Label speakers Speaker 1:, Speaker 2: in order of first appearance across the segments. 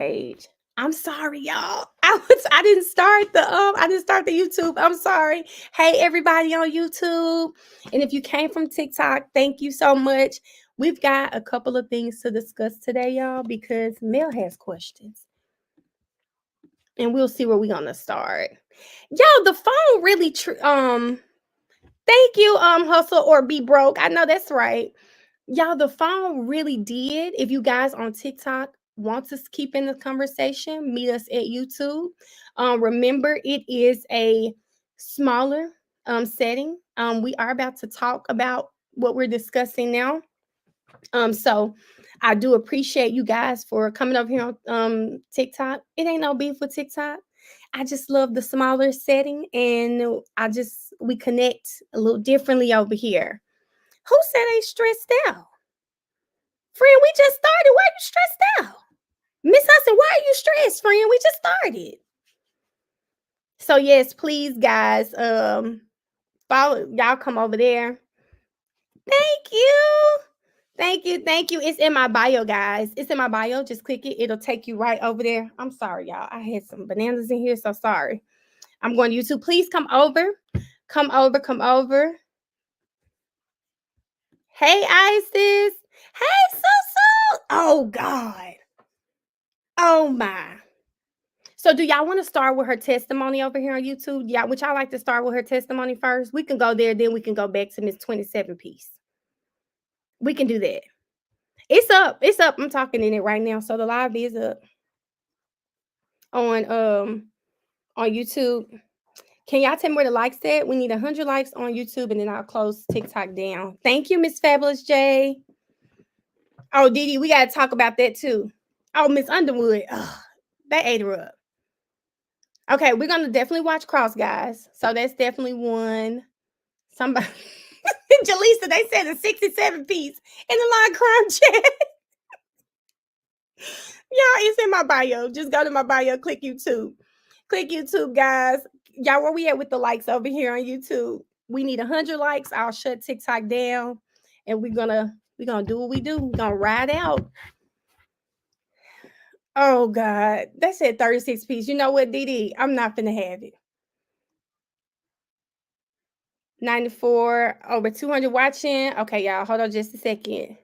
Speaker 1: Page. I'm sorry, y'all. I didn't start the YouTube. I'm sorry. Hey, everybody on YouTube. And if you came from TikTok, thank you so much. We've got a couple of things to discuss today, y'all, because Mel has questions. And we'll see where we're gonna start. Yo, the phone really thank you, hustle or be broke. I know that's right. Y'all, the phone really did. If you guys on TikTok want to keep in the conversation, meet us at YouTube. Remember, it is a smaller setting. We are about to talk about what we're discussing now. So I do appreciate you guys for coming over here on TikTok. It ain't no beef with TikTok. I just love the smaller setting, and we connect a little differently over here. Who said they stressed out? Friend, we just started. Why are you stressed out? Miss Hudson, why are you stressed, friend? We just started. So yes, please, guys, follow y'all. Come over there. Thank you. Thank you. It's in my bio, guys. It's in my bio. Just click it. It'll take you right over there. I'm sorry, y'all. I had some bananas in here, so sorry. I'm going to YouTube. Please come over. Come over. Come over. Hey, Isis. Hey, Susu. Oh, God. Oh, my. So do y'all want to start with her testimony over here on YouTube? Yeah, would y'all like to start with her testimony first? We can go there, then we can go back to Miss 27 piece. We can do that. It's up. It's up. I'm talking in it right now. So the live is up on YouTube. Can y'all tell me where the likes at? We need 100 likes on YouTube, and then I'll close TikTok down. Thank you, Miss Fabulous J. Oh, Didi, we gotta talk about that too. Oh, Miss Underwood. Ugh, that ate her up. Okay, we're gonna definitely watch Cross, guys. So that's definitely one. Somebody Jaleesa, they said a 67 piece in the line crime chat. Y'all, it's in my bio. Just go to my bio, click YouTube. Click YouTube, guys. Y'all, where we at with the likes over here on YouTube? We need 100 likes. I'll shut TikTok down, and we're gonna do what we do. We're gonna ride out. Oh God, that said 36 piece. You know what, DD? I'm not gonna have it. 94 over 200 watching. Okay, y'all, hold on just a second.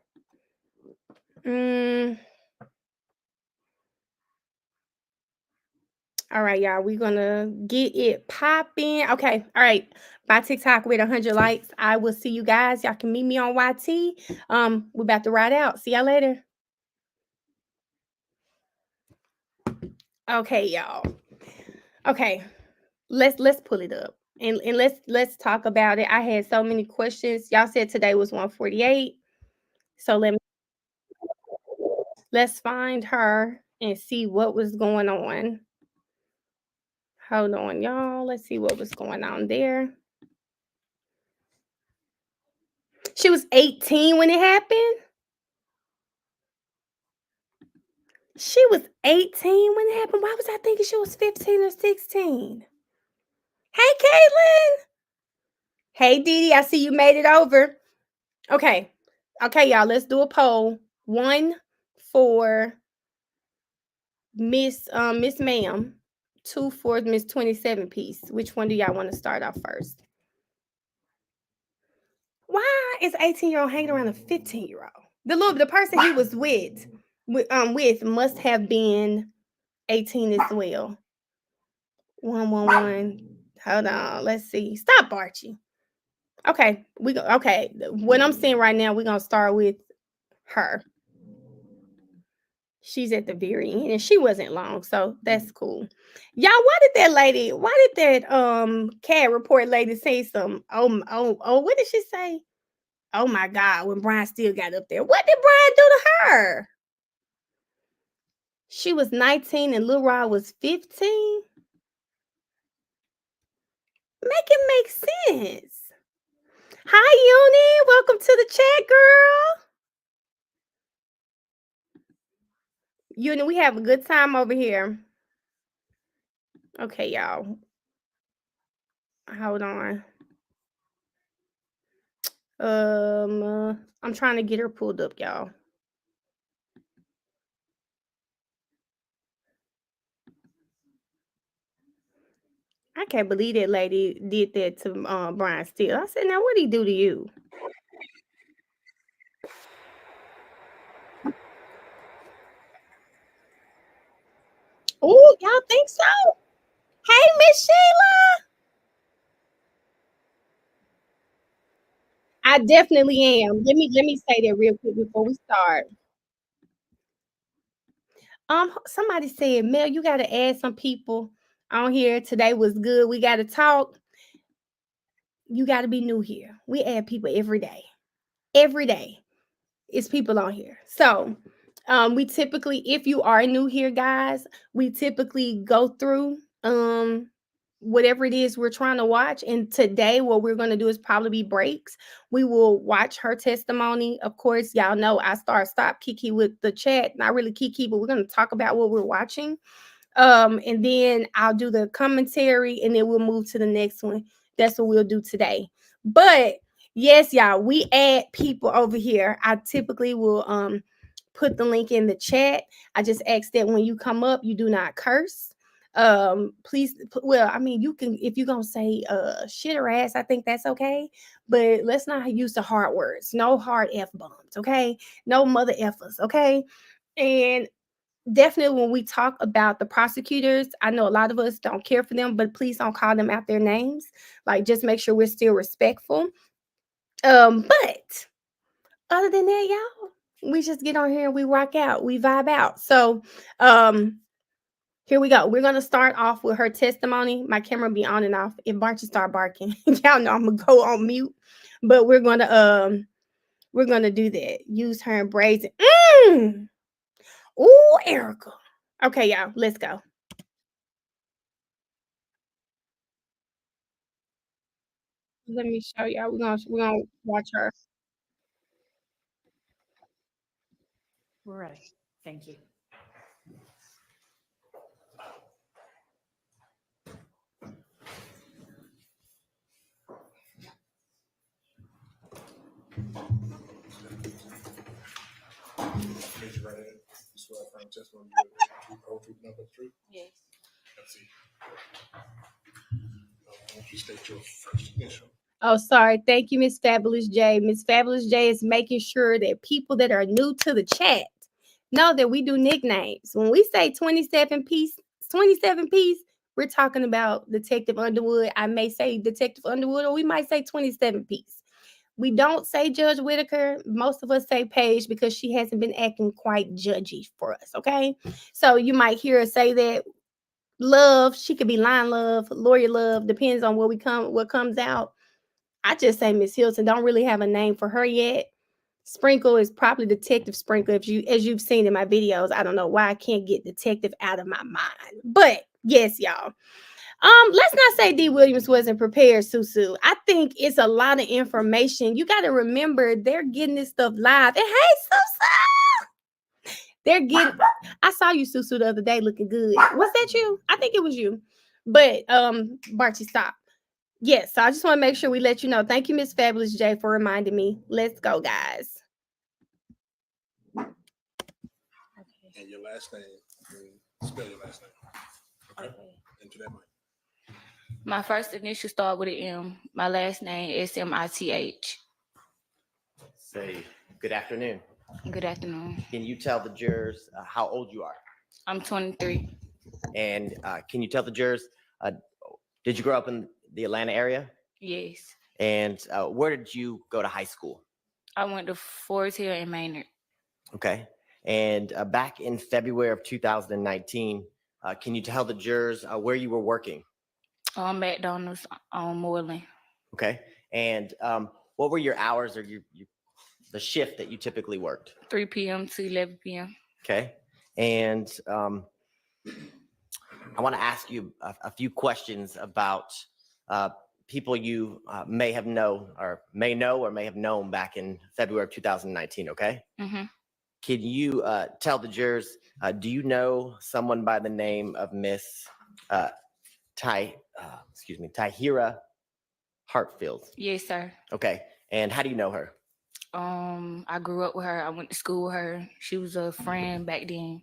Speaker 1: All right, y'all, we're gonna get it popping. Okay, all right. By TikTok with 100 likes. I will see you guys. Y'all can meet me on YT. We're about to ride out. See y'all later. Okay, y'all. Okay, let's pull it up and let's talk about it. I had so many questions. Y'all said today was 148. So let's find her and see what was going on. Hold on, y'all. Let's see what was going on there. She was 18 when it happened. She was 18 when it happened. Why was I thinking she was 15 or 16? Hey, Caitlin. Hey, Didi. I see you made it over. Okay. Okay, y'all. Let's do a poll. 1 for Miss Ma'am. 2 for Miss 27 piece. Which one do y'all want to start off first? Why is 18-year-old hanging around a 15-year-old? The person he was with must have been 18 as well. 111. Hold on. Let's see. Stop, Archie. Okay. Okay. What I'm seeing right now, we're gonna start with her. She's at the very end, and she wasn't long, so that's cool. Y'all, why did that CAD report lady say some what did she say? Oh my God, when Brian still got up there. What did Brian do to her? She was 19 and Lil Rod was 15. Make it make sense. Hi, Uni. Welcome to the chat, girl. Uni, we have a good time over here. Okay, y'all. Hold on. I'm trying to get her pulled up, y'all. I can't believe that lady did that to Brian Steele. I said, now what did he do to you? Oh, y'all think so? Hey, Miss Sheila. I definitely am. Let me say that real quick before we start. Somebody said, Mel, you gotta add some people on here. Today was good. We gotta talk. You gotta be new here. We add people every day. Every day. It's people on here. So we typically, if you are new here, guys, we typically go through whatever it is we're trying to watch. And today, what we're going to do is probably be breaks. We will watch her testimony. Of course, y'all know I stop Kiki with the chat. Not really Kiki, but we're going to talk about what we're watching. And then I'll do the commentary and then we'll move to the next one. That's what we'll do today. But yes, y'all, we add people over here. I typically will put the link in the chat. I just ask that when you come up, you do not curse. Please, well, I mean, you can, if you're gonna say shit or ass, I think that's okay, but let's not use the hard words. No hard F bombs, okay? No mother effers, okay? And definitely when we talk about the prosecutors, I know a lot of us don't care for them, but please don't call them out their names. Like, just make sure we're still respectful. But other than that, y'all, we just get on here and we rock out, we vibe out. So um here we go. We're gonna start off with her testimony. My camera be on and off. If Barchi start barking, y'all know I'm gonna go on mute. But we're gonna do that. Use her and braids. Ooh, Erica. Okay, y'all, let's go. Let me show y'all. We're gonna watch her.
Speaker 2: We're ready. Thank you. Raise your right hand. You swear affirm testimony you will give the truth, the whole truth, nothing but the truth. Yes. Let's see. I want you to state your first initial.
Speaker 1: Oh, sorry. Thank you, Miss Fabulous J. Miss Fabulous J is making sure that people that are new to the chat know that we do nicknames. When we say 27 piece, we're talking about Detective Underwood. I may say Detective Underwood, or we might say 27 piece. We don't say Judge Whitaker. Most of us say Paige because she hasn't been acting quite judgy for us. Okay. So you might hear us say that. Love, she could be line love, lawyer love, depends on what comes out. I just say Miss Hilton. Don't really have a name for her yet. Sprinkle is probably Detective Sprinkle. If you, as you've seen in my videos, I don't know why I can't get detective out of my mind. But yes, y'all. Let's not say D. Williams wasn't prepared, Susu. I think it's a lot of information. You got to remember they're getting this stuff live. And hey, Susu, they're getting. I saw you, Susu, the other day looking good. Was that you? I think it was you. But Barty, stop. Yes, so I just want to make sure we let you know. Thank you, Miss Fabulous J, for reminding me. Let's go, guys.
Speaker 2: And your last name. Spell your last name. Okay. Into that mic.
Speaker 3: My first initial start with an M. My last name is Smith.
Speaker 4: Say good afternoon.
Speaker 3: Good afternoon.
Speaker 4: Can you tell the jurors how old you are?
Speaker 3: I'm 23.
Speaker 4: And can you tell the jurors, did you grow up in the Atlanta area?
Speaker 3: Yes.
Speaker 4: And where did you go to high school?
Speaker 3: I went to Forest Hill and Maynard.
Speaker 4: Okay. And back in February of 2019, can you tell the jurors where you were working?
Speaker 3: McDonald's on Moreland.
Speaker 4: Okay. And what were your hours or the shift that you typically worked?
Speaker 3: 3 p.m. to 11 p.m.
Speaker 4: Okay. And I want to ask you a few questions about people you may know or may have known back in February of 2019. Okay.
Speaker 3: Mm-hmm.
Speaker 4: Can you tell the jurors, do you know someone by the name of Miss Tahira Hartfield?
Speaker 3: Yes, sir.
Speaker 4: Okay. And how do you know her?
Speaker 3: I grew up with her. I went to school with her. She was a friend back then.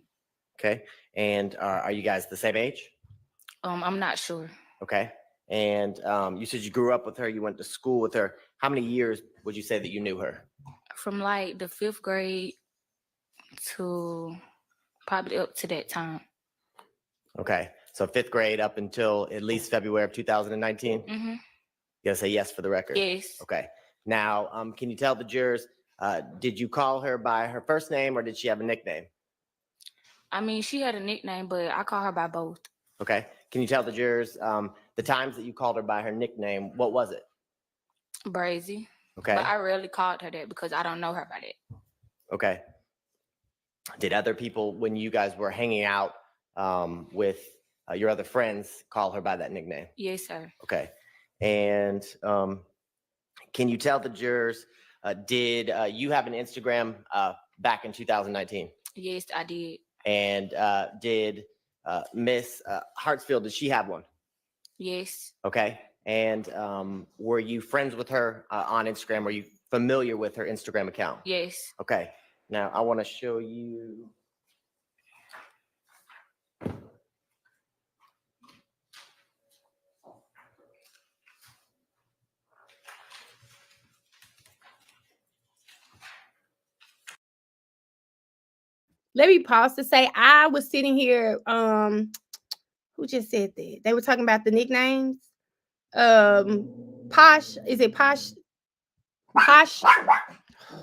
Speaker 4: Okay. And are you guys the same age?
Speaker 3: I'm not sure.
Speaker 4: Okay. And you said you grew up with her. You went to school with her. How many years would you say that you knew her?
Speaker 3: From like the 5th grade to probably up to that time.
Speaker 4: Okay. So 5th grade up until at least February of 2019?
Speaker 3: Mm-hmm.
Speaker 4: You gotta say yes for the record.
Speaker 3: Yes.
Speaker 4: Okay. Now, can you tell the jurors, did you call her by her first name or did she have a nickname?
Speaker 3: I mean, she had a nickname, but I call her by both.
Speaker 4: Okay. Can you tell the jurors the times that you called her by her nickname? What was it?
Speaker 3: Brazy.
Speaker 4: Okay.
Speaker 3: But I rarely called her that because I don't know her by that.
Speaker 4: Okay. Did other people, when you guys were hanging out with your other friends, call her by that nickname?
Speaker 3: Yes, sir.
Speaker 4: Okay. And can you tell the jurors, did you have an Instagram back in 2019?
Speaker 3: Yes, I did.
Speaker 4: And did Miss Hartsfield, did she have one?
Speaker 3: Yes.
Speaker 4: Okay. And were you friends with her on Instagram? Were you familiar with her Instagram account?
Speaker 3: Yes.
Speaker 4: Okay. Now I want to show you.
Speaker 1: Let me pause to say I was sitting here. Who just said that? They were talking about the nicknames. Posh. Is it Posh? Posh.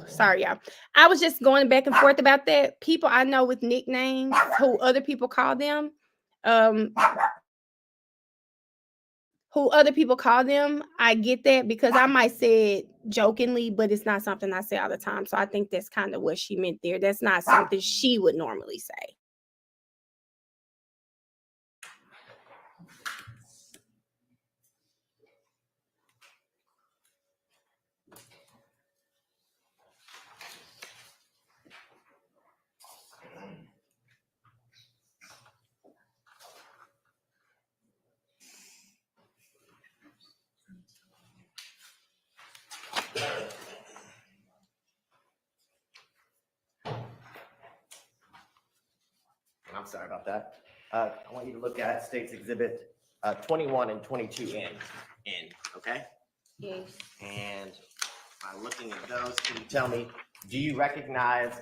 Speaker 1: Sorry, y'all. I was just going back and forth about that. People I know with nicknames who other people call them. Who other people call them, I get that because I might say it jokingly, but it's not something I say all the time. So I think that's kind of what she meant there. That's not something she would normally say.
Speaker 4: I'm sorry about that. I want you to look at States Exhibit 21 and 22 in, okay?
Speaker 3: Yes.
Speaker 4: And by looking at those, can you tell me, do you recognize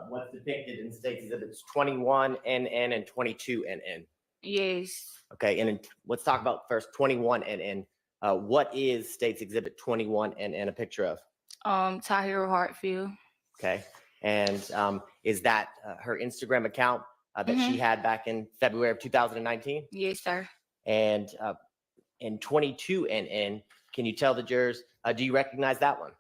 Speaker 4: what's depicted in States Exhibits 21 NN and 22 NN?
Speaker 3: Yes.
Speaker 4: Okay, and let's talk about first 21 NN. What is States Exhibit 21 NN a picture of?
Speaker 3: Tahira Hartfield.
Speaker 4: Okay, and is that her Instagram account that she had back in February of 2019?
Speaker 3: Yes, sir.
Speaker 4: And in 22 NN, can you tell the jurors, do you recognize that one?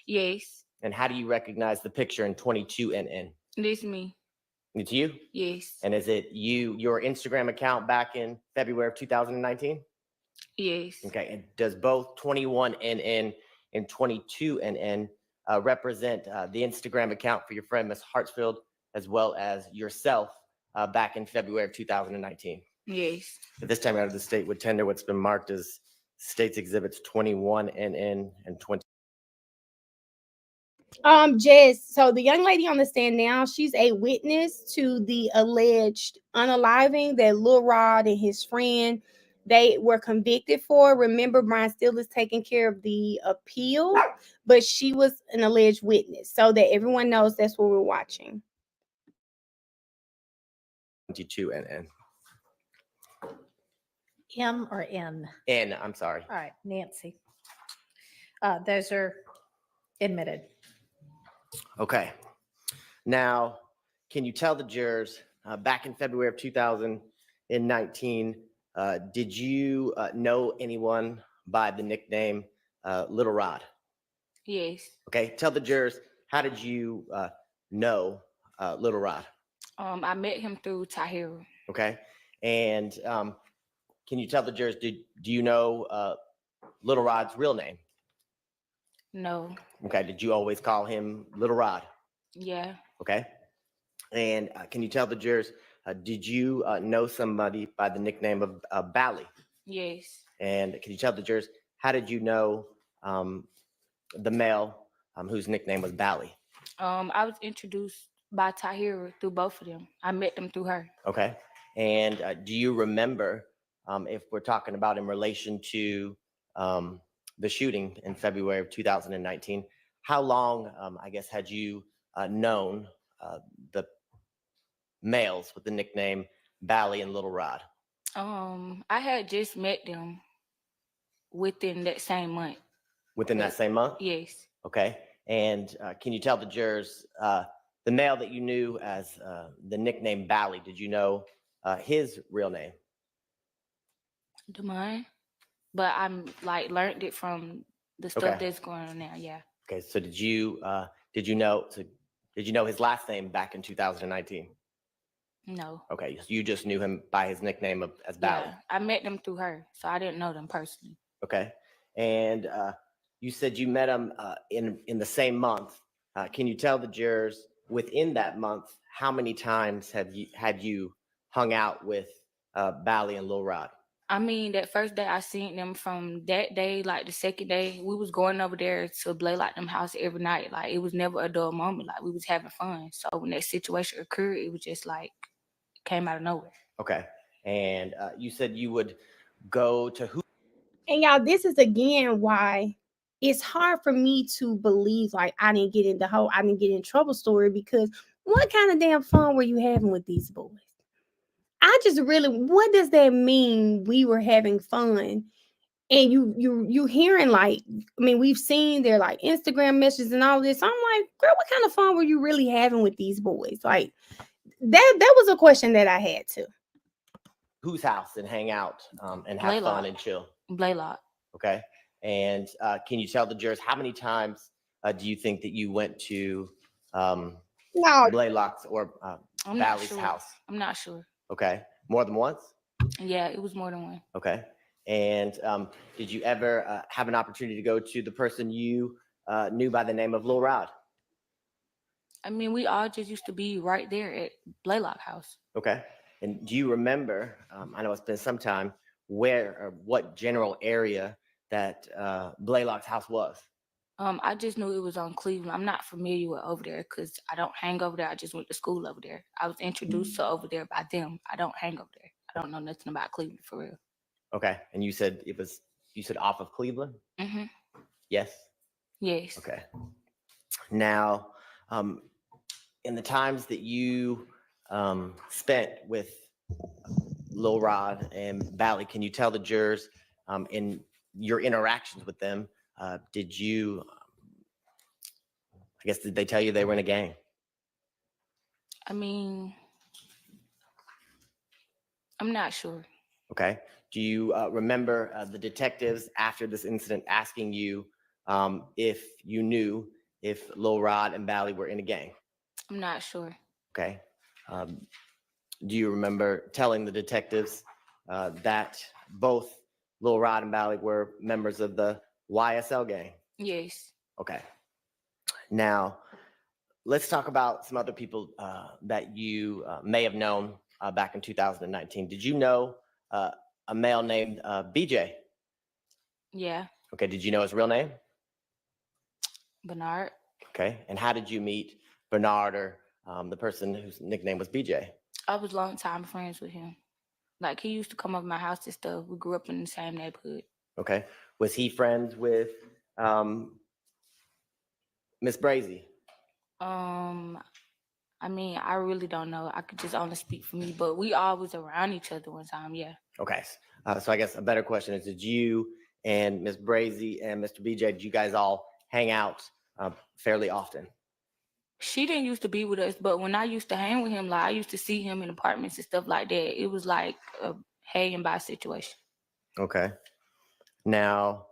Speaker 3: Yes.
Speaker 4: And how do you recognize the picture in 22 NN?
Speaker 3: This me.
Speaker 4: It's you?
Speaker 3: Yes.
Speaker 4: And is it your Instagram account back in February of 2019?
Speaker 3: Yes.
Speaker 4: Okay, and does both 21 NN and 22 NN represent the Instagram account for your friend, Miss Hartsfield, as well as yourself back in February of 2019?
Speaker 3: Yes.
Speaker 4: At this time out of the state would tender what's been marked as States Exhibits 21 NN and 20.
Speaker 1: Jess, so the young lady on the stand now, she's a witness to the alleged unaliving that Lil Rod and his friend they were convicted for. Remember, Brian Still is taking care of the appeal, but she was an alleged witness, so that everyone knows that's what we're watching.
Speaker 4: 22 NN.
Speaker 5: M or N?
Speaker 4: N, I'm sorry.
Speaker 5: All right, Nancy. Those are admitted.
Speaker 4: Okay. Now, can you tell the jurors back in February of 2019, did you know anyone by the nickname Little Rod?
Speaker 3: Yes.
Speaker 4: Okay. Tell the jurors, how did you know Little Rod?
Speaker 3: I met him through Tahira.
Speaker 4: Okay. And can you tell the jurors, do you know Little Rod's real name?
Speaker 3: No.
Speaker 4: Okay. Did you always call him Little Rod?
Speaker 3: Yeah.
Speaker 4: Okay. And can you tell the jurors, did you know somebody by the nickname of Bally?
Speaker 3: Yes.
Speaker 4: And can you tell the jurors, how did you know the male whose nickname was Bally?
Speaker 3: I was introduced by Tahira through both of them. I met them through her.
Speaker 4: Okay. And do you remember if we're talking about in relation to the shooting in February of 2019, how long, I guess, had you known the males with the nickname Bally and Little Rod?
Speaker 3: I had just met them within that same month.
Speaker 4: Within that same month?
Speaker 3: Yes.
Speaker 4: Okay. And can you tell the jurors the male that you knew as the nickname Bally, did you know his real name?
Speaker 3: Demond. But I'm like learned it from the stuff
Speaker 4: Okay.
Speaker 3: that's going on now. Yeah.
Speaker 4: Okay. So did you know his last name back in 2019?
Speaker 3: No.
Speaker 4: Okay. So you just knew him by his nickname as Bally.
Speaker 3: Yeah. I met them through her, so I didn't know them personally.
Speaker 4: Okay. And you said you met him in the same month. Can you tell the jurors within that month how many times had you hung out with Bally and Lil Rod?
Speaker 3: I mean, that first day I seen them, from that day, like the second day, we was going over there to Blaylock them house every night. Like, it was never a dull moment. Like, we was having fun. So when that situation occurred, it was just like, came out of nowhere.
Speaker 4: Okay. And you said you would go to who?
Speaker 1: And y'all, this is again why it's hard for me to believe like I didn't get in trouble story, because what kind of damn fun were you having with these boys? I just really, what does that mean? We were having fun, and you hearing like, I mean, we've seen their like Instagram messages and all this. I'm like, girl, what kind of fun were you really having with these boys? Like that was a question that I had to.
Speaker 4: Whose house and hang out and have
Speaker 3: Blaylock.
Speaker 4: fun and chill?
Speaker 3: Blaylock.
Speaker 4: Okay. And can you tell the jurors how many times do you think that you went to
Speaker 1: No,
Speaker 4: Blaylock's or
Speaker 3: I'm not
Speaker 4: Bally's
Speaker 3: sure.
Speaker 4: house?
Speaker 3: I'm not sure.
Speaker 4: Okay. More than once?
Speaker 3: Yeah, it was more than one.
Speaker 4: Okay. And did you ever have an opportunity to go to the person you knew by the name of Lil Rod?
Speaker 3: I mean, we all just used to be right there at Blaylock house.
Speaker 4: Okay. And do you remember, I know it's been some time, where or what general area that Blaylock's house was?
Speaker 3: I just knew it was on Cleveland. I'm not familiar with over there because I don't hang over there. I just went to school over there. I was introduced to over there by them. I don't hang over there. I don't know nothing about Cleveland for real.
Speaker 4: Okay. And you said off of Cleveland?
Speaker 3: Mm-hmm.
Speaker 4: Yes.
Speaker 3: Yes.
Speaker 4: Okay. Now, in the times that you spent with Lil Rod and Bally, can you tell the jurors in your interactions with them, did they tell you they were in a gang?
Speaker 3: I mean, I'm not sure.
Speaker 4: Okay. Do you remember the detectives after this incident asking you if you knew if Lil Rod and Bally were in a gang?
Speaker 3: I'm not sure.
Speaker 4: Okay. Do you remember telling the detectives that both Lil Rod and Bally were members of the YSL gang?
Speaker 3: Yes.
Speaker 4: Okay. Now, let's talk about some other people that you may have known back in 2019. Did you know a male named BJ?
Speaker 3: Yeah.
Speaker 4: Okay. Did you know his real name?
Speaker 3: Bernard.
Speaker 4: Okay. And how did you meet Bernard, or the person whose nickname was BJ?
Speaker 3: I was long time friends with him. Like, he used to come up to my house and stuff. We grew up in the same neighborhood.
Speaker 4: Okay. Was he friends with Miss Brazy?
Speaker 3: I mean, I really don't know. I could just only speak for me, but we all was around each other one time. Yeah.
Speaker 4: Okay. So I guess a better question is, did you and Miss Brazy and Mr. BJ, did you guys all hang out fairly often?
Speaker 3: She didn't used to be with us, but when I used to hang with him, like, I used to see him in apartments and stuff like that. It was like a hey and bye situation.
Speaker 4: Okay. Now,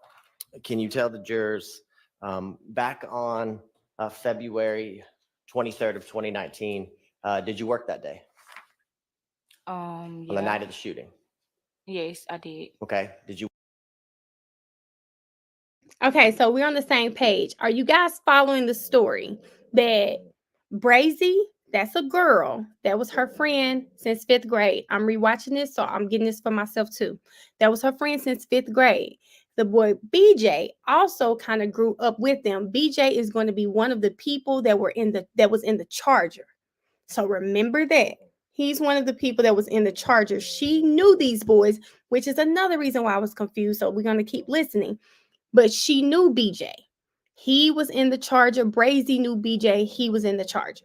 Speaker 4: can you tell the jurors back on February 23rd of 2019, did you work that day
Speaker 3: Yeah.
Speaker 4: on the night of the shooting?
Speaker 3: Yes, I did.
Speaker 4: Okay. Did you?
Speaker 1: okay, so we're on the same page. Are you guys following the story that Brazy, that's a girl, that was her friend since 5th grade? I'm rewatching this, so I'm getting this for myself too. That was her friend since 5th grade. The boy BJ also kind of grew up with them. BJ is going to be one of the people that was in the Charger. So remember that. He's one of the people that was in the Chargers. She knew these boys, which is another reason why I was confused. So we're going to keep listening. But she knew BJ. He was in the Charger. Brazy knew BJ. He was in the Charger.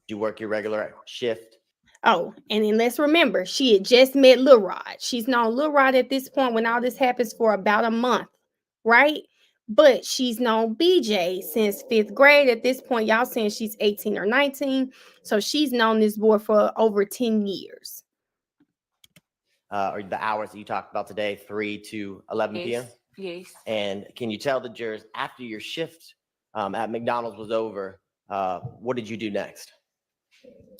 Speaker 4: You work your regular shift.
Speaker 1: Oh, and then let's remember, she had just met Lil Rod. She's known Lil Rod at this point when all this happens for about a month, right? But she's known BJ since fifth grade. At this point, y'all saying she's 18 or 19. So she's known this boy for over 10 years.
Speaker 4: Or the hours that you talked about today, 3 to 11 p.m.?
Speaker 3: Yes.
Speaker 4: And can you tell the jurors after your shift at McDonald's was over, what did you do next?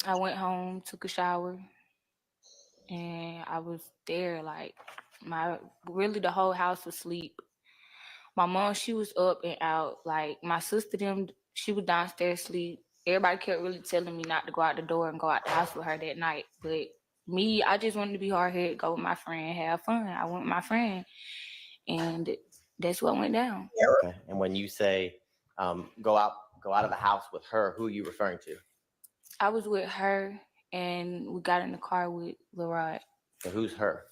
Speaker 3: I went home, took a shower, and I was there. Like the whole house was asleep. My mom, she was up and out. Like my sister, them, she was downstairs asleep. Everybody kept really telling me not to go out the door and go out the house with her that night. But me, I just wanted to be hard headed, go with my friend, have fun. I went with my friend, and that's what went down.
Speaker 4: Okay. And when you say go out of the house with her, who are you referring to?
Speaker 3: I was with her, and we got in the car with Lil Rod.
Speaker 4: So who's her?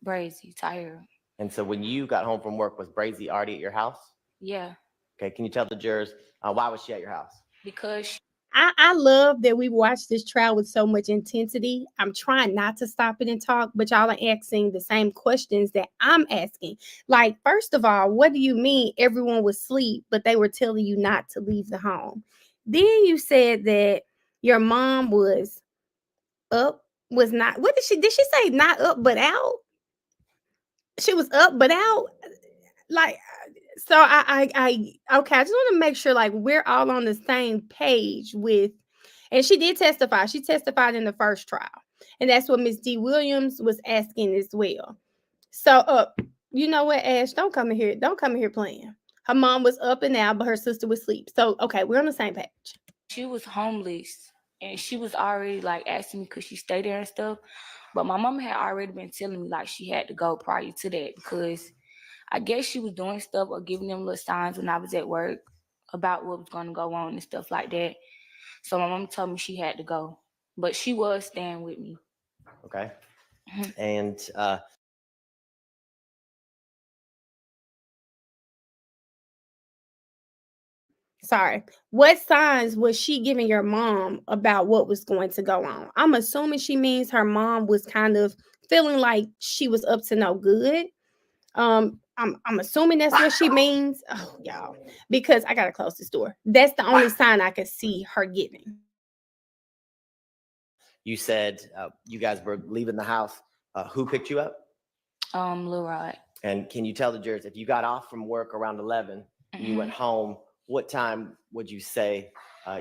Speaker 3: Brazy, Tyra.
Speaker 4: And so when you got home from work, was Brazy already at your house?
Speaker 3: Yeah.
Speaker 4: Okay. Can you tell the jurors why was she at your house?
Speaker 3: Because
Speaker 1: I love that we watched this trial with so much intensity. I'm trying not to stop it and talk, but y'all are asking the same questions that I'm asking. Like, first of all, what do you mean everyone was asleep, but they were telling you not to leave the home? Then you said that your mom was up, was not. What did she say? Not up, but out? She was up, but out? Like, so I okay, I just want to make sure like we're all on the same page with, and she did testify. She testified in the first trial. And that's what Miss D. Williams was asking as well. So you know what, Ash, don't come in here. Don't come in here playing. Her mom was up and out, but her sister was asleep. So okay, we're on the same page.
Speaker 3: she was homeless and she was already like asking me could she stay there and stuff. But my mama had already been telling me like she had to go prior to that because I guess she was doing stuff or giving them little signs when I was at work about what was going to go on and stuff like that. So my mom told me she had to go, but she was staying with me.
Speaker 4: Okay.
Speaker 3: Mhm.
Speaker 4: And
Speaker 1: Sorry. What signs was she giving your mom about what was going to go on? I'm assuming she means her mom was kind of feeling like she was up to no good. I'm assuming that's what she means. Oh, y'all, because I gotta close this door. That's the only sign I could see her giving.
Speaker 4: you said you guys were leaving the house. Who picked you up?
Speaker 3: Lil Rod.
Speaker 4: And can you tell the jurors if you got off from work around 11 and you went home, what time would you say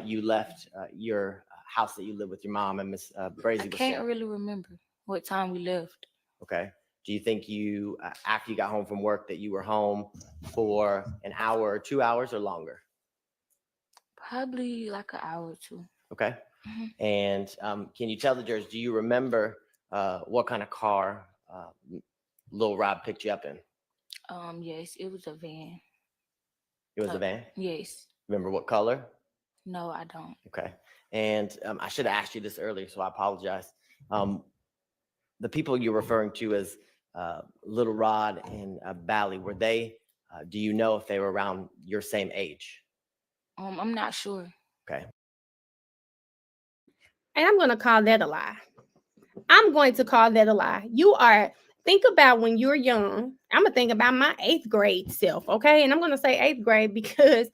Speaker 4: you left your house that you live with your mom and Miss Brazy
Speaker 3: I
Speaker 4: was
Speaker 3: can't
Speaker 4: saying?
Speaker 3: really remember what time we left.
Speaker 4: Okay. Do you think you, after you got home from work, that you were home for an hour or 2 hours or longer?
Speaker 3: Probably like an hour or two.
Speaker 4: Okay.
Speaker 3: Mhm.
Speaker 4: And can you tell the jurors, do you remember what kind of car Lil Rob picked you up in?
Speaker 3: Yes, it was a van.
Speaker 4: It was a van?
Speaker 3: Yes.
Speaker 4: Remember what color?
Speaker 3: No, I don't.
Speaker 4: Okay. And I should have asked you this earlier, so I apologize. The people you're referring to as Little Rod and Bally, were they, do you know if they were around your same age?
Speaker 3: I'm not sure.
Speaker 4: Okay.
Speaker 1: And I'm gonna call that a lie. I'm going to call that a lie. You are, think about when you're young. I'm gonna think about my eighth grade self, okay? And I'm gonna say eighth grade because,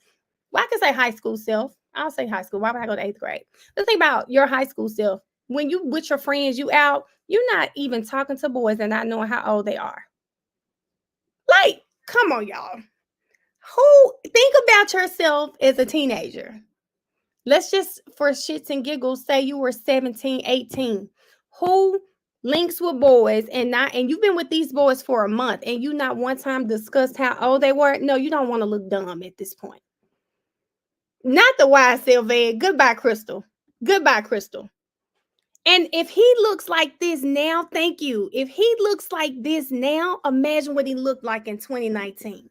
Speaker 1: well, I can say high school self. I'll say high school. Why would I go to eighth grade? Let's think about your high school self. When you with your friends, you out, you're not even talking to boys and not knowing how old they are. Like, come on, y'all. Who think about yourself as a teenager? Let's just, for shits and giggles, say you were 17, 18. Who links with boys and you've been with these boys for a month and you not one time discussed how old they were? No, you don't want to look dumb at this point. Not the YSL van. Goodbye, Crystal. Goodbye, Crystal. And if he looks like this now, thank you. If he looks like this now, imagine what he looked like in 2019.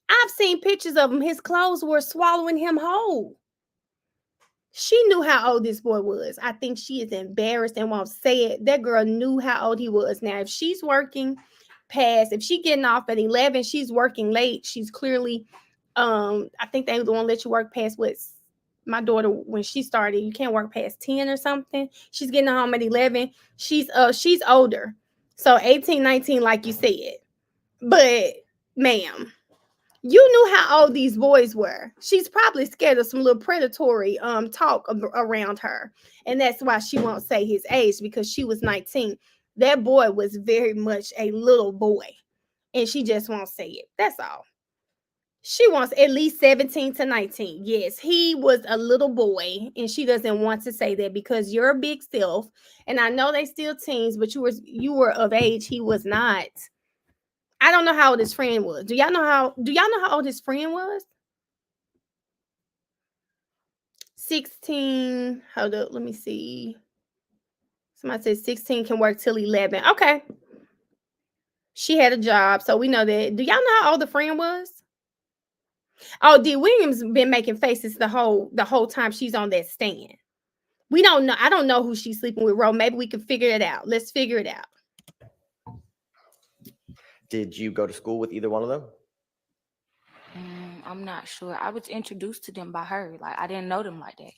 Speaker 1: I've seen pictures of him. His clothes were swallowing him whole. She knew how old this boy was. I think she is embarrassed and won't say it. That girl knew how old he was. Now, if she's working past, if she getting off at 11, she's working late. She's clearly, I think they won't let you work past what my daughter when she started. You can't work past 10 or something. She's getting home at 11. She's older, so 18, 19, like you said. But ma'am, you knew how old these boys were. She's probably scared of some little predatory talk around her. And that's why she won't say his age, because she was 19. That boy was very much a little boy. And she just won't say it. That's all. She wants at least 17 to 19. Yes, he was a little boy, and she doesn't want to say that because you're a big self. And I know they still teens, but you were of age. He was not. I don't know how old his friend was. Do y'all know how old his friend was? 16. Hold up, let me see. Somebody said 16 can work till 11. Okay. She had a job, so we know that. Do y'all know how old the friend was? Oh, D. Williams been making faces the whole time she's on that stand. We don't know. I don't know who she's sleeping with, Ro. Maybe we can figure it out. Let's figure it out.
Speaker 4: Did you go to school with either one of them?
Speaker 3: I'm not sure. I was introduced to them by her. Like, I didn't know them like that.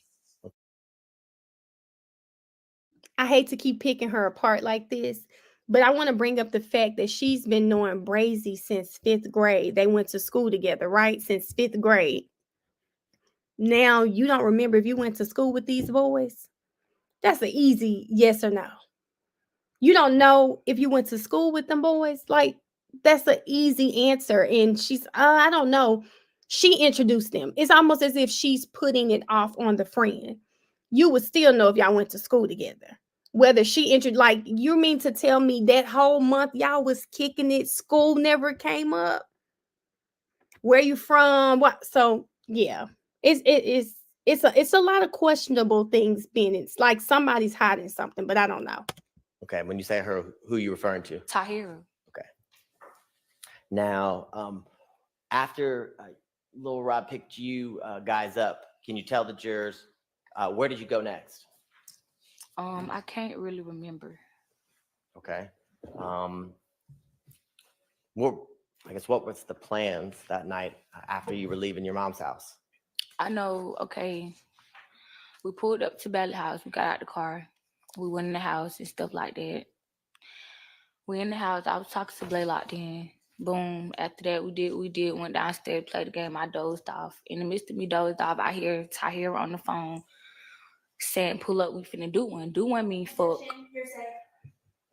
Speaker 1: I hate to keep picking her apart like this, but I want to bring up the fact that she's been knowing Brazy since 5th grade. They went to school together, right? Since 5th grade. Now, you don't remember if you went to school with these boys? That's an easy yes or no. You don't know if you went to school with them boys? Like, that's an easy answer. And she's, I don't know. She introduced them. It's almost as if she's putting it off on the friend. You would still know if y'all went to school together. Whether she introduced, like, you mean to tell me that whole month y'all was kicking it, school never came up? Where you from? What? So yeah, it's a lot of questionable things being. It's like somebody's hiding something, but I don't know.
Speaker 4: Okay, when you say her, who are you referring to?
Speaker 3: Tahira.
Speaker 4: Okay. Now, after Lil Rob picked you guys up, can you tell the jurors where did you go next?
Speaker 3: I can't really remember.
Speaker 4: Okay. What was the plans that night after you were leaving your mom's house?
Speaker 3: I know, okay, we pulled up to Ballot House. We got out the car. We went in the house and stuff like that. We in the house. I was talking to Blaylock then. Boom. After that, went downstairs, played the game. I dozed off. In the midst of me dozed off, I hear Tahira on the phone saying, pull up, we finna do one. Do one mean fuck.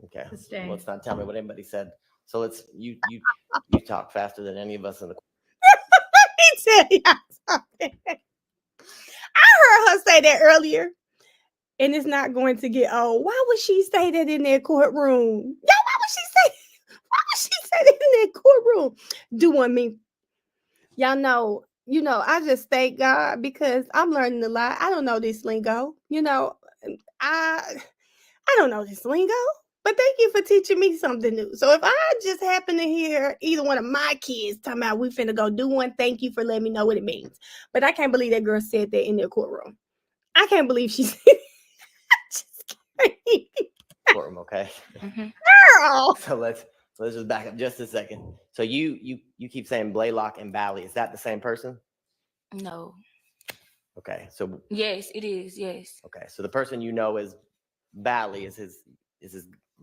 Speaker 4: Okay.
Speaker 5: Sustained.
Speaker 4: Let's not tell me what anybody said. So you talk faster than any of us in the.
Speaker 1: Let me tell y'all something. I heard her say that earlier, and it's not going to get old. Why would she say that in that courtroom? Y'all, why would she say that in that courtroom? Do one mean? Y'all know, I just thank God because I'm learning a lot. I don't know this lingo. I don't know this lingo. But thank you for teaching me something new. So if I just happen to hear either one of my kids talking about we finna go do one, thank you for letting me know what it means. But I can't believe that girl said that in their courtroom. I can't believe she said it.
Speaker 4: Courtroom, okay.
Speaker 3: Mm-hmm.
Speaker 1: Girl.
Speaker 4: So let's just back up just a second. So you keep saying Blaylock and Bally. Is that the same person?
Speaker 3: No.
Speaker 4: Okay. So
Speaker 3: Yes, it is. Yes.
Speaker 4: okay. So the person you know is Bally is his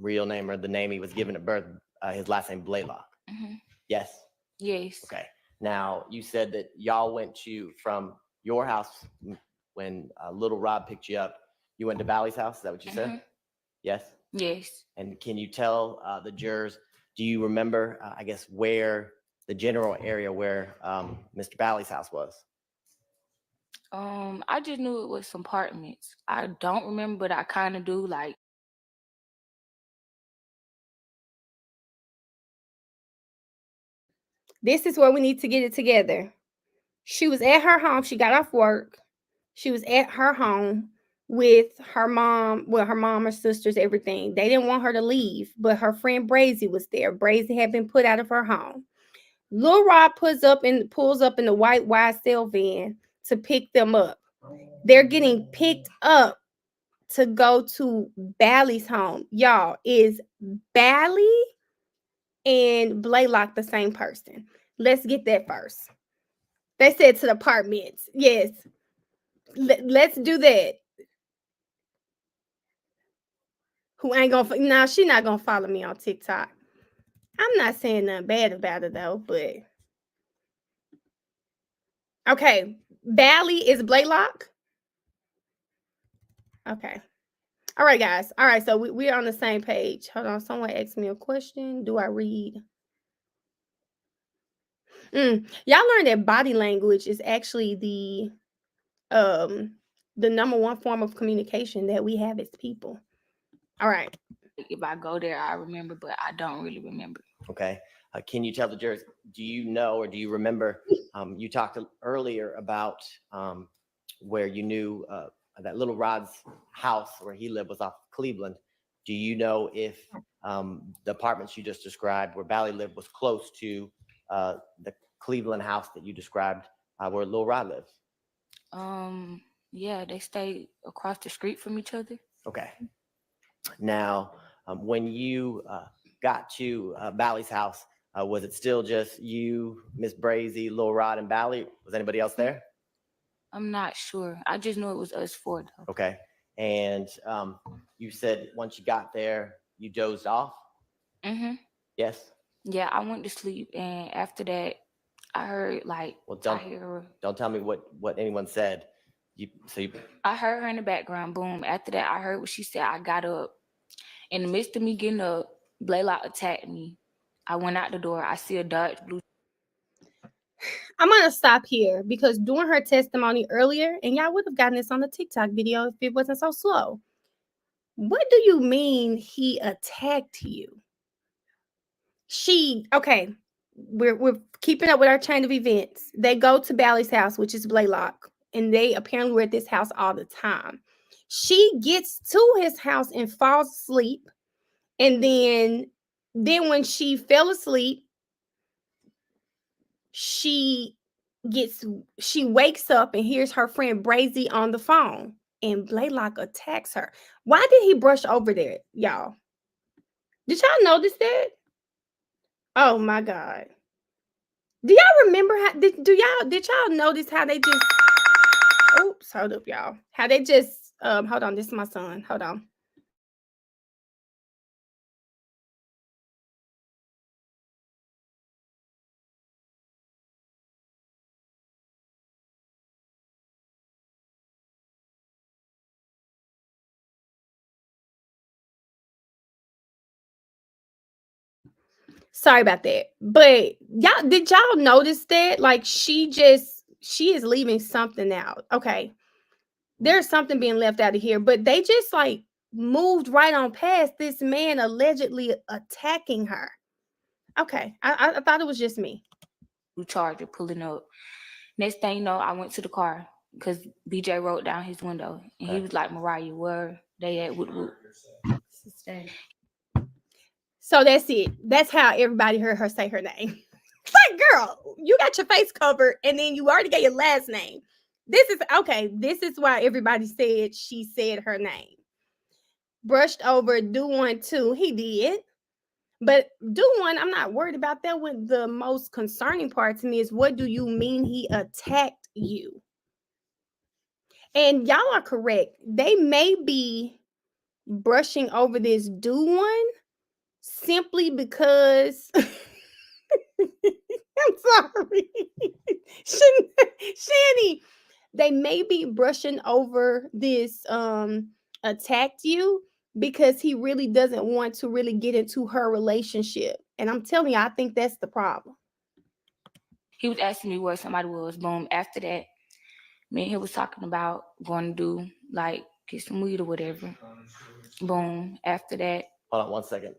Speaker 4: real name or the name he was given at birth. His last name Blaylock.
Speaker 3: Mm-hmm.
Speaker 4: Yes.
Speaker 3: Yes.
Speaker 4: Okay. Now you said that y'all went from your house when Little Rob picked you up. You went to Bally's house. Is that what you said? Yes.
Speaker 3: Yes.
Speaker 4: And can you tell the jurors, do you remember, I guess, where the general area where Mr. Bally's house was?
Speaker 3: I just knew it was some apartments. I don't remember, but I kind of do. Like,
Speaker 1: This is where we need to get it together. She was at her home. She got off work. She was at her home with her mom, her sisters, everything. They didn't want her to leave, but her friend Brazy was there. Brazy had been put out of her home. Lil Rob pulls up in the white YSL van to pick them up. They're getting picked up to go to Bally's home. Y'all, is Bally and Blaylock the same person? Let's get that first. They said to the apartments. Yes. Let's do that. Who ain't gonna now she not gonna follow me on TikTok. I'm not saying nothing bad about it though, but okay. Bally is Blaylock. Okay. All right, guys. All right, so we're on the same page. Hold on. Someone asked me a question. Do I read? Y'all learned that body language is actually the number one form of communication that we have as people. All right.
Speaker 3: If I go there, I remember, but I don't really remember.
Speaker 4: Okay. Can you tell the jurors, do you know or do you remember, you talked earlier about where you knew that little Rod's house where he lived was off Cleveland. Do you know if the apartments you just described where Bally lived was close to the Cleveland house that you described where Lil Rod lives?
Speaker 3: Yeah, they stay across the street from each other.
Speaker 4: Okay. Now, when you got to Bally's house, was it still just you, Miss Brazy, Lil Rod, and Bally? Was anybody else there?
Speaker 3: I'm not sure. I just knew it was us four though.
Speaker 4: Okay. And you said once you got there, you dozed off?
Speaker 3: Mm-hmm.
Speaker 4: Yes?
Speaker 3: Yeah, I went to sleep, and after that, I heard like
Speaker 4: Well, don't tell me what anyone said.
Speaker 3: I heard her in the background. Boom. After that, I heard what she said. I got up. In the midst of me getting up, Blaylock attacked me. I went out the door. I see a dark blue.
Speaker 1: I'm gonna stop here because during her testimony earlier, and y'all would have gotten this on the TikTok video if it wasn't so slow. What do you mean he attacked you? Okay. We're keeping up with our chain of events. They go to Bally's house, which is Blaylock, and they apparently were at this house all the time. She gets to his house and falls asleep, and then when she fell asleep, she she wakes up and hears her friend Brazy on the phone, and Blaylock attacks her. Why did he brush over there, y'all? Did y'all notice that? Oh my god. Do y'all remember how did y'all notice how they just oops, hold up, y'all. How they just hold on, this is my son. Hold on. Sorry about that. But did y'all notice that? Like she is leaving something out. Okay. There's something being left out of here, but they just like moved right on past this man allegedly attacking her. Okay. I thought it was just me.
Speaker 3: Charger pulling up. Next thing you know, I went to the car because BJ rolled down his window and he was like, Mariah, where they at?
Speaker 1: So that's it. That's how everybody heard her say her name. It's like, girl, you got your face covered and then you already got your last name. This is okay. This is why everybody said she said her name. Brushed over, do one too. He did. But do one, I'm not worried about that one. The most concerning part to me is what do you mean he attacked you? And y'all are correct. They may be brushing over this do one simply because I'm sorry. Shanny, they may be brushing over this attacked you because he really doesn't want to really get into her relationship. And I'm telling you, I think that's the problem.
Speaker 3: He was asking me where somebody was. Boom. After that, me and he was talking about going to do like get some weed or whatever. Boom. After that.
Speaker 4: Hold on 1 second.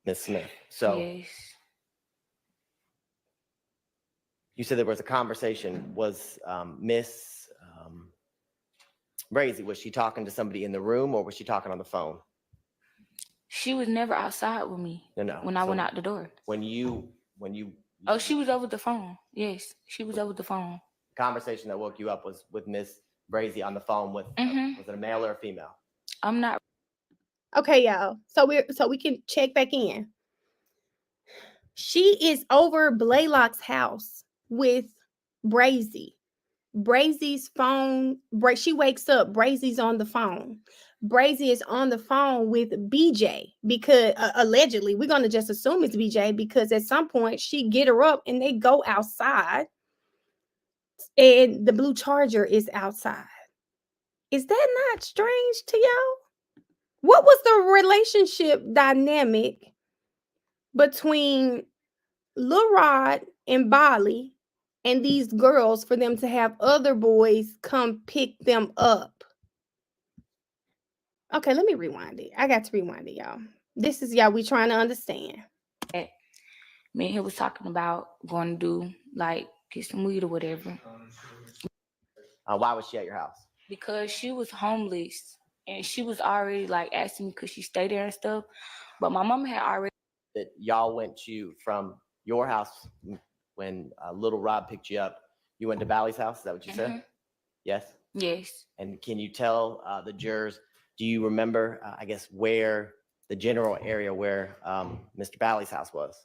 Speaker 4: Ms. Smith. So
Speaker 3: yes.
Speaker 4: You said there was a conversation. Was Miss Brazy, was she talking to somebody in the room or was she talking on the phone?
Speaker 3: She was never outside with me.
Speaker 4: No.
Speaker 3: When I went out the door.
Speaker 4: When you
Speaker 3: Oh, she was over the phone. Yes, she was over the phone.
Speaker 4: conversation that woke you up was with Miss Brazy on the phone with, was it a male or a female?
Speaker 3: I'm not.
Speaker 1: Okay, y'all. So we can check back in. She is over Blaylock's house with Brazy. Brazy's phone. She wakes up. Brazy's on the phone. Brazy is on the phone with BJ because allegedly, we're gonna just assume it's BJ because at some point she get her up and they go outside, and the blue Charger is outside. Is that not strange to y'all? What was the relationship dynamic between Lil Rod and Bali and these girls for them to have other boys come pick them up? Okay, let me rewind it. I got to rewind it, y'all. This is y'all, we trying to understand.
Speaker 3: Me and he was talking about going to do like get some weed or whatever.
Speaker 4: Why was she at your house?
Speaker 3: Because she was homeless and she was already like asking me could she stay there and stuff. But my mom had already
Speaker 4: That y'all went to from your house when Little Rob picked you up. You went to Bally's house. Is that what you said? Yes.
Speaker 3: Yes.
Speaker 4: And can you tell the jurors? Do you remember? I guess where the general area where Mr. Bally's house was?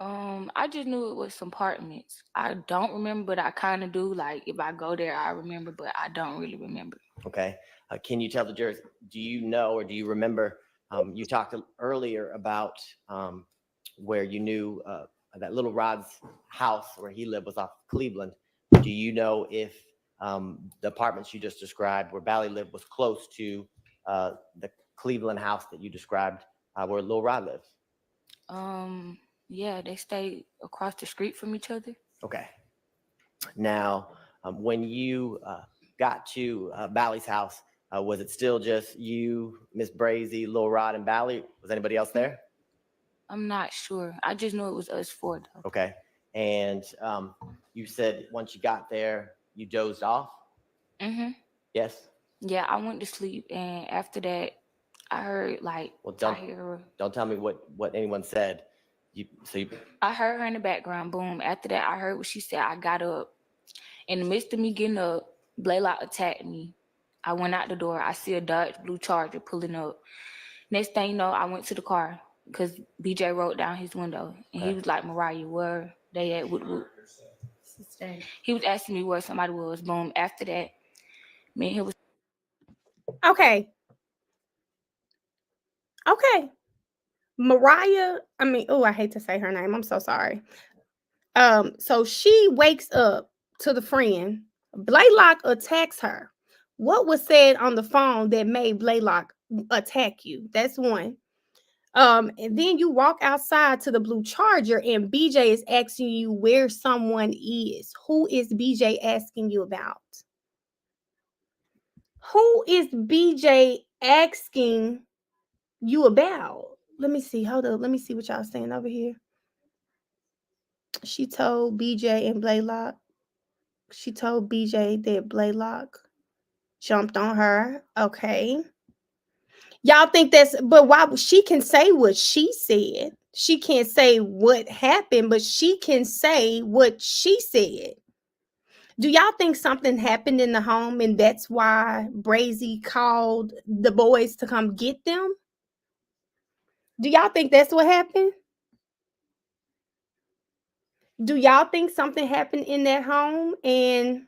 Speaker 3: I just knew it was some apartments. I don't remember, but I kind of do. Like if I go there, I remember, but I don't really remember.
Speaker 4: Okay. Can you tell the jurors? Do you know or do you remember? You talked earlier about where you knew that Little Rod's house where he lived was off Cleveland. Do you know if the apartments you just described where Bally lived was close to the Cleveland house that you described where Lil Rod lives?
Speaker 3: Yeah, they stay across the street from each other.
Speaker 4: Okay. Now, when you got to Bally's house, was it still just you, Miss Brazy, Lil Rod, and Bally? Was anybody else there?
Speaker 3: I'm not sure. I just knew it was us four though.
Speaker 4: Okay. And you said once you got there, you dozed off? Yes?
Speaker 3: Yeah, I went to sleep, and after that, I heard like
Speaker 4: don't tell me what anyone said.
Speaker 3: I heard her in the background. Boom. After that, I heard what she said. I got up. In the midst of me getting up, Blaylock attacked me. I went out the door. I see a Dodge blue Charger pulling up. Next thing you know, I went to the car because BJ rolled down his window, and he was like, "Mariah, where they at?" He was asking me where somebody was. Boom. After that, me and him was.
Speaker 1: Okay. Okay. Mariah, I hate to say her name. I'm so sorry. So she wakes up to the friend. Blaylock attacks her. What was said on the phone that made Blaylock attack you? That's one. And then you walk outside to the blue Charger, and BJ is asking you where someone is. Who is BJ asking you about? Who is BJ asking you about? Let me see. Hold up. Let me see what y'all saying over here. She told BJ and Blaylock. She told BJ that Blaylock jumped on her. Okay. Y'all think that's, but why? She can say what she said. She can't say what happened, but she can say what she said. Do y'all think something happened in the home and that's why Brazy called the boys to come get them? Do y'all think that's what happened? Do y'all think something happened in that home? And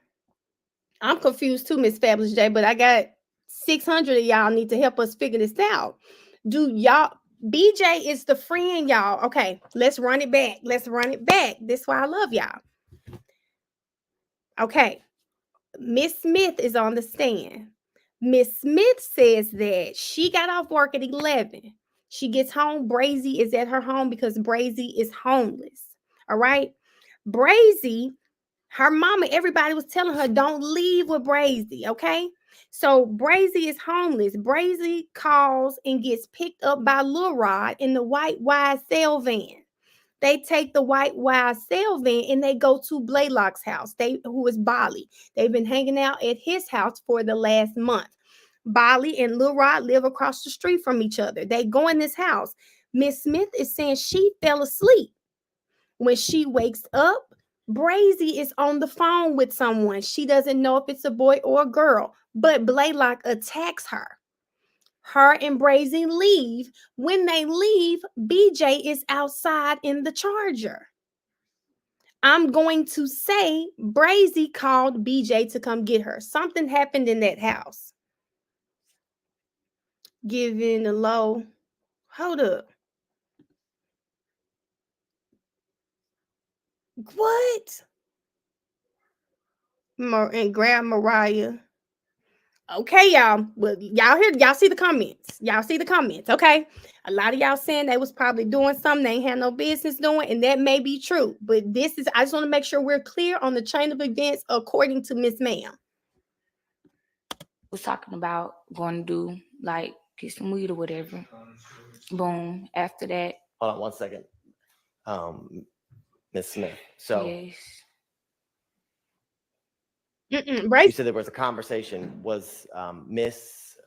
Speaker 1: I'm confused too, Miss Fabulous J, but I got 600 of y'all need to help us figure this out. Do y'all, BJ is the friend, y'all. Okay, let's run it back. Let's run it back. This is why I love y'all. Okay, Miss Smith is on the stand. Miss Smith says that she got off work at 11. She gets home. Brazy is at her home because Brazy is homeless. All right. Brazy, her mama, everybody was telling her, don't leave with Brazy. Okay. So Brazy is homeless. Brazy calls and gets picked up by Lil Rod in the white YSL van. They take the white YSL van and they go to Blaylock's house, who is Bali. They've been hanging out at his house for the last month. Bali and Lil Rod live across the street from each other. They go in this house. Miss Smith is saying she fell asleep. When she wakes up, Brazy is on the phone with someone. She doesn't know if it's a boy or a girl, but Blaylock attacks her. Her and Brazy leave. When they leave, BJ is outside in the Charger. I'm going to say Brazy called BJ to come get her. Something happened in that house. Giving a low. Hold up. What? And grab Mariah. Okay, y'all. Well, y'all see the comments. Y'all see the comments, okay? A lot of y'all saying they was probably doing something they ain't had no business doing, and that may be true. But I just want to make sure we're clear on the chain of events according to Miss Ma'am.
Speaker 3: Was talking about going to do like get some weed or whatever. Boom. After that.
Speaker 4: Hold on 1 second. Miss Smith. So
Speaker 3: Yes.
Speaker 4: you said there was a conversation. Was Miss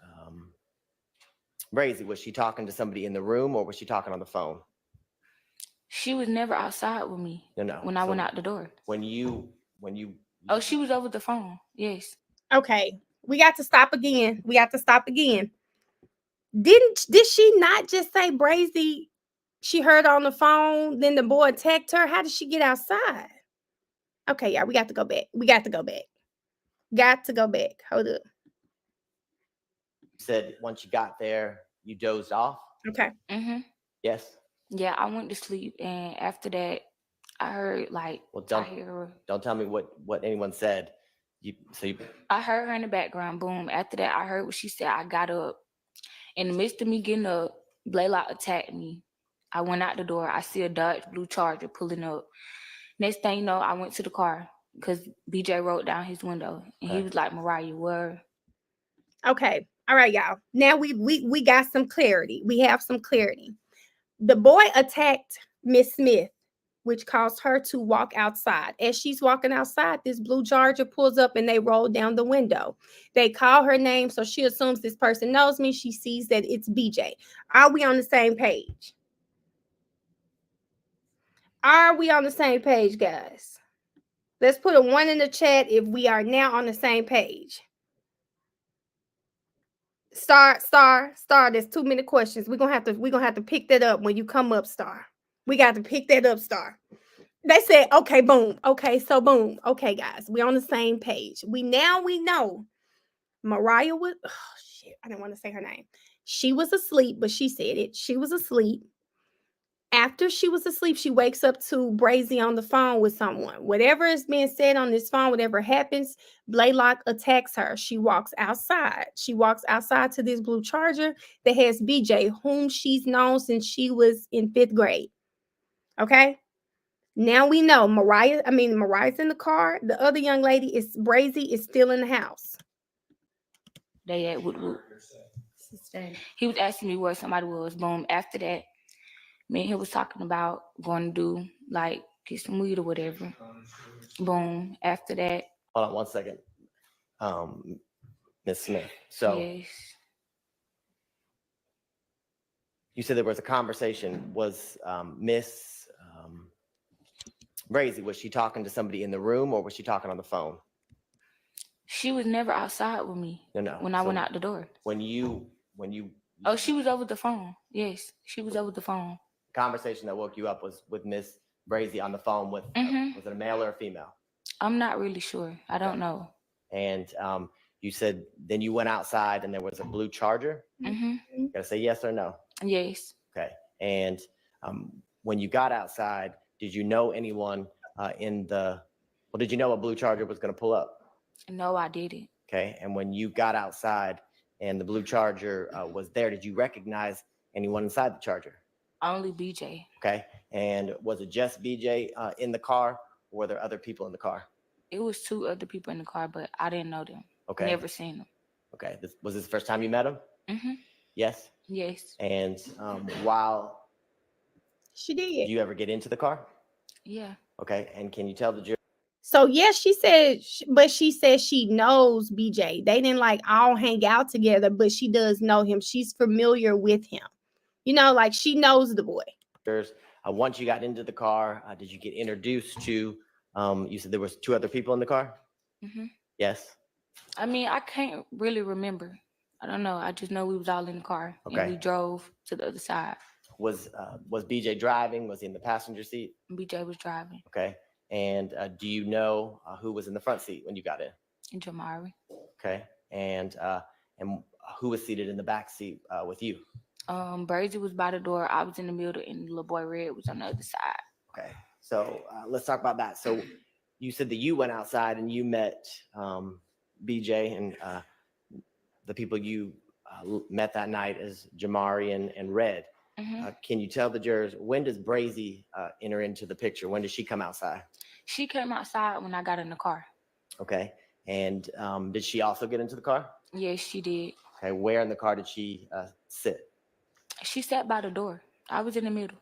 Speaker 4: Brazy, was she talking to somebody in the room or was she talking on the phone?
Speaker 3: She was never outside with me.
Speaker 4: No.
Speaker 3: When I went out the door.
Speaker 4: When you.
Speaker 3: Oh, she was over the phone. Yes.
Speaker 1: Okay. We got to stop again. Did she not just say Brazy? She heard on the phone, then the boy attacked her. How did she get outside? Okay, y'all, we got to go back. Hold up.
Speaker 4: You said once you got there, you dozed off?
Speaker 1: Okay.
Speaker 3: Mm-hmm.
Speaker 4: Yes.
Speaker 3: Yeah, I went to sleep, and after that, I heard like
Speaker 4: don't tell me what anyone said.
Speaker 3: I heard her in the background. Boom. After that, I heard what she said. I got up. In the midst of me getting up, Blaylock attacked me. I went out the door. I see a Dodge blue Charger pulling up. Next thing you know, I went to the car because BJ rolled down his window and he was like, "Mariah, where?"
Speaker 1: Okay. All right, y'all. Now we got some clarity. We have some clarity. The boy attacked Miss Smith, which caused her to walk outside. As she's walking outside, this blue Charger pulls up and they roll down the window. They call her name, so she assumes this person knows me. She sees that it's BJ. Are we on the same page? Are we on the same page, guys? Let's put a 1 in the chat if we are now on the same page. Star. There's too many questions. We're gonna have to pick that up when you come up, Star. We got to pick that up, Star. They said, okay, boom. Okay, so boom. Okay, guys, we're on the same page. We know Mariah was, oh shit, I didn't want to say her name. She was asleep, but she said it. She was asleep. After she was asleep, she wakes up to Brazy on the phone with someone. Whatever is being said on this phone, whatever happens, Blaylock attacks her. She walks outside. To this blue Charger that has BJ, whom she's known since she was in 5th grade. Okay? Now we know Mariah's in the car. The other young lady is Brazy is still in the house.
Speaker 3: They at Woodwood. He was asking me where somebody was. Boom. After that, me and him was talking about going to do like get some weed or whatever. Boom. After that.
Speaker 4: Hold on 1 second. Miss Smith. So
Speaker 3: yes.
Speaker 4: You said there was a conversation. Was Miss Brazy, was she talking to somebody in the room or was she talking on the phone?
Speaker 3: She was never outside with me.
Speaker 4: No.
Speaker 3: When I went out the door.
Speaker 4: When you.
Speaker 3: Oh, she was over the phone. Yes, she was over the phone.
Speaker 4: The conversation that woke you up was with Miss Brazy on the phone with, was it a male or a female?
Speaker 3: I'm not really sure. I don't know.
Speaker 4: And you said then you went outside and there was a blue Charger?
Speaker 3: Mm-hmm.
Speaker 4: You gotta say yes or no?
Speaker 3: Yes.
Speaker 4: Okay. And when you got outside, did you know anyone did you know a blue Charger was going to pull up?
Speaker 3: No, I didn't.
Speaker 4: Okay. And when you got outside and the blue Charger was there, did you recognize anyone inside the Charger?
Speaker 3: Only BJ.
Speaker 4: Okay. And was it just BJ in the car or were there other people in the car?
Speaker 3: It was 2 other people in the car, but I didn't know them.
Speaker 4: Okay.
Speaker 3: Never seen them.
Speaker 4: Okay. Was this the first time you met them?
Speaker 3: Mm-hmm.
Speaker 4: Yes?
Speaker 3: Yes.
Speaker 4: And while
Speaker 1: she did
Speaker 4: you ever get into the car?
Speaker 3: Yeah.
Speaker 4: Okay. And can you tell the jury?
Speaker 1: So yes, she said she knows BJ. They didn't like all hang out together, but she does know him. She's familiar with him. Like she knows the boy.
Speaker 4: Once you got into the car, did you get introduced to You said there was two other people in the car?
Speaker 3: Hmm.
Speaker 4: Yes?
Speaker 3: I mean, I can't really remember. I don't know. I just know we was all in the car and
Speaker 4: Okay.
Speaker 3: we drove to the other side.
Speaker 4: Was BJ driving? Was he in the passenger seat?
Speaker 3: BJ was driving.
Speaker 4: Okay. And do you know who was in the front seat when you got in?
Speaker 3: And Jamari.
Speaker 4: Okay. And who was seated in the back seat with you?
Speaker 3: Brazy was by the door. I was in the middle, and little boy Red was on the other side.
Speaker 4: Okay. So let's talk about that. So you said that you went outside and you met BJ and the people you met that night as Jamari and Red.
Speaker 3: Hmm.
Speaker 4: Can you tell the jurors, when does Brazy enter into the picture? When does she come outside?
Speaker 3: She came outside when I got in the car.
Speaker 4: Okay. And did she also get into the car?
Speaker 3: Yes, she did.
Speaker 4: Okay. Where in the car did she sit?
Speaker 3: She sat by the door. I was in the middle.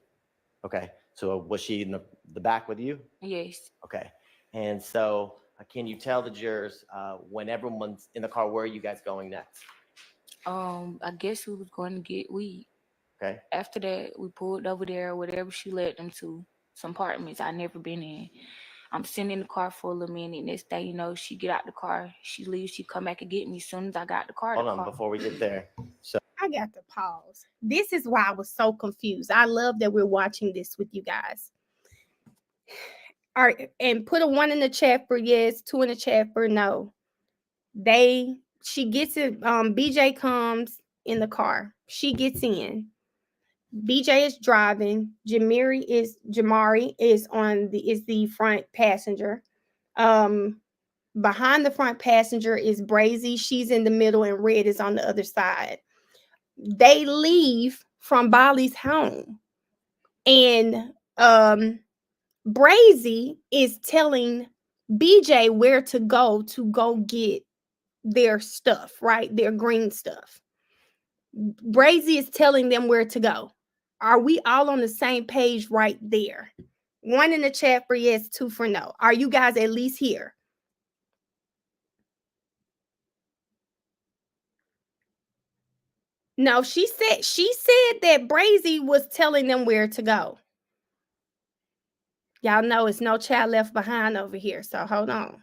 Speaker 4: Okay. So was she in the back with you?
Speaker 3: Yes.
Speaker 4: Okay. And so can you tell the jurors when everyone's in the car, where are you guys going next?
Speaker 3: I guess we was going to get weed.
Speaker 4: Okay.
Speaker 3: After that, we pulled over there, whatever she led them to, some apartments I never been in. I'm sitting in the car for a little minute. Next thing you know, she get out the car. She leaves. She come back and get me as soon as I got the car.
Speaker 4: Hold on, before we get there. So
Speaker 1: I got to pause. This is why I was so confused. I love that we're watching this with you guys. All right, and put a 1 in the chat for yes, 2 in the chat for no. She gets it. BJ comes in the car. She gets in. BJ is driving. Jamari is the front passenger. Behind the front passenger is Brazy. She's in the middle, and Red is on the other side. They leave from Bali's home, and Brazy is telling BJ where to go get their stuff, right? Their green stuff. Brazy is telling them where to go. Are we all on the same page right there? 1 in the chat for yes, 2 for no. Are you guys at least here? No, she said that Brazy was telling them where to go. Y'all know it's no child left behind over here, so hold on.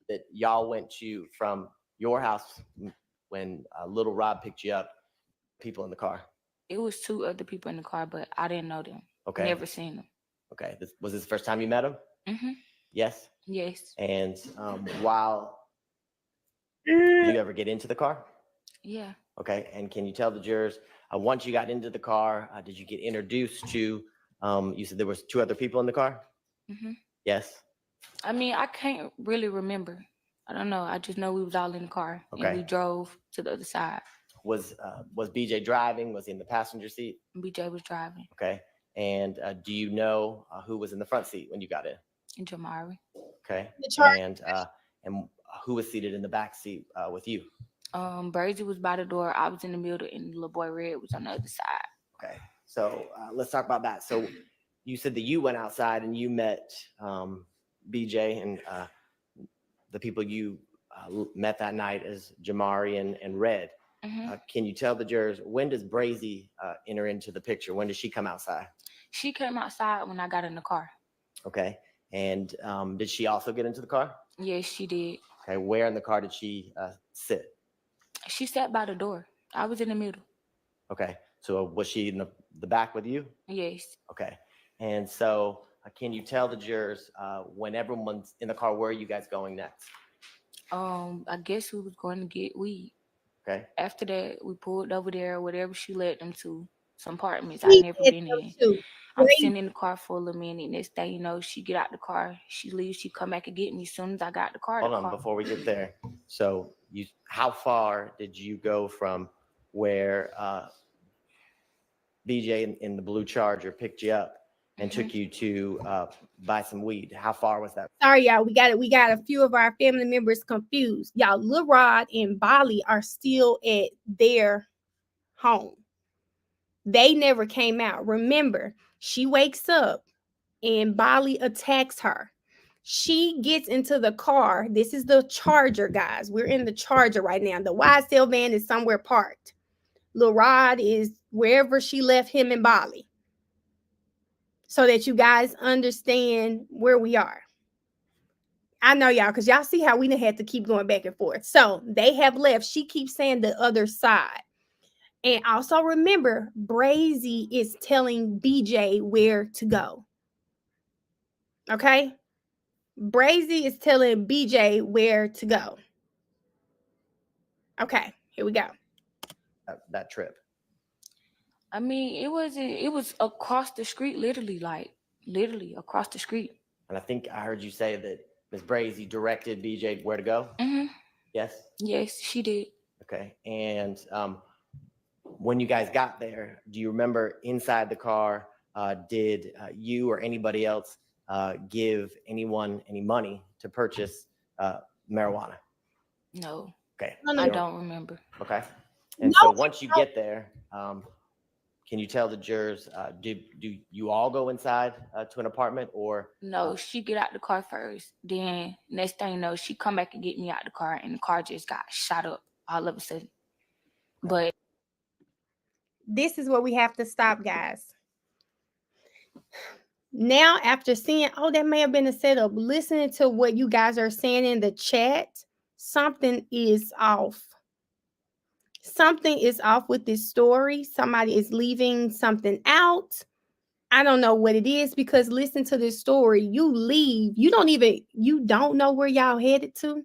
Speaker 4: that y'all went to from your house when little Rob picked you up, people in the car.
Speaker 3: It was 2 other people in the car, but I didn't know them.
Speaker 4: Okay.
Speaker 3: Never seen them.
Speaker 4: Okay. Was this the first time you met him?
Speaker 3: Hmm.
Speaker 4: Yes.
Speaker 3: Yes.
Speaker 4: And while did you ever get into the car?
Speaker 3: Yeah.
Speaker 4: Okay. And can you tell the jurors once you got into the car, did you get introduced to? You said there was 2 other people in the car.
Speaker 3: Hmm.
Speaker 4: Yes.
Speaker 3: I mean, I can't really remember. I don't know. I just know we was all in the car
Speaker 4: Okay.
Speaker 3: and we drove to the other side.
Speaker 4: Was BJ driving? Was he in the passenger seat?
Speaker 3: BJ was driving.
Speaker 4: Okay. And do you know who was in the front seat when you got in?
Speaker 3: And Jamari.
Speaker 4: Okay. And who was seated in the back seat with you?
Speaker 3: Brazy was by the door. I was in the middle, and little boy Red was on the other side.
Speaker 4: Okay. So let's talk about that. So you said that you went outside and you met BJ and the people you met that night as Jamari and Red.
Speaker 3: Hmm.
Speaker 4: Can you tell the jurors, when does Brazy enter into the picture? When does she come outside?
Speaker 3: She came outside when I got in the car.
Speaker 4: Okay. And did she also get into the car?
Speaker 3: Yes, she did.
Speaker 4: Okay. Where in the car did she sit?
Speaker 3: She sat by the door. I was in the middle.
Speaker 4: Okay. So was she in the back with you?
Speaker 3: Yes.
Speaker 4: Okay. And so can you tell the jurors when everyone's in the car, where are you guys going next?
Speaker 3: I guess we was going to get weed.
Speaker 4: Okay.
Speaker 3: After that, we pulled over there, whatever she led them to, some apartments I
Speaker 1: She
Speaker 3: never
Speaker 1: said
Speaker 3: been
Speaker 1: so
Speaker 3: in.
Speaker 1: too.
Speaker 3: I'm
Speaker 1: Brazy-
Speaker 3: sitting in the car for a little minute. Next thing you know, she get out the car. She leaves. She come back and get me as soon as I got the car.
Speaker 4: Hold on, before we get there. So how far did you go from where BJ in the blue Charger picked you up and took you to buy some weed? How far was that?
Speaker 1: Sorry, y'all. We got a few of our family members confused. Y'all, Lil Rod and Bali are still at their home. They never came out. Remember, she wakes up and Bali attacks her. She gets into the car. This is the Charger, guys. We're in the Charger right now. The YSL van is somewhere parked. Lil Rod is wherever she left him in Bali. so that you guys understand where we are. I know y'all, because y'all see how we done had to keep going back and forth. So they have left. She keeps saying the other side. And also remember, Brazy is telling BJ where to go. Okay? Brazy is telling BJ where to go. Okay, here we go.
Speaker 4: That trip.
Speaker 3: I mean, it was across the street, literally across the street.
Speaker 4: And I think I heard you say that Ms. Brazy directed BJ where to go.
Speaker 3: Mm-hmm.
Speaker 4: Yes.
Speaker 3: Yes, she did.
Speaker 4: Okay. And when you guys got there, do you remember inside the car? Did you or anybody else give anyone any money to purchase marijuana?
Speaker 3: No.
Speaker 4: Okay.
Speaker 1: No,
Speaker 3: I
Speaker 4: You
Speaker 3: don't remember.
Speaker 4: Okay. And
Speaker 1: No,
Speaker 4: so once you get there, can you tell the jurors, do you all go inside to an apartment or?
Speaker 3: No, she get out the car first. Then next thing you know, she come back and get me out the car, and the car just got shot up all of a sudden. But
Speaker 1: this is where we have to stop, guys. Now, after seeing, oh, that may have been a setup, listening to what you guys are saying in the chat, something is off. Something is off with this story. Somebody is leaving something out. I don't know what it is, because listen to this story. You leave, you don't know where y'all headed to.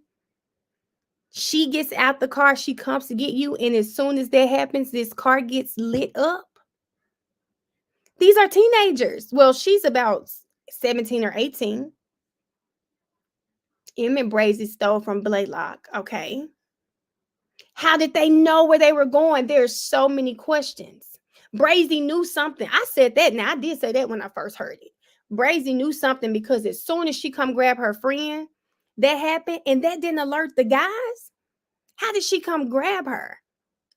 Speaker 1: She gets out the car, she comes to get you, and as soon as that happens, this car gets lit up. These are teenagers. Well, she's about 17 or 18. Emmett Brazy stole from Blaylock. Okay. How did they know where they were going? There's so many questions. Brazy knew something. I said that. Now, I did say that when I first heard it. Brazy knew something, because as soon as she come grab her friend, that happened, and that didn't alert the guys. How did she come grab her?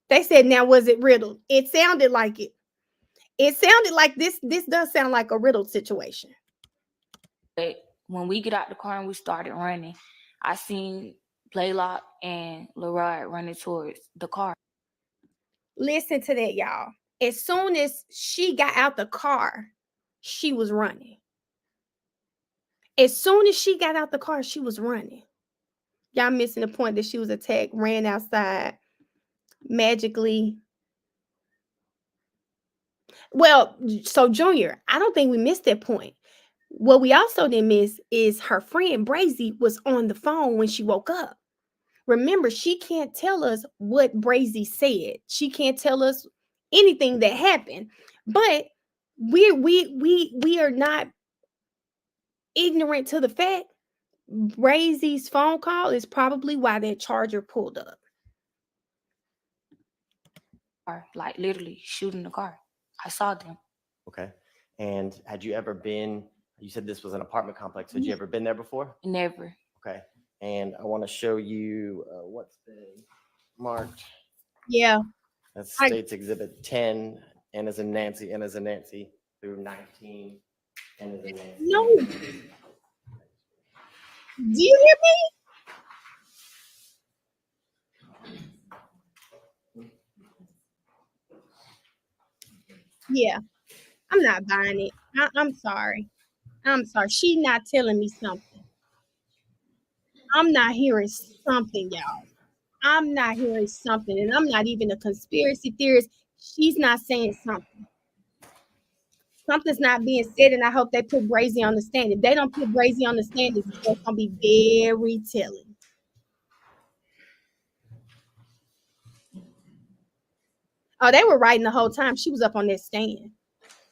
Speaker 1: They said, now, was it riddled? It sounded like it. It sounded like this. This does sound like a riddled situation.
Speaker 3: But when we get out the car and we started running, I seen Blaylock and Leroy running towards the car.
Speaker 1: Listen to that, y'all. As soon as she got out the car, she was running. As soon as she got out the car, she was running. Y'all missing the point that she was attacked, ran outside magically. Well, so Junior, I don't think we missed that point. What we also didn't miss is her friend Brazy was on the phone when she woke up. Remember, she can't tell us what Brazy said. She can't tell us anything that happened. But we are not ignorant to the fact Brazy's phone call is probably why that charger pulled up.
Speaker 3: Like literally shooting the car. I saw them.
Speaker 4: Okay. And had you ever been, you said this was an apartment complex. Had you ever been there before?
Speaker 3: Never.
Speaker 4: Okay. And I want to show you what's been marked.
Speaker 1: Yeah.
Speaker 4: That's States Exhibit 10, N as in Nancy, N as in Nancy, through 19, N as in Nancy.
Speaker 1: No. Do you hear me? Yeah. I'm not buying it. I'm sorry. I'm sorry. She not telling me something. I'm not hearing something, y'all. I'm not hearing something. And I'm not even a conspiracy theorist. She's not saying something. Something's not being said, and I hope they put Brazy on the stand. If they don't put Brazy on the stand, it's going to be very telling. Oh, they were writing the whole time. She was up on that stand.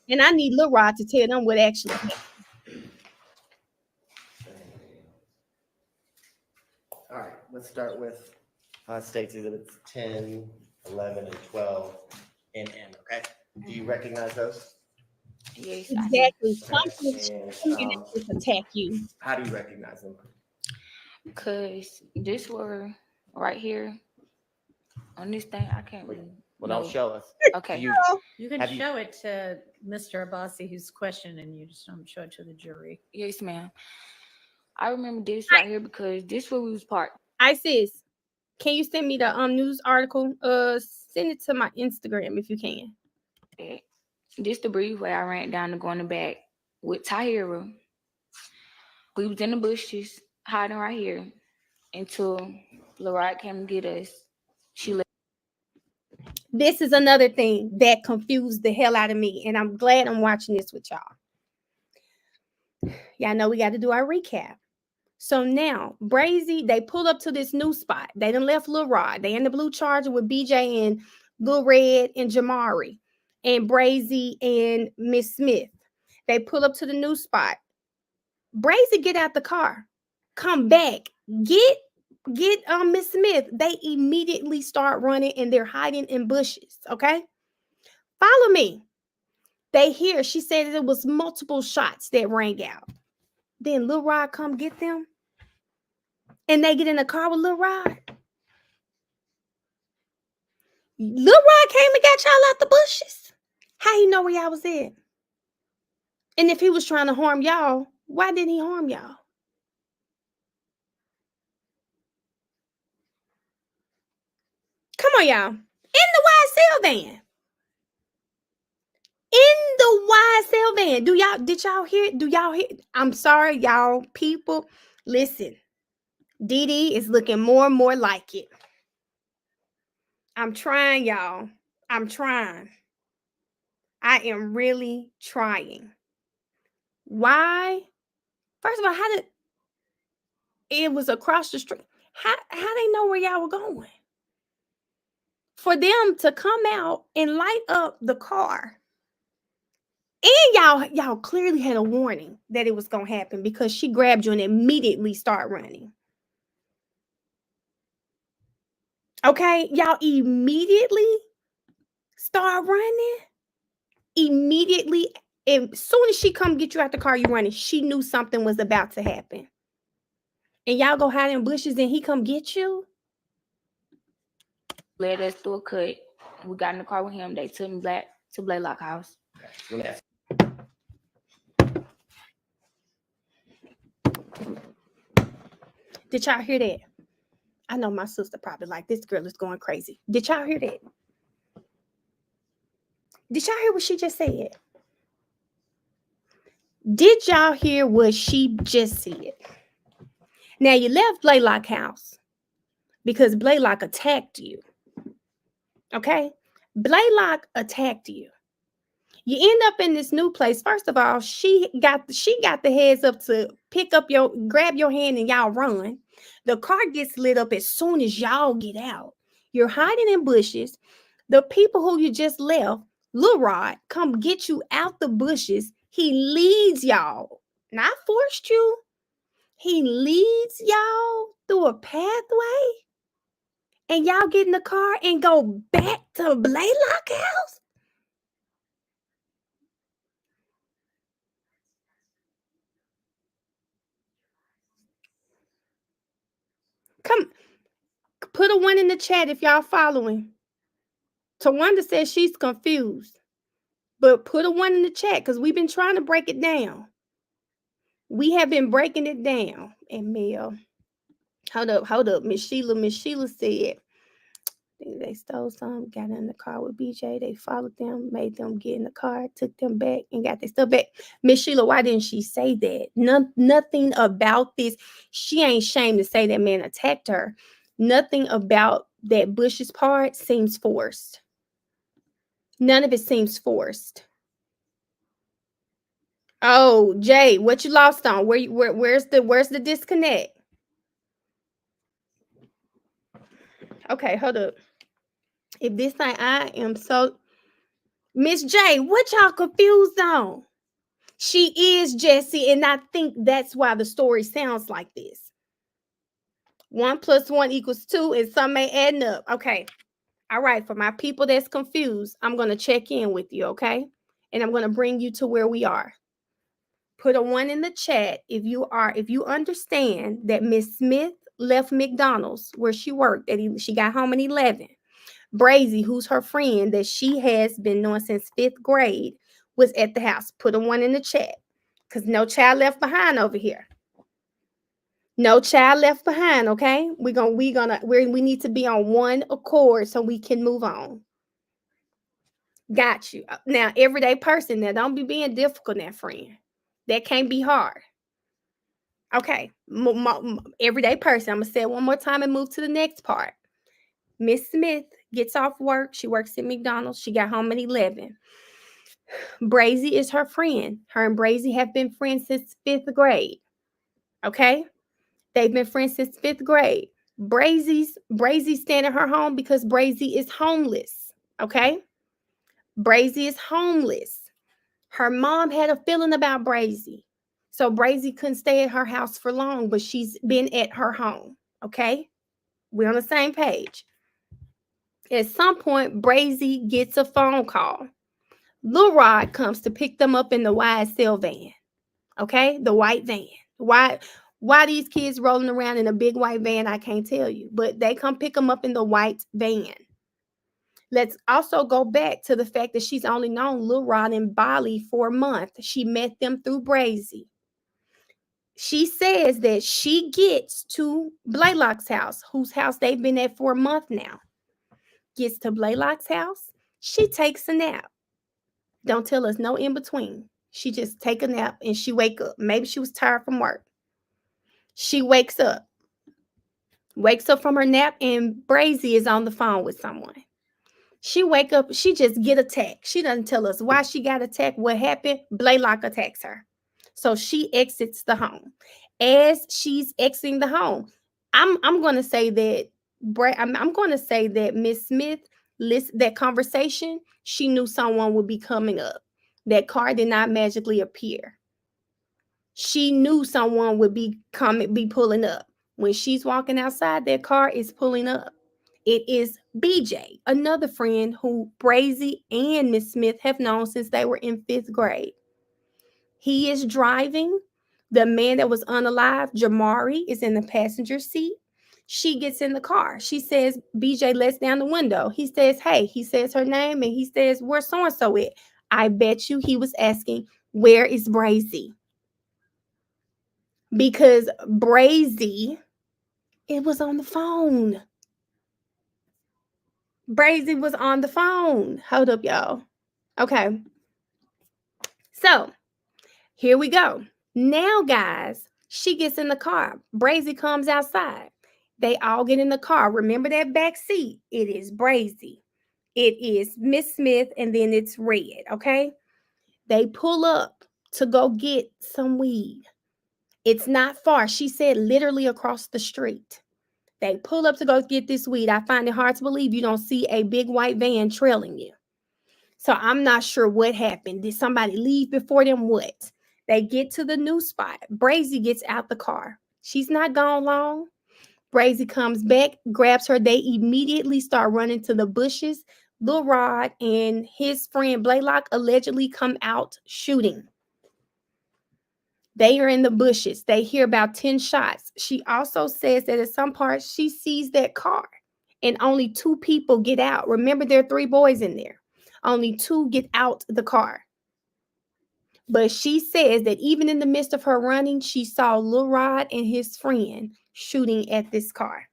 Speaker 1: And I need Lil Rod to tell them what actually happened.
Speaker 4: All right, let's start with States Exhibits 10, 11, and 12, and N, okay? Do you recognize those?
Speaker 3: Yes.
Speaker 1: Exactly.
Speaker 4: Okay.
Speaker 1: Something just attack you.
Speaker 4: How do you recognize them?
Speaker 3: Because this were right here on this thing. I can't really.
Speaker 4: Well,
Speaker 3: know.
Speaker 4: don't show us.
Speaker 3: Okay.
Speaker 5: You can
Speaker 4: Have you-
Speaker 5: show it to Mr. Abbasi, who's questioning you. Just don't show it to the jury.
Speaker 3: Yes, ma'am. I remember this right here because this where we was parked.
Speaker 1: Isis, can you send me the news article? Send it to my Instagram if you can.
Speaker 3: This the breezeway I ran down to go in the back. with Tahira. We was in the bushes, hiding right here, until Lorette came to get us. She left.
Speaker 1: This is another thing that confused the hell out of me, and I'm glad I'm watching this with y'all. Y'all know we got to do our recap. So now, Brazy, they pull up to this new spot. They done left Lil Rod. They in the blue Charger with BJ and Lil Red and Jamari and Brazy and Miss Smith. They pull up to the new spot. Brazy get out the car, come back, get Miss Smith. They immediately start running and they're hiding in bushes. Okay, follow me. They hear she said that it was multiple shots that rang out. Then Lil Rod come get them, and they get in the car with Lil Rod. Lil Rod came and got y'all out the bushes. How he know where y'all was at? And if he was trying to harm y'all, why didn't he harm y'all? Come on, y'all. In the YSL van. In the YSL van. Did y'all hear? Do y'all hear? I'm sorry, y'all people. Listen, Dee is looking more and more like it. I'm trying, y'all. I'm trying. I am really trying. Why? First of all, how did it was across the street? How they know where y'all were going? For them to come out and light up the car. And y'all clearly had a warning that it was gonna happen because she grabbed you and immediately start running. Okay, y'all immediately start running. Immediately, as soon as she come get you out the car, you running. She knew something was about to happen. And y'all go hide in bushes and he come get you?
Speaker 3: Led us through a cut. We got in the car with him. They took me back to Blaylock House.
Speaker 1: Did y'all hear that? I know my sister probably like, this girl is going crazy. Did y'all hear that? Did y'all hear what she just said? Did y'all hear what she just said? Now, you left Blaylock House because Blaylock attacked you. Okay? Blaylock attacked you. You end up in this new place. First of all, she got the heads up to grab your hand and y'all run. The car gets lit up as soon as y'all get out. You're hiding in bushes. The people who you just left, Lil Rod, come get you out the bushes. He leads y'all. Not forced you. He leads y'all through a pathway. And y'all get in the car and go back to Blaylock House. Come, put a 1 in the chat if y'all following. Tawanda says she's confused. But put a 1 in the chat because we've been trying to break it down. We have been breaking it down. And Mel, hold up. Miss Sheila said they stole some, got in the car with BJ. They followed them, made them get in the car, took them back, and got their stuff back. Miss Sheila, why didn't she say that? Nothing about this. She ain't ashamed to say that man attacked her. Nothing about that Bush's part seems forced. None of it seems forced. Oh, Jay, what you lost on? Where's the disconnect? Okay, hold up. If this ain't, I am so Miss J, what y'all confused on? She is Jessie, and I think that's why the story sounds like this. 1 + 1 = 2, and some ain't adding up. Okay. All right, for my people that's confused, I'm gonna check in with you, okay? And I'm gonna bring you to where we are. Put a 1 in the chat if you understand that Miss Smith left McDonald's where she worked, that she got home at 11. Brazy, who's her friend that she has been knowing since 5th grade, was at the house. Put a 1 in the chat because no child left behind over here. No child left behind, okay? We need to be on one accord so we can move on. Got you. Now, everyday person, now don't be being difficult now, friend. That can't be hard. Okay, everyday person. I'm gonna say it one more time and move to the next part. Miss Smith gets off work. She works at McDonald's. She got home at 11. Brazy is her friend. Her and Brazy have been friends since 5th grade. Okay, they've been friends since 5th grade. Brazy staying at her home because Brazy is homeless. Okay, Brazy is homeless. Her mom had a feeling about Brazy. So Brazy couldn't stay at her house for long, but she's been at her home. Okay? We're on the same page. At some point, Brazy gets a phone call. Lil Rod comes to pick them up in the YSL van. Okay? The white van. Why these kids rolling around in a big white van, I can't tell you. But they come pick them up in the white van. Let's also go back to the fact that she's only known Lil Rod and Bali for a month. She met them through Brazy. She says that she gets to Blaylock's house, whose house they've been at for a month now. Gets to Blaylock's house. She takes a nap. Don't tell us no in between. She just take a nap and she wake up. Maybe she was tired from work. She wakes up from her nap, and Brazy is on the phone with someone. She wake up, she just get attacked. She doesn't tell us why she got attacked, what happened. Blaylock attacks her. So she exits the home. As she's exiting the home, I'm going to say that I'm going to say that Miss Smith that conversation, she knew someone would be coming up. That car did not magically appear. She knew someone would be pulling up. When she's walking outside, that car is pulling up. It is BJ, another friend who Brazy and Miss Smith have known since they were in 5th grade. He is driving. The man that was unalive, Jamari, is in the passenger seat. She gets in the car. She says, BJ lets down the window. He says, hey, he says her name, and he says, where's so-and-so at? I bet you he was asking, where is Brazy? Because Brazy, it was on the phone. Brazy was on the phone. Hold up, y'all. Okay. So here we go. Now, guys, she gets in the car. Brazy comes outside. They all get in the car. Remember that back seat? It is Brazy. It is Miss Smith, and then it's Red. Okay. They pull up to go get some weed. It's not far. She said literally across the street. They pull up to go get this weed. I find it hard to believe you don't see a big white van trailing you. So I'm not sure what happened. Did somebody leave before them? What? They get to the new spot. Brazy gets out the car. She's not gone long. Brazy comes back, grabs her. They immediately start running to the bushes. Lil Rod and his friend Blaylock allegedly come out shooting. They are in the bushes. They hear about 10 shots. She also says that at some part she sees that car and only 2 people get out. Remember, there are 3 boys in there. Only 2 get out the car. But she says that even in the midst of her running, she saw Lil Rod and his friend shooting at this car.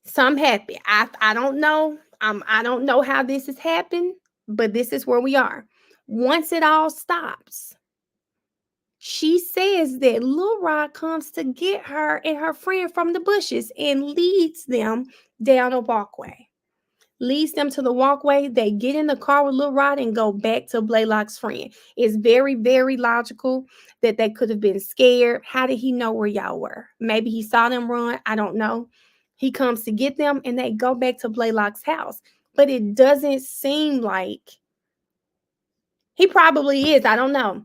Speaker 1: So I'm happy. I don't know. I don't know how this has happened, but this is where we are. Once it all stops, she says that Lil Rod comes to get her and her friend from the bushes and leads them down a walkway. Leads them to the walkway. They get in the car with Lil Rod and go back to Blaylock's friend. It's very, very logical that they could have been scared. How did he know where y'all were? Maybe he saw them run. I don't know. He comes to get them and they go back to Blaylock's house. But it doesn't seem like he probably is. I don't know.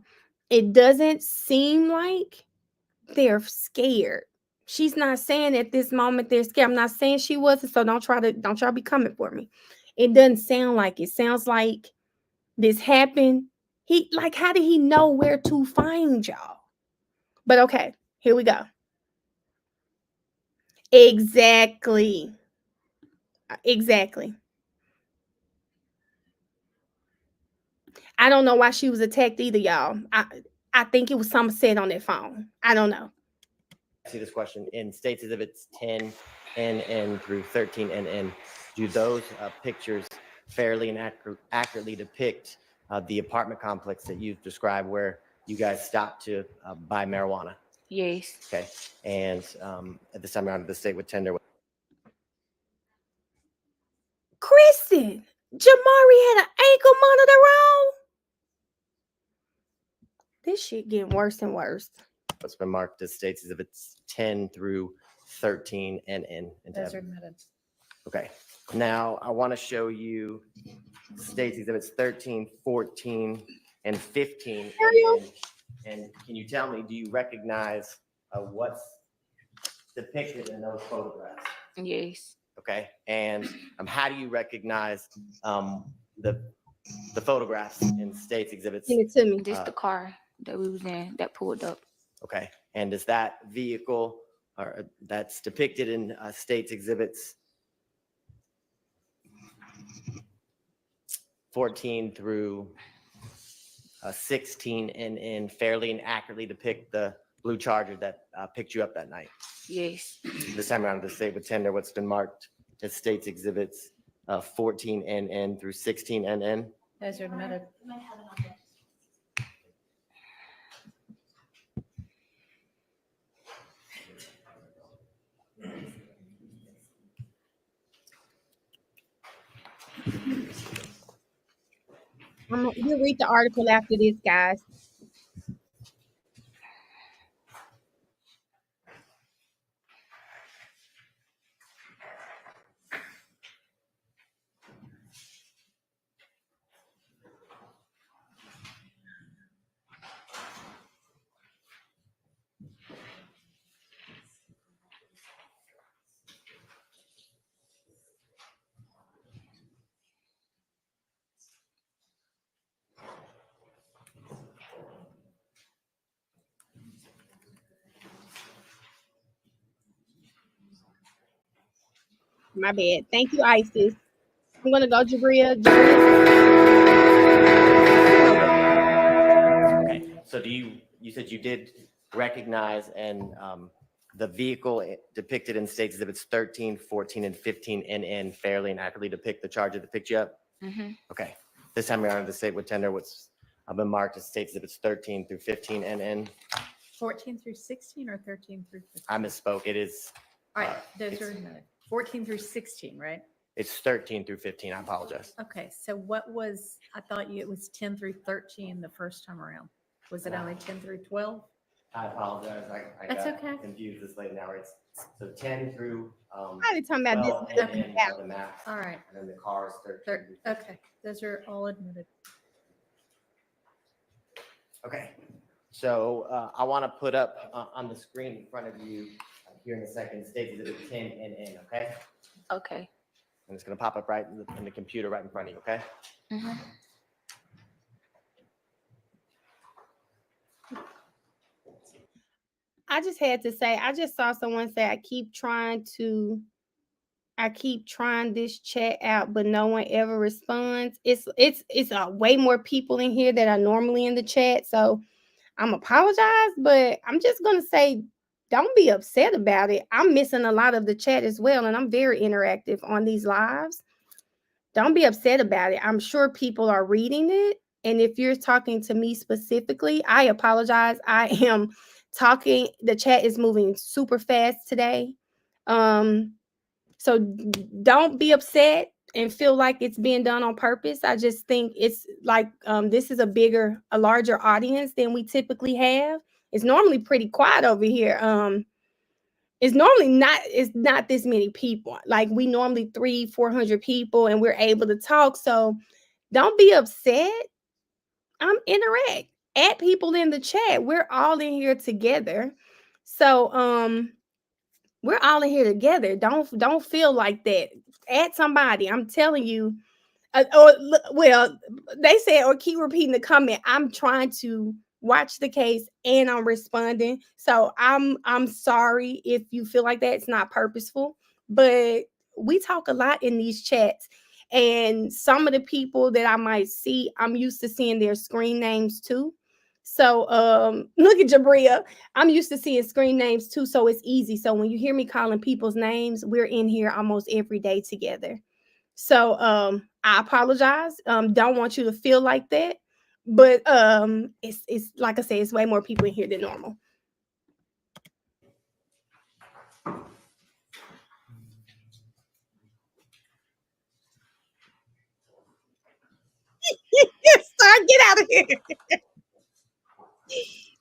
Speaker 1: It doesn't seem like they're scared. She's not saying at this moment they're scared. I'm not saying she wasn't, so don't try to be coming for me. It doesn't sound like it. Sounds like this happened. How did he know where to find y'all? But okay, here we go. Exactly. Exactly. I don't know why she was attacked either, y'all. I think it was something said on that phone. I don't know.
Speaker 4: See this question in States Exhibits 10 NN through 13 NN. Do those pictures fairly and accurately depict the apartment complex that you've described where you guys stopped to buy marijuana.
Speaker 3: Yes.
Speaker 4: Okay. And at this time around, the state would tender.
Speaker 1: Kristen, Jamari had an ankle monitor on. This shit getting worse and worse.
Speaker 4: What's been marked as states exhibits 10 through 13 and
Speaker 5: Those are admitted.
Speaker 4: Okay. Now I want to show you states exhibits 13, 14, and 15. And can you tell me, do you recognize what's depicted in those photographs?
Speaker 3: Yes.
Speaker 4: Okay. And how do you recognize the photographs in states exhibits?
Speaker 1: Send it to me.
Speaker 3: This the car that we was in that pulled up.
Speaker 4: Okay. And is that vehicle or that's depicted in states exhibits 14 through 16 and fairly and accurately depict the blue Charger that picked you up that night?
Speaker 3: Yes.
Speaker 4: This time around, the state would tender what's been marked as states exhibits 14 NN through 16 NN.
Speaker 5: Those are admitted.
Speaker 1: We'll read the article after this, guys. My bad. Thank you, Isis. I'm gonna go, Jabria.
Speaker 4: Okay. So you said you did recognize and the vehicle depicted in states exhibits 13, 14, and 15 NN fairly and accurately depict the Charger that picked you up?
Speaker 3: Mm-hmm.
Speaker 4: Okay. This time around, the state would tender what's been marked as states exhibits 13 through 15 NN.
Speaker 5: 14 through 16 or 13 through 15?
Speaker 4: I misspoke. It is.
Speaker 5: All right, those are admitted. 14 through 16, right?
Speaker 4: It's 13 through 15. I apologize.
Speaker 5: Okay, so what was, I thought it was 10 through 13 the first time around. Was it only 10 through 12?
Speaker 4: I apologize. I
Speaker 5: That's
Speaker 4: got
Speaker 5: okay.
Speaker 4: confused this late now. It's so 10 through
Speaker 1: I was talking about
Speaker 4: 12
Speaker 1: this.
Speaker 4: and then
Speaker 5: Okay.
Speaker 4: the map,
Speaker 5: All right,
Speaker 4: and then the car is 13.
Speaker 5: okay, those are all admitted.
Speaker 4: Okay. So I want to put up on the screen in front of you here in a second, states exhibit 10 NN, okay?
Speaker 3: Okay.
Speaker 4: And it's going to pop up right in the computer right in front of you, okay?
Speaker 3: Mm-hmm.
Speaker 1: I just had to say, I just saw someone say, I keep trying this chat out, but no one ever responds. It's way more people in here that are normally in the chat. So I'm apologize, but I'm just gonna say, don't be upset about it. I'm missing a lot of the chat as well, and I'm very interactive on these lives. Don't be upset about it. I'm sure people are reading it. And if you're talking to me specifically, I apologize. I am talking, the chat is moving super fast today. So don't be upset and feel like it's being done on purpose. I just think it's like this is a larger audience than we typically have. It's normally pretty quiet over here. It's not this many people. Like we normally 300-400 people and we're able to talk. So don't be upset. Interact. Add people in the chat. We're all in here together. So we're all in here together. Don't feel like that. Add somebody. I'm telling you. Well, they said or keep repeating the comment. I'm trying to watch the case and I'm responding. So I'm sorry if you feel like that. It's not purposeful, but we talk a lot in these chats. And some of the people that I might see, I'm used to seeing their screen names too. So look at Jabria. I'm used to seeing screen names too, so it's easy. So when you hear me calling people's names, we're in here almost every day together. So I apologize. Don't want you to feel like that. But it's like I said, it's way more people in here than normal. Sir, get out of here.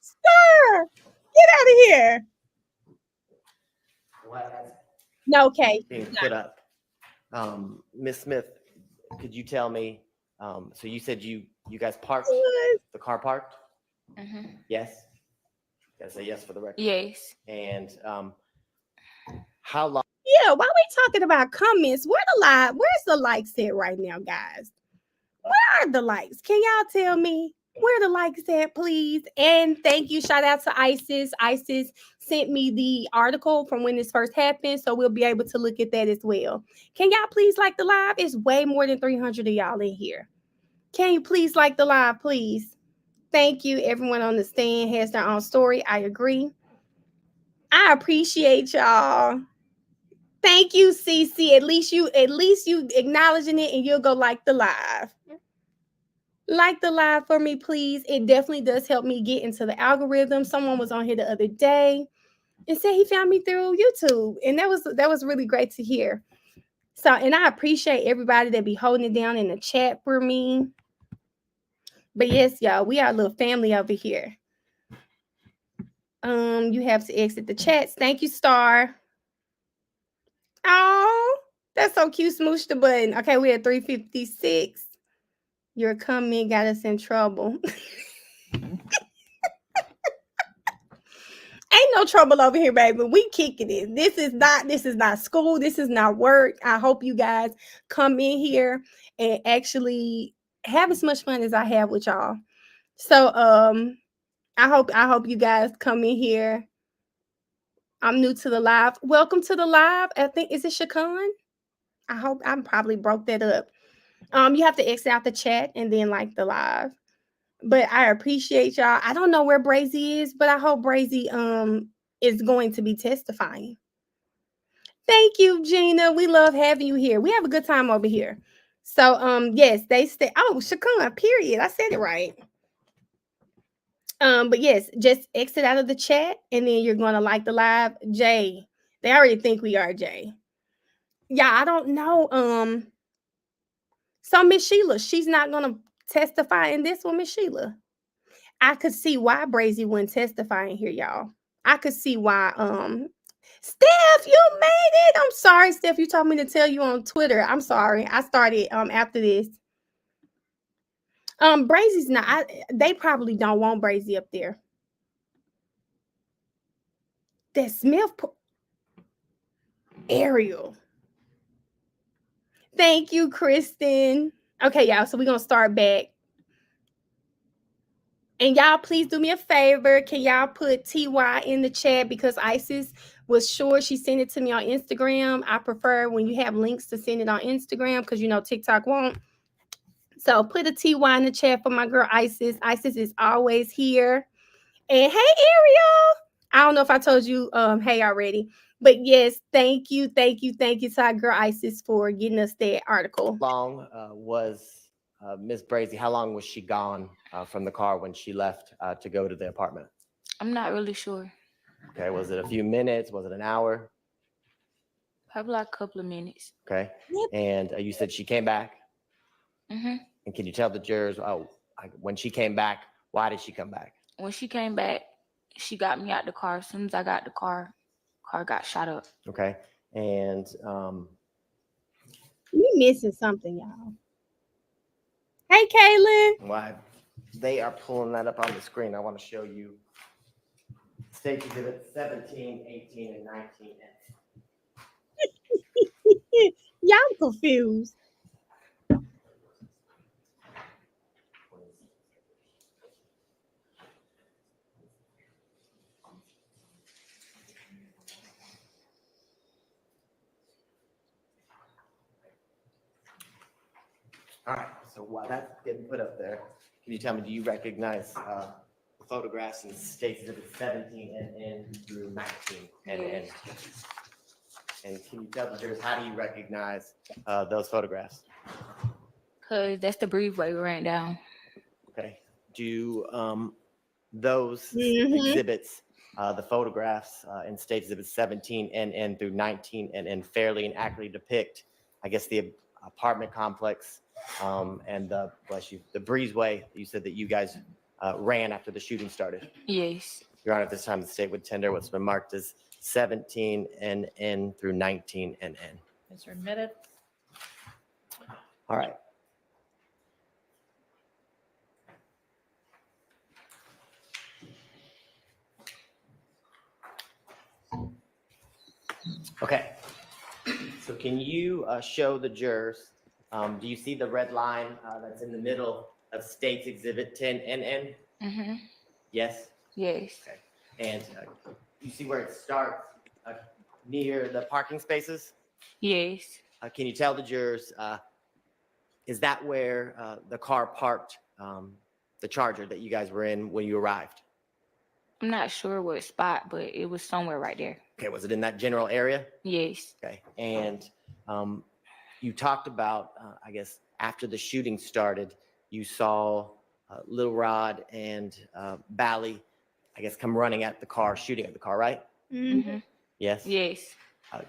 Speaker 1: Sir, get out of here.
Speaker 4: What
Speaker 1: No, okay.
Speaker 4: being put up? Miss Smith, could you tell me? So you said you guys parked the car parked?
Speaker 3: Mhm.
Speaker 4: Yes. Gotta say yes for the record.
Speaker 3: Yes.
Speaker 4: And how long?
Speaker 1: Yeah, while we talking about comments, where's the likes at right now, guys? Where are the likes? Can y'all tell me where the likes at, please? And thank you. Shout out to Isis. Isis sent me the article from when this first happened, so we'll be able to look at that as well. Can y'all please like the live? It's way more than 300 of y'all in here. Can you please like the live, please? Thank you. Everyone on the stand has their own story. I agree. I appreciate y'all. Thank you, Cece. At least you acknowledging it, and you'll go like the live. Like the live for me, please. It definitely does help me get into the algorithm. Someone was on here the other day and said he found me through YouTube, and that was really great to hear. So, and I appreciate everybody that be holding it down in the chat for me. But yes, y'all, we are a little family over here. You have to exit the chats. Thank you, Star. Oh, that's so cute. Smoosh the button. Okay, we're at 356. Your comment got us in trouble. Ain't no trouble over here, baby. We kicking it. This is not school. This is not work. I hope you guys come in here and actually have as much fun as I have with y'all. So I hope you guys come in here. I'm new to the live. Welcome to the live. I think is it Shakan? I hope I probably broke that up. You have to exit out the chat and then like the live. But I appreciate y'all. I don't know where Brazy is, but I hope Brazy is going to be testifying. Thank you, Gina. We love having you here. We have a good time over here. So yes, they stay. Oh, Shakan, period. I said it right. But yes, just exit out of the chat and then you're gonna like the live. Jay. They already think we are Jay. Yeah, I don't know. So Miss Sheila, she's not gonna testify in this one, Miss Sheila. I could see why Brazy wouldn't testify in here, y'all. I could see why. Steph, you made it. I'm sorry, Steph. You told me to tell you on Twitter. I'm sorry. I started after this. Brazy's not. They probably don't want Brazy up there. That Smith, Ariel. Thank you, Kristen. Okay, y'all. So we're gonna start back. And y'all, please do me a favor. Can y'all put TY in the chat because Isis was sure she sent it to me on Instagram. I prefer when you have links to send it on Instagram because you know TikTok won't. So put a TY in the chat for my girl Isis. Isis is always here. And hey, Ariel. I don't know if I told you hey already. But yes, thank you to our girl Isis for getting us that article.
Speaker 4: How long was Miss Brazy? How long was she gone from the car when she left to go to the apartment?
Speaker 3: I'm not really sure.
Speaker 4: Okay, was it a few minutes? Was it an hour?
Speaker 3: Probably like a couple of minutes.
Speaker 4: Okay, and you said she came back.
Speaker 3: Mm-hmm.
Speaker 4: And can you tell the jurors when she came back, why did she come back?
Speaker 3: When she came back, she got me out the car. As soon as I got the car got shot up.
Speaker 4: Okay, and
Speaker 1: we missing something, y'all. Hey, Kaylin.
Speaker 4: why they are pulling that up on the screen. I want to show you state exhibit 17, 18, and 19.
Speaker 1: Y'all confused.
Speaker 4: All right, so while that's getting put up there, can you tell me, do you recognize the photographs in state exhibit 17 and through 19? And can you tell the jurors, how do you recognize those photographs?
Speaker 3: Because that's the breezeway we ran down.
Speaker 4: Okay, do those
Speaker 1: Mhm.
Speaker 4: exhibits, the photographs in State Exhibit 17 and through 19 and fairly and accurately depict, I guess, the apartment complex and the, bless you, the breezeway you said that you guys ran after the shooting started?
Speaker 3: Yes.
Speaker 4: Your Honor, at this time, the state would tender what's been marked as 17 NN through 19 NN.
Speaker 5: Is admitted.
Speaker 4: All right. Okay. So can you show the jurors, do you see the red line that's in the middle of State's Exhibit 10 NN?
Speaker 3: Mm-hmm.
Speaker 4: Yes?
Speaker 3: Yes.
Speaker 4: Okay. And you see where it starts near the parking spaces?
Speaker 3: Yes.
Speaker 4: Can you tell the jurors, is that where the car parked, the Charger that you guys were in when you arrived?
Speaker 3: I'm not sure what spot, but it was somewhere right there.
Speaker 4: Okay, was it in that general area?
Speaker 3: Yes.
Speaker 4: Okay, and you talked about, I guess, after the shooting started, you saw Little Rod and Bally, I guess, come running at the car, shooting at the car, right?
Speaker 3: Mm-hmm.
Speaker 4: Yes?
Speaker 3: Yes.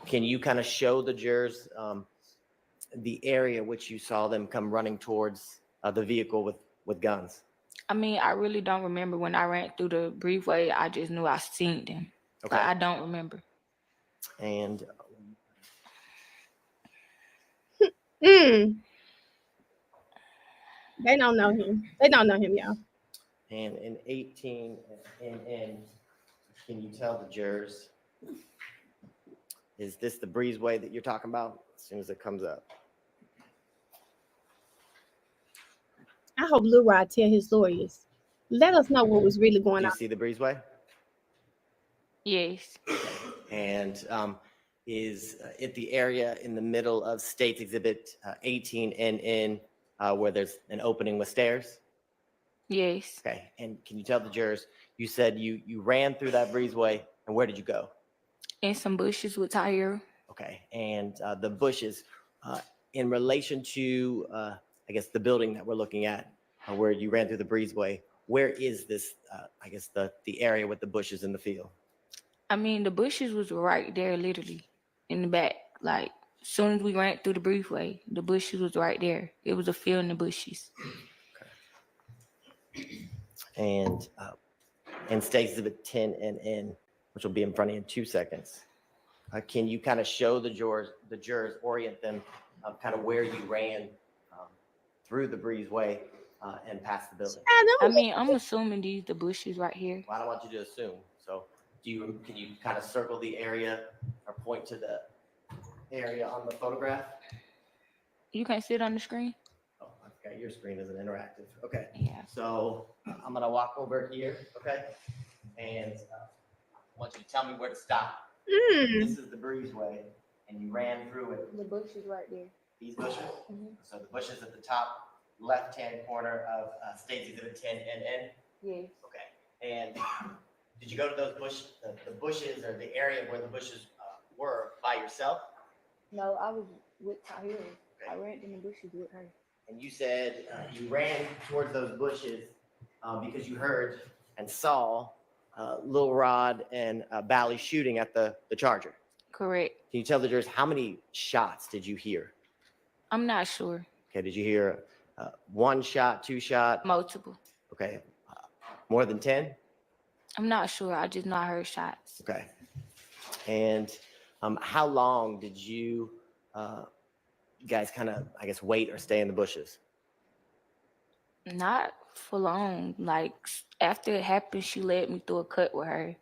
Speaker 4: Can you kind of show the jurors the area which you saw them come running towards the vehicle with guns?
Speaker 3: I mean, I really don't remember when I ran through the briefway. I just knew I seen them.
Speaker 4: Okay.
Speaker 3: Like, I don't remember.
Speaker 4: And
Speaker 1: Mm. They don't know him. They don't know him, y'all.
Speaker 4: and in 18 and can you tell the jurors, is this the breezeway that you're talking about as soon as it comes up?
Speaker 1: I hope Lil Rod tell his lawyers. Let us know what was really
Speaker 4: Do
Speaker 1: going
Speaker 4: you
Speaker 1: on.
Speaker 4: see the breezeway?
Speaker 3: Yes.
Speaker 4: And is it the area in the middle of State's Exhibit 18 and in where there's an opening with stairs?
Speaker 3: Yes.
Speaker 4: Okay, and can you tell the jurors, you said you ran through that breezeway, and where did you go?
Speaker 3: And some bushes with tire.
Speaker 4: Okay, and the bushes, in relation to, I guess, the building that we're looking at, where you ran through the breezeway, where is this, I guess, the area with the bushes in the field?
Speaker 3: I mean, the bushes was right there, literally, in the back. Like, as soon as we ran through the briefway, the bushes was right there. It was a field in the bushes.
Speaker 4: And State Exhibit 10 and N, which will be in front of you in 2 seconds. Can you kind of show the jurors, orient them kind of where you ran through the breezeway and past the building?
Speaker 3: I mean, I'm assuming these the bushes right here.
Speaker 4: Well, I don't want you to assume. So can you kind of circle the area or point to the area on the photograph?
Speaker 3: You can't see it on the screen?
Speaker 4: Oh, okay, your screen isn't interactive. Okay.
Speaker 3: Yeah.
Speaker 4: So I'm gonna walk over here, okay? And I want you to tell me where to stop.
Speaker 1: Mm.
Speaker 4: This is the breezeway, and you ran through it.
Speaker 3: The bushes right there.
Speaker 4: These bushes?
Speaker 3: Mhm.
Speaker 4: So the bushes at the top left-hand corner of State's Exhibit 10 NN?
Speaker 3: Yes.
Speaker 4: Okay. And did you go to those the bushes or the area where the bushes were by yourself?
Speaker 3: No, I was with Tahir.
Speaker 4: Okay.
Speaker 3: I ran in the bushes with her.
Speaker 4: And you said you ran towards those bushes because you heard and saw Lil Rod and Bally shooting at the Charger.
Speaker 3: Correct.
Speaker 4: Can you tell the jurors how many shots did you hear?
Speaker 3: I'm not sure.
Speaker 4: Okay, did you hear one shot, two shot?
Speaker 3: Multiple.
Speaker 4: Okay, more than 10?
Speaker 3: I'm not sure. I just know I heard shots.
Speaker 4: Okay. And how long did you guys kind of, I guess, wait or stay in the bushes?
Speaker 3: Not for long. Like, after it happened, she led me through a cut with her,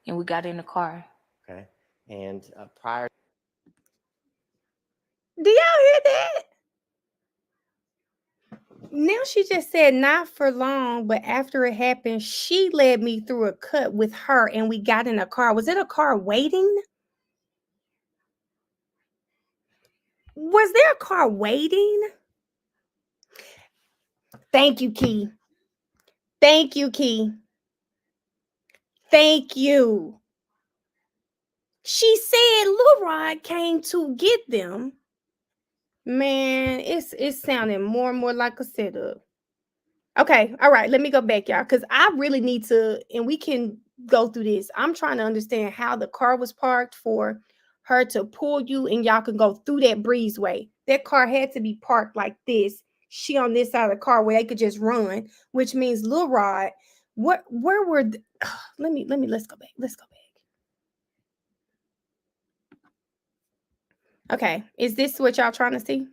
Speaker 3: and we got in the car.
Speaker 4: Okay. And prior.
Speaker 1: Do y'all hear that? Now she just said not for long, but after it happened, she led me through a cut with her and we got in a car. Was it a car waiting? Was there a car waiting? Thank you, Key. Thank you, Key. Thank you. She said Lil Rod came to get them. Man, it's sounding more and more like a setup. Okay, all right, let me go back, y'all, because I really need to, and we can go through this. I'm trying to understand how the car was parked for her to pull you and y'all can go through that breezeway. That car had to be parked like this. She on this side of the car where they could just run, which means Lil Rod. Where were let's go back. Let's go back. Okay, is this what y'all trying to see?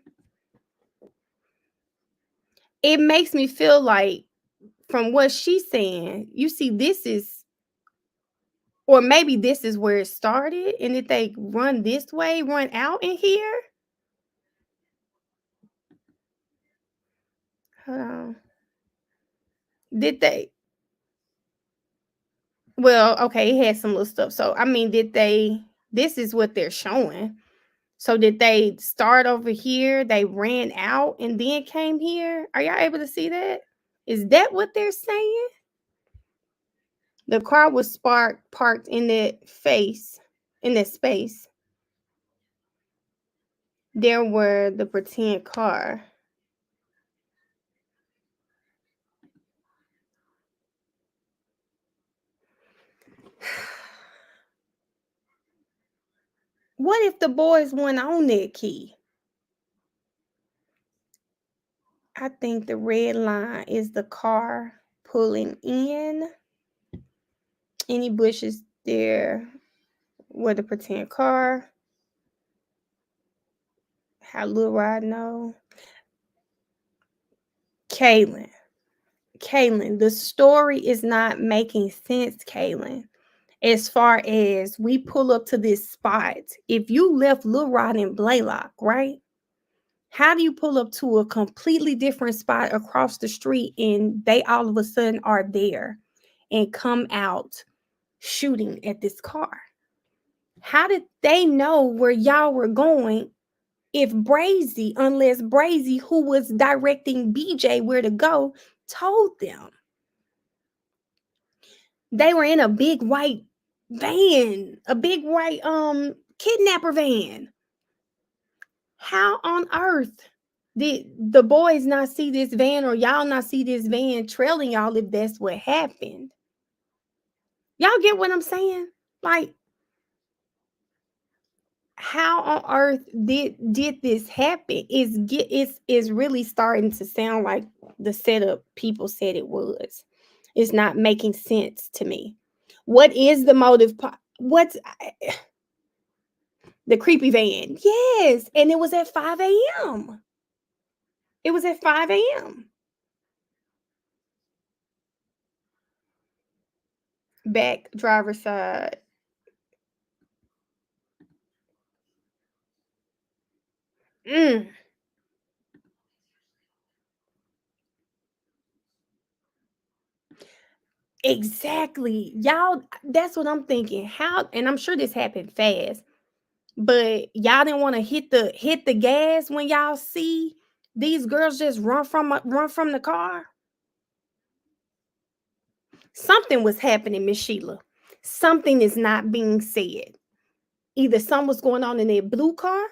Speaker 1: It makes me feel like from what she's saying, you see, this is, or maybe this is where it started, and did they run this way, run out in here? Hold on. Did they? Well, okay, it had some little stuff. So, I mean, did they? This is what they're showing. So, did they start over here? They ran out and then came here? Are y'all able to see that? Is that what they're saying? The car was parked in that space. There were the pretend car. What if the boys went on that key? I think the red line is the car pulling in. Any bushes there with a pretend car. How little I know. Kaylin, the story is not making sense, Kaylin. As far as we pull up to this spot, if you left Lil Rod in Blaylock, right? How do you pull up to a completely different spot across the street and they all of a sudden are there and come out shooting at this car? How did they know where y'all were going if Brazy, unless Brazy, who was directing BJ where to go, told them? They were in a big white van, a big white kidnapper van. How on earth did the boys not see this van, or y'all not see this van trailing y'all if that's what happened? Y'all get what I'm saying? Like, how on earth did this happen? Is really starting to sound like the setup people said it was. It's not making sense to me. What is the motive? What's the creepy van? Yes, and it was at 5 a.m. It was at 5 a.m. Back driver's side. Mm, exactly. Y'all, that's what I'm thinking. How, and I'm sure this happened fast, but y'all didn't want to hit the gas when y'all see these girls just run from the car. Something was happening, Miss Sheila. Something is not being said. Either something was going on in their blue car,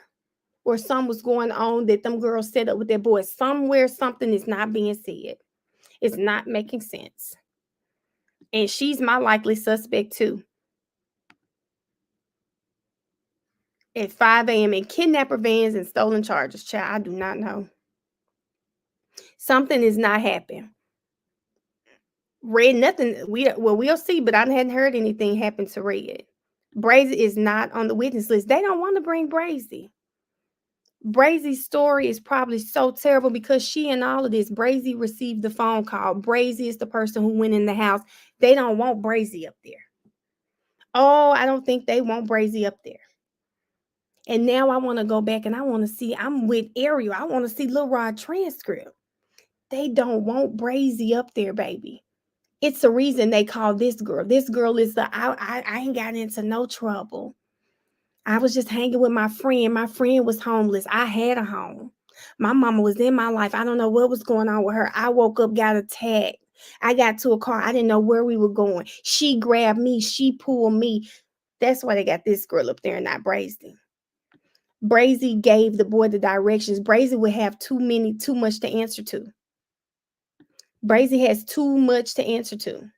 Speaker 1: or something was going on that them girls set up with their boys. Somewhere something is not being said. It's not making sense. And she's my likely suspect too. At 5 a.m. in kidnapper vans and stolen charges. Child, I do not know. Something is not happening. Red, nothing. We'll see, but I hadn't heard anything happen to Red. Brazy is not on the witness list. They don't want to bring Brazy. Brazy's story is probably so terrible because she and all of this, Brazy received the phone call. Brazy is the person who went in the house. They don't want Brazy up there. Oh, I don't think they want Brazy up there. And now I want to go back and I want to see, I'm with Ariel. I want to see Lil Rod transcript. They don't want Brazy up there, baby. It's the reason they call this girl. This girl is I ain't got into no trouble. I was just hanging with my friend. My friend was homeless. I had a home. My mama was in my life. I don't know what was going on with her. I woke up, got attacked. I got to a car. I didn't know where we were going. She grabbed me. She pulled me. That's why they got this girl up there and not Brazy. Brazy gave the boy the directions. Brazy would have too much to answer to. Brazy has too much to answer to.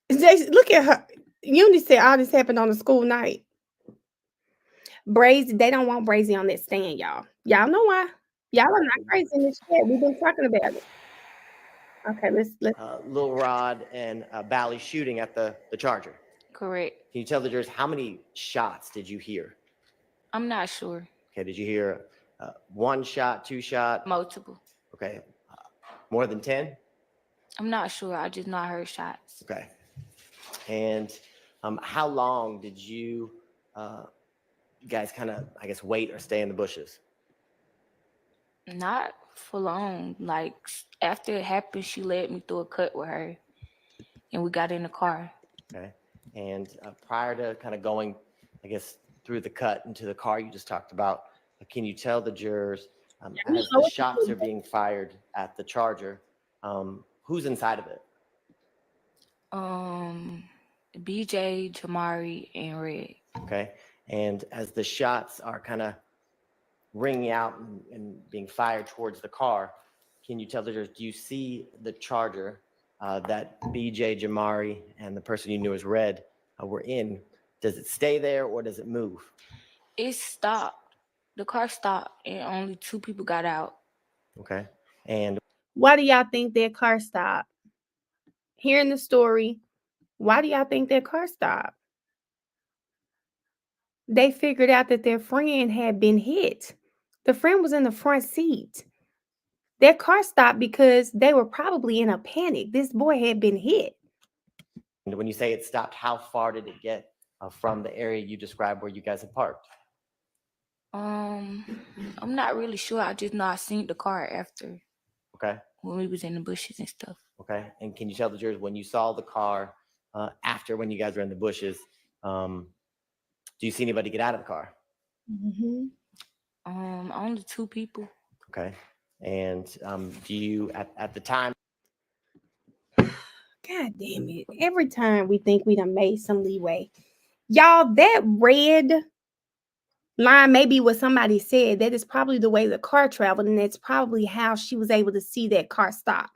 Speaker 1: Look at her. Uni said all this happened on a school night. Brazy, they don't want Brazy on that stand, y'all. Y'all know why? Y'all are not crazy in this chat. We've been talking about it. Okay, let's
Speaker 4: Lil Rod and Bally shooting at the Charger.
Speaker 3: Correct.
Speaker 4: Can you tell the jurors how many shots did you hear?
Speaker 3: I'm not sure.
Speaker 4: Okay, did you hear one shot, two shot?
Speaker 3: Multiple.
Speaker 4: Okay, more than 10?
Speaker 3: I'm not sure. I just know I heard shots.
Speaker 4: Okay. And how long did you guys kind of, I guess, wait or stay in the bushes?
Speaker 3: Not for long. Like after it happened, she led me through a cut with her, and we got in the car.
Speaker 4: Okay. And prior to kind of going, I guess, through the cut into the car you just talked about, can you tell the jurors, as the shots are being fired at the Charger, who's inside of it?
Speaker 3: BJ, Jamari, and Red.
Speaker 4: Okay. And as the shots are kind of ringing out and being fired towards the car, can you tell the jurors, do you see the Charger that BJ, Jamari, and the person you knew as Red were in? Does it stay there or does it move?
Speaker 3: It stopped. The car stopped, and only 2 people got out.
Speaker 4: Okay. And
Speaker 1: why do y'all think that car stopped? Hearing the story, why do y'all think that car stopped? They figured out that their friend had been hit. The friend was in the front seat. Their car stopped because they were probably in a panic. This boy had been hit.
Speaker 4: when you say it stopped, how far did it get from the area you described where you guys had parked?
Speaker 3: I'm not really sure. I just know I seen the car after.
Speaker 4: Okay.
Speaker 3: When we was in the bushes and stuff.
Speaker 4: Okay. And can you tell the jurors when you saw the car after when you guys were in the bushes, do you see anybody get out of the car?
Speaker 1: Mm-hmm.
Speaker 3: Only 2 people.
Speaker 4: Okay. And do you at the time?
Speaker 1: God damn it. Every time we think we done made some leeway. Y'all, that red line may be what somebody said. That is probably the way the car traveled, and that's probably how she was able to see that car stop.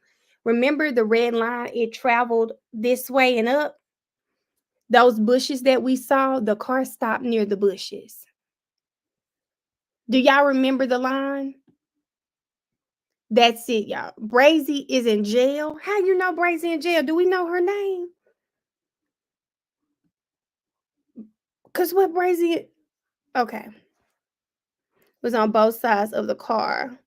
Speaker 1: Remember the red line? It traveled this way and up. Those bushes that we saw, the car stopped near the bushes. Do y'all remember the line? That's it, y'all. Brazy is in jail. How you know Brazy in jail? Do we know her name? Because what Brazy, okay, was on both sides of the car.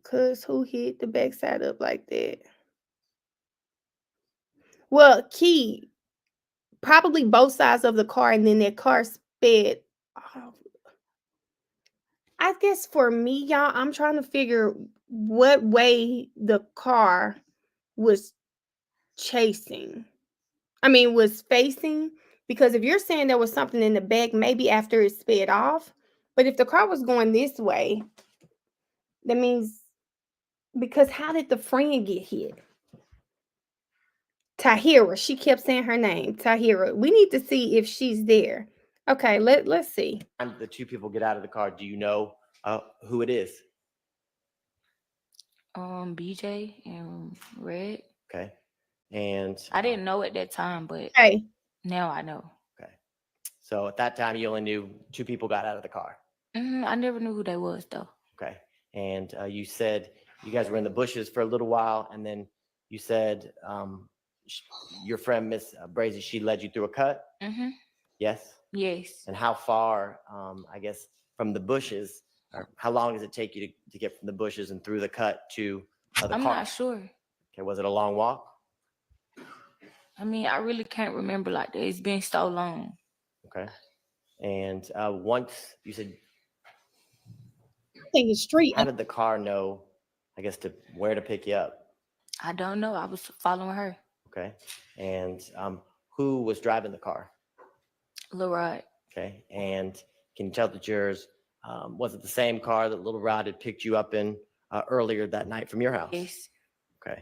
Speaker 1: Because who hit the backside up like that? Well, Key, probably both sides of the car, and then that car sped off. I guess for me, y'all, I'm trying to figure what way the car was chasing. Was facing. Because if you're saying there was something in the back, maybe after it sped off. But if the car was going this way, that means, because how did the friend get hit? Tahira. She kept saying her name. Tahira. We need to see if she's there. Okay, let's see.
Speaker 4: The 2 people get out of the car. Do you know who it is?
Speaker 3: BJ and Red.
Speaker 4: Okay. And
Speaker 3: I didn't know at that time, but now I know.
Speaker 4: Okay. So at that time, you only knew 2 people got out of the car.
Speaker 3: I never knew who they was though.
Speaker 4: Okay. And you said you guys were in the bushes for a little while, and then you said your friend Miss Brazy, she led you through a cut.
Speaker 3: Mm-hmm.
Speaker 4: Yes.
Speaker 3: Yes.
Speaker 4: And how far, I guess, from the bushes, or how long does it take you to get from the bushes and through the cut to the car?
Speaker 3: I'm not sure.
Speaker 4: Okay. Was it a long walk?
Speaker 3: I really can't remember like that. It's been so long.
Speaker 4: Okay. And once you said,
Speaker 1: I think it's street.
Speaker 4: how did the car know, I guess, to where to pick you up?
Speaker 3: I don't know. I was following her.
Speaker 4: Okay. And who was driving the car?
Speaker 3: Lil Rod.
Speaker 4: Okay. And can you tell the jurors, was it the same car that Little Rod had picked you up in earlier that night from your house?
Speaker 3: Yes.
Speaker 4: Okay.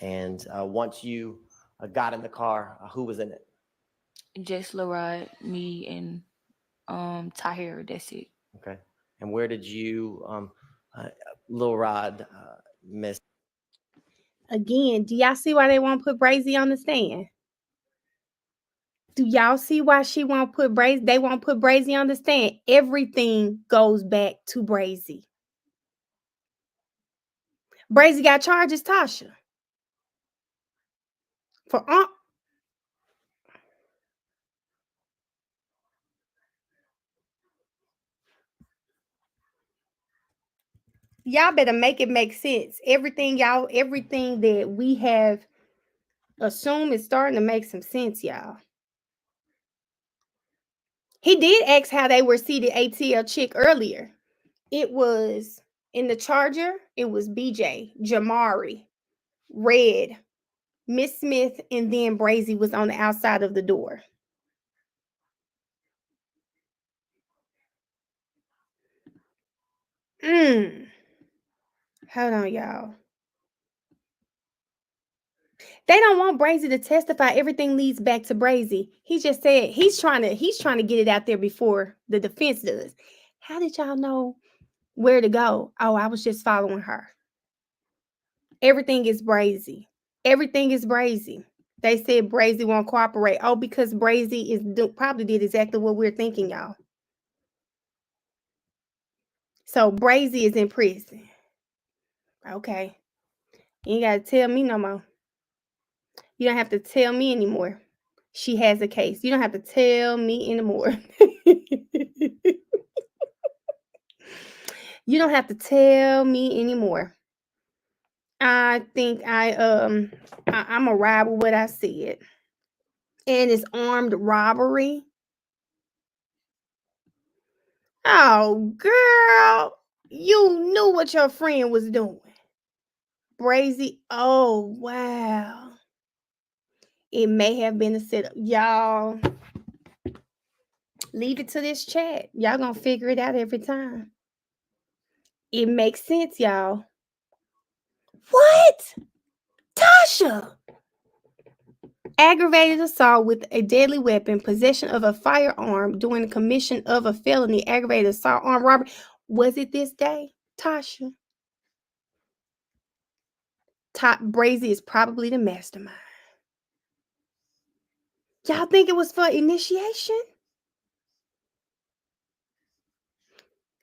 Speaker 4: And once you got in the car, who was in it?
Speaker 3: Just Lil Rod, me, and Tahir. That's it.
Speaker 4: Okay. And where did you, Lil Rod, miss?
Speaker 1: Again, do y'all see why they won't put Brazy on the stand? Do y'all see why she won't put Brazy? They won't put Brazy on the stand. Everything goes back to Brazy. Brazy got charges, Tasha. For y'all better make it make sense. Everything that we have assumed is starting to make some sense, y'all. He did ask how they were seated ATL chick earlier. It was in the Charger, it was BJ, Jamari, Red, Miss Smith, and then Brazy was on the outside of the door. Hold on, y'all. They don't want Brazy to testify. Everything leads back to Brazy. He just said he's trying to get it out there before the defense does. How did y'all know where to go? Oh, I was just following her. Everything is Brazy. Everything is Brazy. They said Brazy won't cooperate. Oh, because Brazy probably did exactly what we're thinking, y'all. So Brazy is in prison. Okay. You ain't got to tell me no more. You don't have to tell me anymore. She has a case. You don't have to tell me anymore. You don't have to tell me anymore. I think I'm a ride with what I said. And it's armed robbery. Oh, girl, you knew what your friend was doing. Brazy, oh, wow. It may have been a setup. Y'all, leave it to this chat. Y'all gonna figure it out every time. It makes sense, y'all. What? Tasha! Aggravated assault with a deadly weapon, possession of a firearm during the commission of a felony, aggravated assault, armed robbery. Was it this day, Tasha? Brazy is probably the mastermind. Y'all think it was for initiation?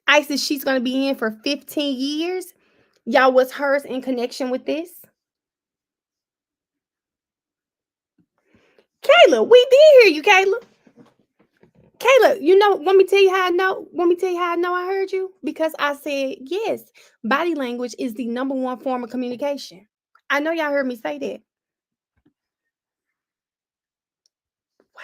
Speaker 1: Ice says she's going to be in for 15 years. Y'all, was hers in connection with this? Kayla, we did hear you, Kayla. Kayla, want me to tell you how I know? Want me to tell you how I know I heard you? Because I said, yes, body language is the number one form of communication. I know y'all heard me say that. Wow.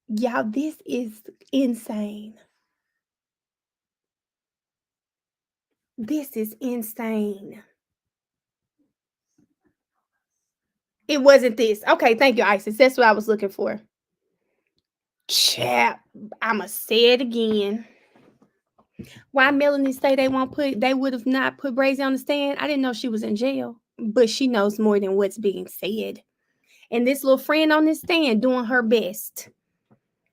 Speaker 1: Y'all, this is insane. This is insane. It wasn't this. Okay, thank you, Isis. That's what I was looking for. Chap, I'ma say it again. Why Melanie say they would have not put Brazy on the stand? I didn't know she was in jail, but she knows more than what's being said. And this little friend on this stand doing her best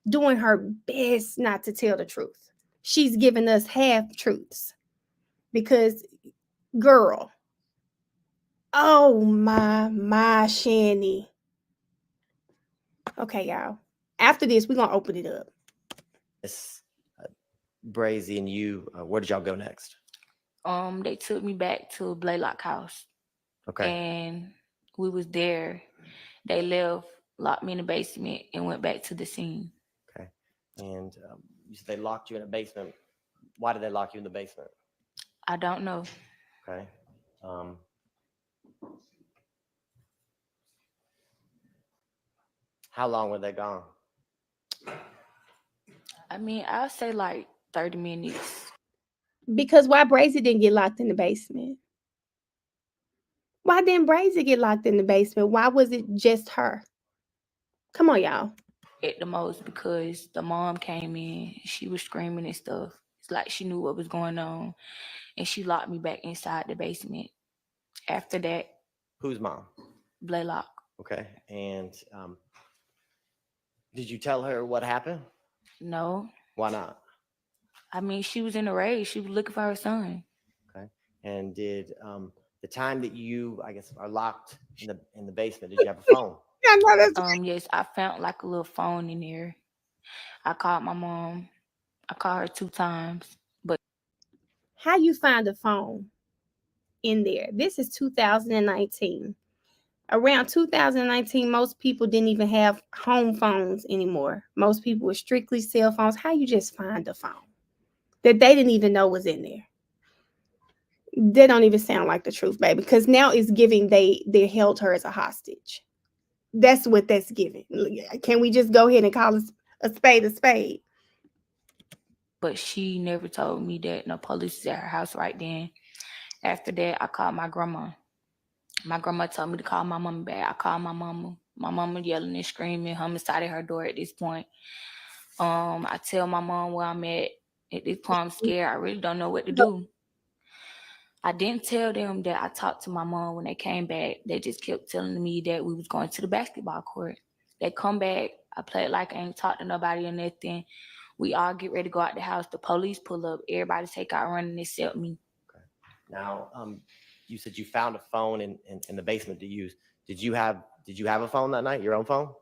Speaker 1: not to tell the truth. She's giving us half truths because, girl, oh my Shani. Okay, y'all. After this, we're gonna open it up.
Speaker 4: Brazy and you, where did y'all go next?
Speaker 3: They took me back to Blaylock house.
Speaker 4: Okay.
Speaker 3: And we was there. They left, locked me in the basement, and went back to the scene.
Speaker 4: Okay. And you said they locked you in a basement. Why did they lock you in the basement?
Speaker 3: I don't know.
Speaker 4: Okay. How long were they gone?
Speaker 3: I mean, I'll say like 30 minutes.
Speaker 1: Because why Brazy didn't get locked in the basement? Why didn't Brazy get locked in the basement? Why was it just her? Come on, y'all.
Speaker 3: At the most, because the mom came in, she was screaming and stuff. It's like she knew what was going on, and she locked me back inside the basement. After that,
Speaker 4: whose mom?
Speaker 3: Blaylock.
Speaker 4: Okay, and Did you tell her what happened?
Speaker 3: No.
Speaker 4: Why not?
Speaker 3: I mean, she was in a rage. She was looking for her son.
Speaker 4: Okay. And did the time that you, I guess, are locked in the basement, did you have a phone?
Speaker 1: I know that's
Speaker 3: Yes, I found like a little phone in there. I called my mom. I called her 2 times. But
Speaker 1: how you find a phone in there. This is 2019. Around 2019, most people didn't even have home phones anymore. Most people were strictly cell phones. How you just find a phone that they didn't even know was in there? That don't even sound like the truth, baby. Because now it's giving they held her as a hostage. That's what that's giving. Can we just go ahead and call a spade a spade?
Speaker 3: but she never told me that no police is at her house right then. After that, I called my grandma. My grandma told me to call my mama back. I called my mama. My mama yelling and screaming, homicide at her door at this point. I tell my mom where I'm at. At this point, I'm scared. I really don't know what to do. I didn't tell them that I talked to my mom when they came back. They just kept telling me that we was going to the basketball court. They come back. I played like I ain't talked to nobody or nothing. We all get ready to go out the house. The police pull up. Everybody take out running except me.
Speaker 4: Okay. Now, you said you found a phone in the basement to use. Did you have a phone that night? Your own phone?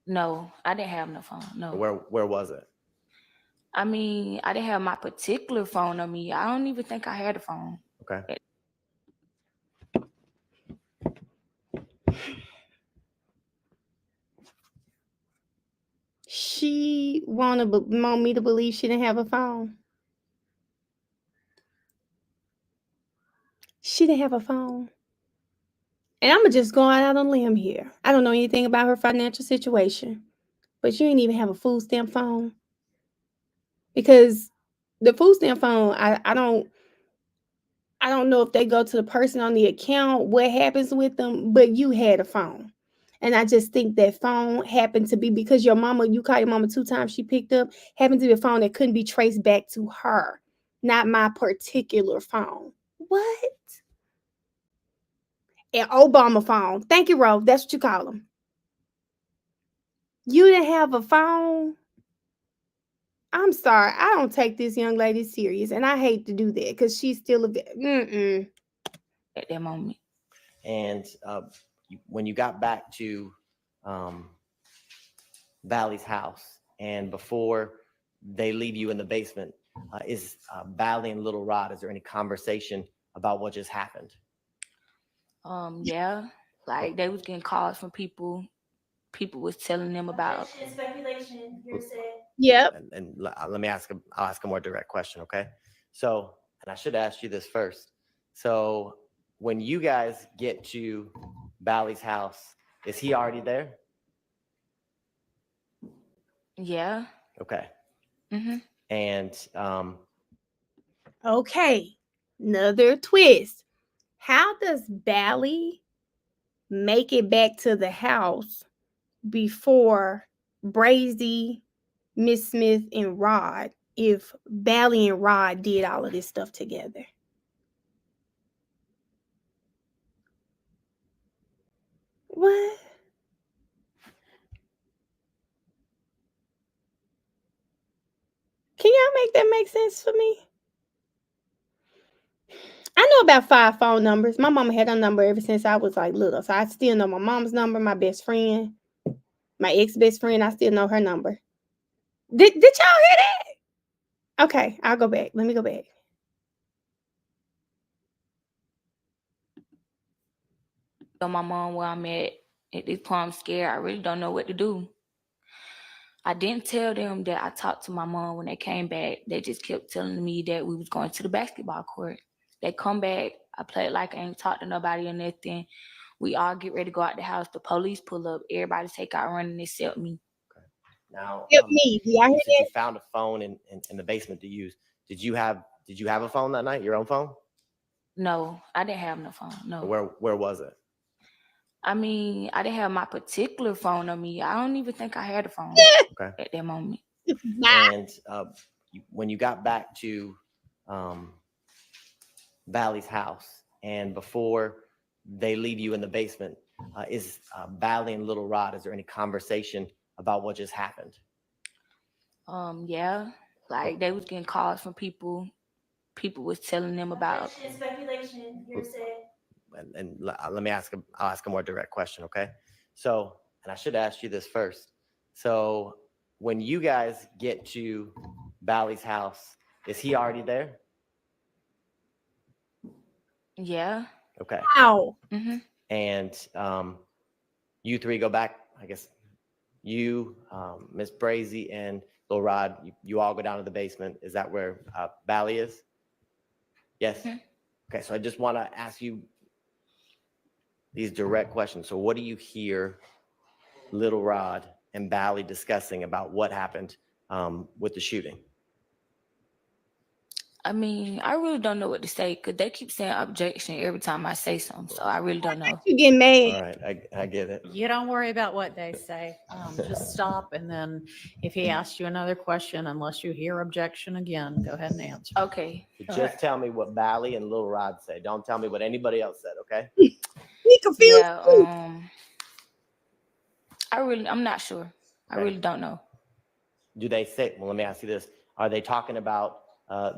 Speaker 3: No, I didn't have no phone. No.
Speaker 4: Where was it?
Speaker 3: I mean, I didn't have my particular phone on me. I don't even think I had a phone.
Speaker 4: Okay.
Speaker 1: She want me to believe she didn't have a phone. She didn't have a phone. And I'm gonna just go out on a limb here. I don't know anything about her financial situation, but you ain't even have a food stamp phone because the food stamp phone, I don't know if they go to the person on the account, what happens with them, but you had a phone. And I just think that phone happened to be because you called your mama 2 times, she picked up, happened to be a phone that couldn't be traced back to her, not my particular phone. What? An Obama phone. Thank you, Ro. That's what you call them. You didn't have a phone. I'm sorry. I don't take this young lady serious, and I hate to do that because she's still
Speaker 3: At that moment.
Speaker 4: And when you got back to Valley's house, and before they leave you in the basement, is Valley and Little Rod? Is there any conversation about what just happened?
Speaker 3: Yeah, like they was getting calls from people. People was telling them about.
Speaker 1: Speculation. Yep.
Speaker 4: And let me I'll ask a more direct question, okay? So, and I should ask you this first. So, when you guys get to Valley's house, is he already there?
Speaker 3: Yeah.
Speaker 4: Okay.
Speaker 3: Mm-hmm.
Speaker 4: And
Speaker 1: Okay. Another twist. How does Bally make it back to the house before Brazy, Miss Smith, and Rod if Bally and Rod did all of this stuff together? What? Can y'all make that make sense for me? I know about 5 phone numbers. My mama had a number ever since I was like little. So I still know my mom's number, my best friend, my ex-best friend. I still know her number. Did y'all hear that? Okay, I'll go back. Let me go back.
Speaker 3: Tell my mom where I'm at. At this point, I'm scared. I really don't know what to do. I didn't tell them that I talked to my mom when they came back. They just kept telling me that we was going to the basketball court. They come back. I played like I ain't talked to nobody or nothing. We all get ready to go out the house. The police pull up. Everybody take out running except me.
Speaker 4: now,
Speaker 1: Help me. Do y'all hear
Speaker 4: you said you
Speaker 1: that?
Speaker 4: found a phone in the basement to use. Did you have a phone that night? Your own phone?
Speaker 3: No, I didn't have no phone. No.
Speaker 4: Where was it?
Speaker 3: I mean, I didn't have my particular phone on me. I don't even think I had a phone
Speaker 4: Okay.
Speaker 3: at that moment.
Speaker 4: And when you got back to Valley's house, and before they leave you in the basement, is Valley and Little Rod? Is there any conversation about what just happened?
Speaker 3: Yeah, like they was getting calls from people. People was telling them about.
Speaker 1: Speculation, hearsay.
Speaker 4: Let me I'll ask a more direct question, okay? So, and I should ask you this first. So, when you guys get to Bally's house, is he already there?
Speaker 3: Yeah.
Speaker 4: Okay.
Speaker 1: Wow.
Speaker 3: Mm-hmm.
Speaker 4: And you three go back, I guess you, Miss Brazy, and Lil Rod, you all go down to the basement. Is that where Bally is? Yes?
Speaker 3: Mhm.
Speaker 4: Okay, so I just want to ask you these direct questions. So what do you hear Little Rod and Bally discussing about what happened with the shooting?
Speaker 3: I mean, I really don't know what to say because they keep saying objection every time I say something. So I really don't know.
Speaker 1: You get mad.
Speaker 4: All right, I get it.
Speaker 5: You don't worry about what they say. Just stop, and then if he asks you another question, unless you hear objection again, go ahead and answer.
Speaker 3: Okay.
Speaker 4: Just tell me what Bally and Little Rod say. Don't tell me what anybody else said, okay?
Speaker 1: We confused.
Speaker 3: Yeah.
Speaker 1: Too.
Speaker 3: I'm not sure. I
Speaker 4: Okay.
Speaker 3: really don't know.
Speaker 4: Do they say, well, let me ask you this. Are they talking about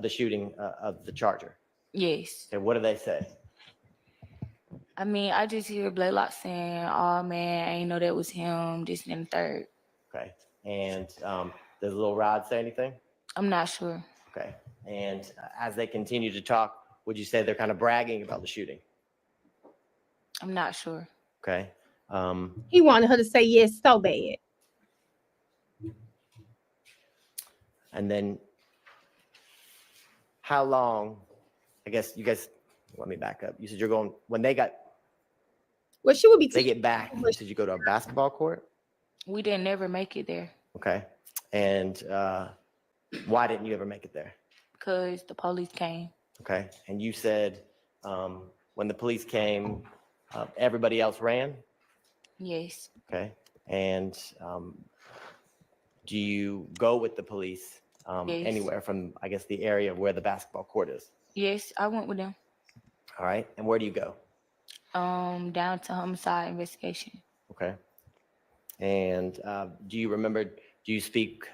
Speaker 4: the shooting of the Charger?
Speaker 3: Yes.
Speaker 4: Okay, what do they say?
Speaker 3: I mean, I just hear Blaylock saying, "Oh man, I ain't know that was him." This and the third.
Speaker 4: Okay, and does Little Rod say anything?
Speaker 3: I'm not sure.
Speaker 4: Okay, and as they continue to talk, would you say they're kind of bragging about the shooting?
Speaker 3: I'm not sure.
Speaker 4: Okay.
Speaker 1: He wanted her to say yes so bad.
Speaker 4: And then how long, I guess you guys, let me back up. You said you're going, when they
Speaker 1: Well, she would be.
Speaker 4: get back, you said you go to a basketball court?
Speaker 3: We didn't never make it there
Speaker 4: Okay. And why didn't you ever make it there?
Speaker 3: because the police came.
Speaker 4: Okay. And you said when the police came, everybody else ran?
Speaker 3: Yes.
Speaker 4: Okay. And do you go with the police
Speaker 3: Yes.
Speaker 4: anywhere from, I guess, the area where the basketball court is?
Speaker 3: Yes, I went with them.
Speaker 4: All right. And where do you go?
Speaker 3: Down to homicide investigation.
Speaker 4: Okay. And do you remember, do you speak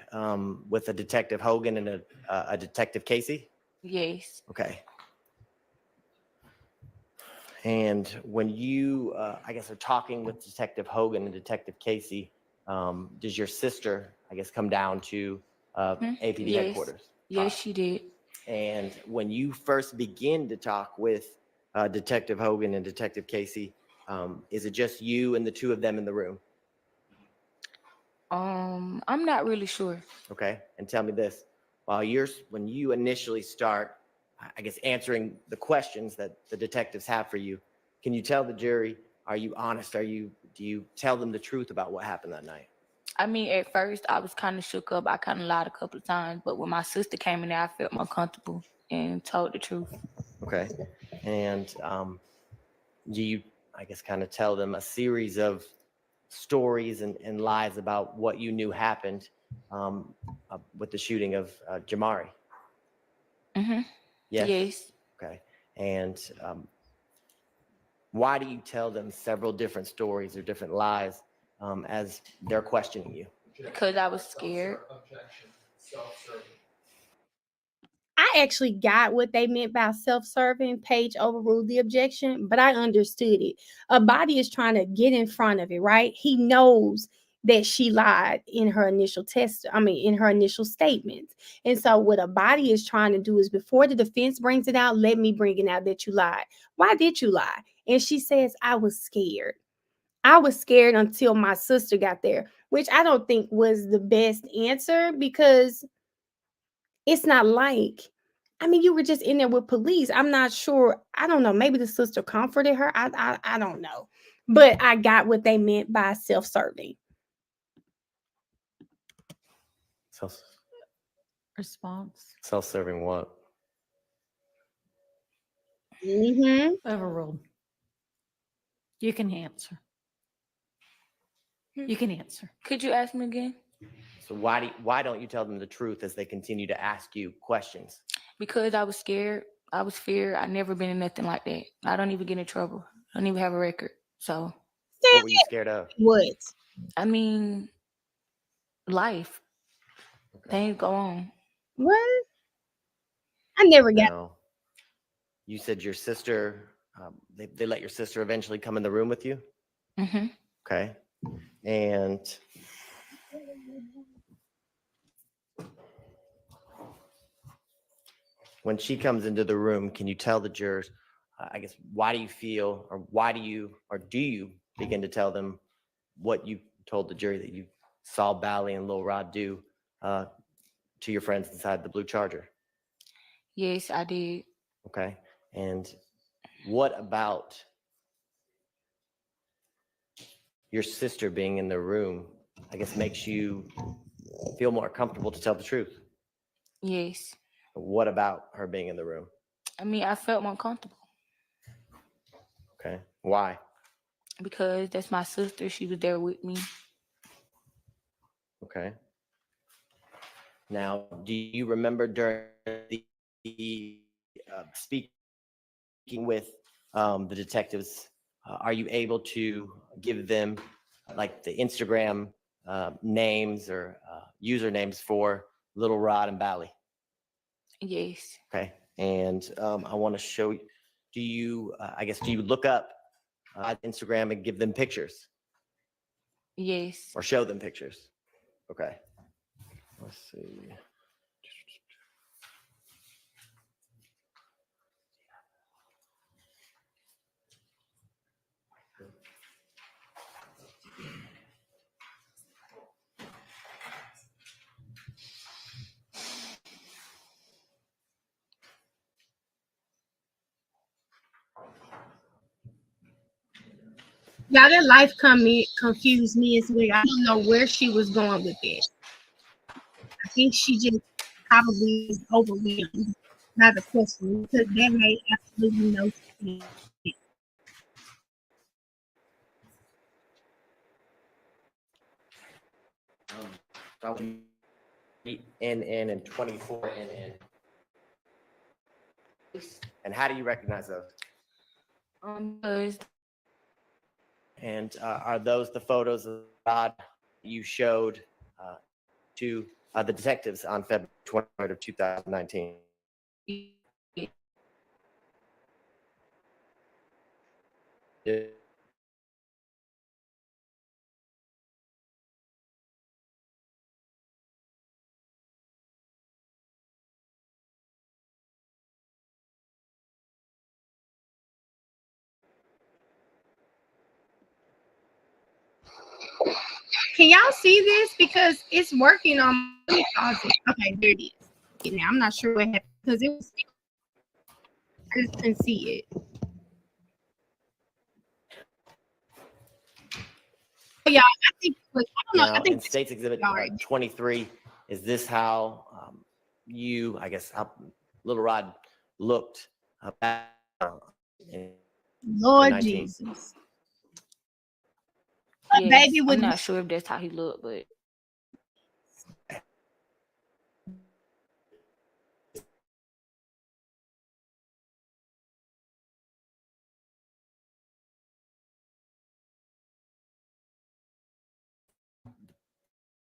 Speaker 4: with a Detective Hogan and a Detective Casey?
Speaker 3: Yes.
Speaker 4: Okay. And when you, I guess, are talking with Detective Hogan and Detective Casey, does your sister, I guess, come down to APD
Speaker 3: Yes.
Speaker 4: headquarters?
Speaker 3: Yes, she did.
Speaker 4: And when you first begin to talk with Detective Hogan and Detective Casey, is it just you and the two of them in the room?
Speaker 3: I'm not really sure.
Speaker 4: Okay. And tell me this, when you initially start, I guess, answering the questions that the detectives have for you, can you tell the jury, are you honest? Do you tell them the truth about what happened that night?
Speaker 3: I mean, at first I was kind of shook up. I kind of lied a couple of times, but when my sister came in there, I felt more comfortable and told the truth.
Speaker 4: Okay. And do you, I guess, kind of tell them a series of stories and lies about what you knew happened with the shooting of Jamari?
Speaker 3: Mm-hmm.
Speaker 4: Yes.
Speaker 3: Yes.
Speaker 4: Okay. And why do you tell them several different stories or different lies as they're questioning you?
Speaker 3: Because I was scared.
Speaker 2: Objection. Self-serving.
Speaker 1: I actually got what they meant by self-serving. Paige overruled the objection, but I understood it. A body is trying to get in front of it, right? He knows that she lied in her initial in her initial statements. And so what a body is trying to do is before the defense brings it out, let me bring it out that you lied. Why did you lie? And she says, I was scared. I was scared until my sister got there, which I don't think was the best answer because it's not like, I mean, you were just in there with police. I'm not sure. I don't know. Maybe the sister comforted her. I don't know. But I got what they meant by self-serving.
Speaker 5: Response.
Speaker 4: Self-serving what?
Speaker 1: Mm-hmm.
Speaker 5: Overruled. You can answer. You can answer.
Speaker 3: Could you ask me again?
Speaker 4: So why don't you tell them the truth as they continue to ask you questions?
Speaker 3: Because I was scared. I was feared. I never been in nothing like that. I don't even get in trouble. I don't even have a record. So,
Speaker 4: What were you scared of?
Speaker 1: What?
Speaker 3: I mean, life. Things go on.
Speaker 1: What? I never got.
Speaker 4: Now, you said your sister, they let your sister eventually come in the room with you?
Speaker 3: Hmm.
Speaker 4: Okay. And when she comes into the room, can you tell the jurors, I guess, why do you feel, or do you begin to tell them what you told the jury that you saw Bally and Lil Rod do to your friends inside the blue Charger?
Speaker 3: Yes, I did.
Speaker 4: Okay. And what about your sister being in the room, I guess, makes you feel more comfortable to tell the truth?
Speaker 3: Yes.
Speaker 4: What about her being in the room?
Speaker 3: I mean, I felt more comfortable
Speaker 4: Okay. Why?
Speaker 3: because that's my sister. She was there with me.
Speaker 4: Okay. Now, do you remember during the speaking with the detectives, are you able to give them like the Instagram names or usernames for Little Rod and Bally?
Speaker 3: Yes.
Speaker 4: Okay. And I want to show you, do you, do you look up Instagram and give them pictures
Speaker 3: Yes.
Speaker 4: or show them pictures? Okay. Let's see.
Speaker 1: Y'all, that life confused me as well. I don't know where she was going with it. I think she just probably was overwhelmed by the question because that made absolutely no sense.
Speaker 4: NN and 24 NN. And how do you recognize those?
Speaker 3: Because
Speaker 4: And are those the photos of Rod you showed to the detectives on February 23rd of 2019? Yeah.
Speaker 1: Can y'all see this? Because it's working on my closet. Okay, there it is. Now I'm not sure what happened because it was. I just couldn't see it. Oh, y'all, I think. I don't know. I
Speaker 4: Now,
Speaker 1: think.
Speaker 4: in State's Exhibit
Speaker 1: All right.
Speaker 4: 23, is this how how Little Rod looked back in
Speaker 1: Lord
Speaker 4: 19?
Speaker 1: Jesus. A
Speaker 3: yes,
Speaker 1: baby
Speaker 3: I'm
Speaker 1: with
Speaker 3: not sure if that's how he looked, but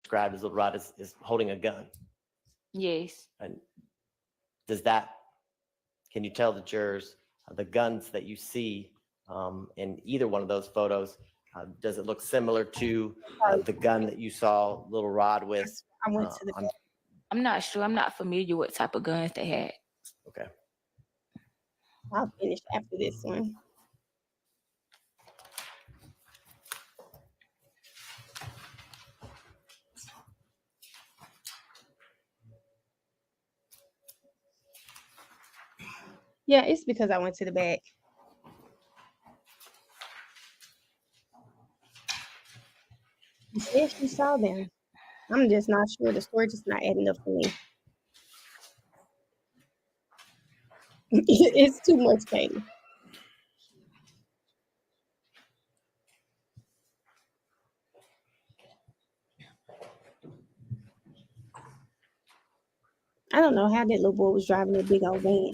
Speaker 4: Described as Little Rod is holding a gun.
Speaker 3: yes.
Speaker 4: And can you tell the jurors the guns that you see in either one of those photos, does it look similar to the gun that you saw Little Rod with?
Speaker 1: I went to the.
Speaker 3: I'm not sure. I'm not familiar what type of guns they had.
Speaker 4: Okay.
Speaker 1: I'll finish after this one. Yeah, it's because I went to the back. She said she saw them. I'm just not sure. The story just not adding up for me. It's too much, Katie. I don't know how that little boy was driving that big old van.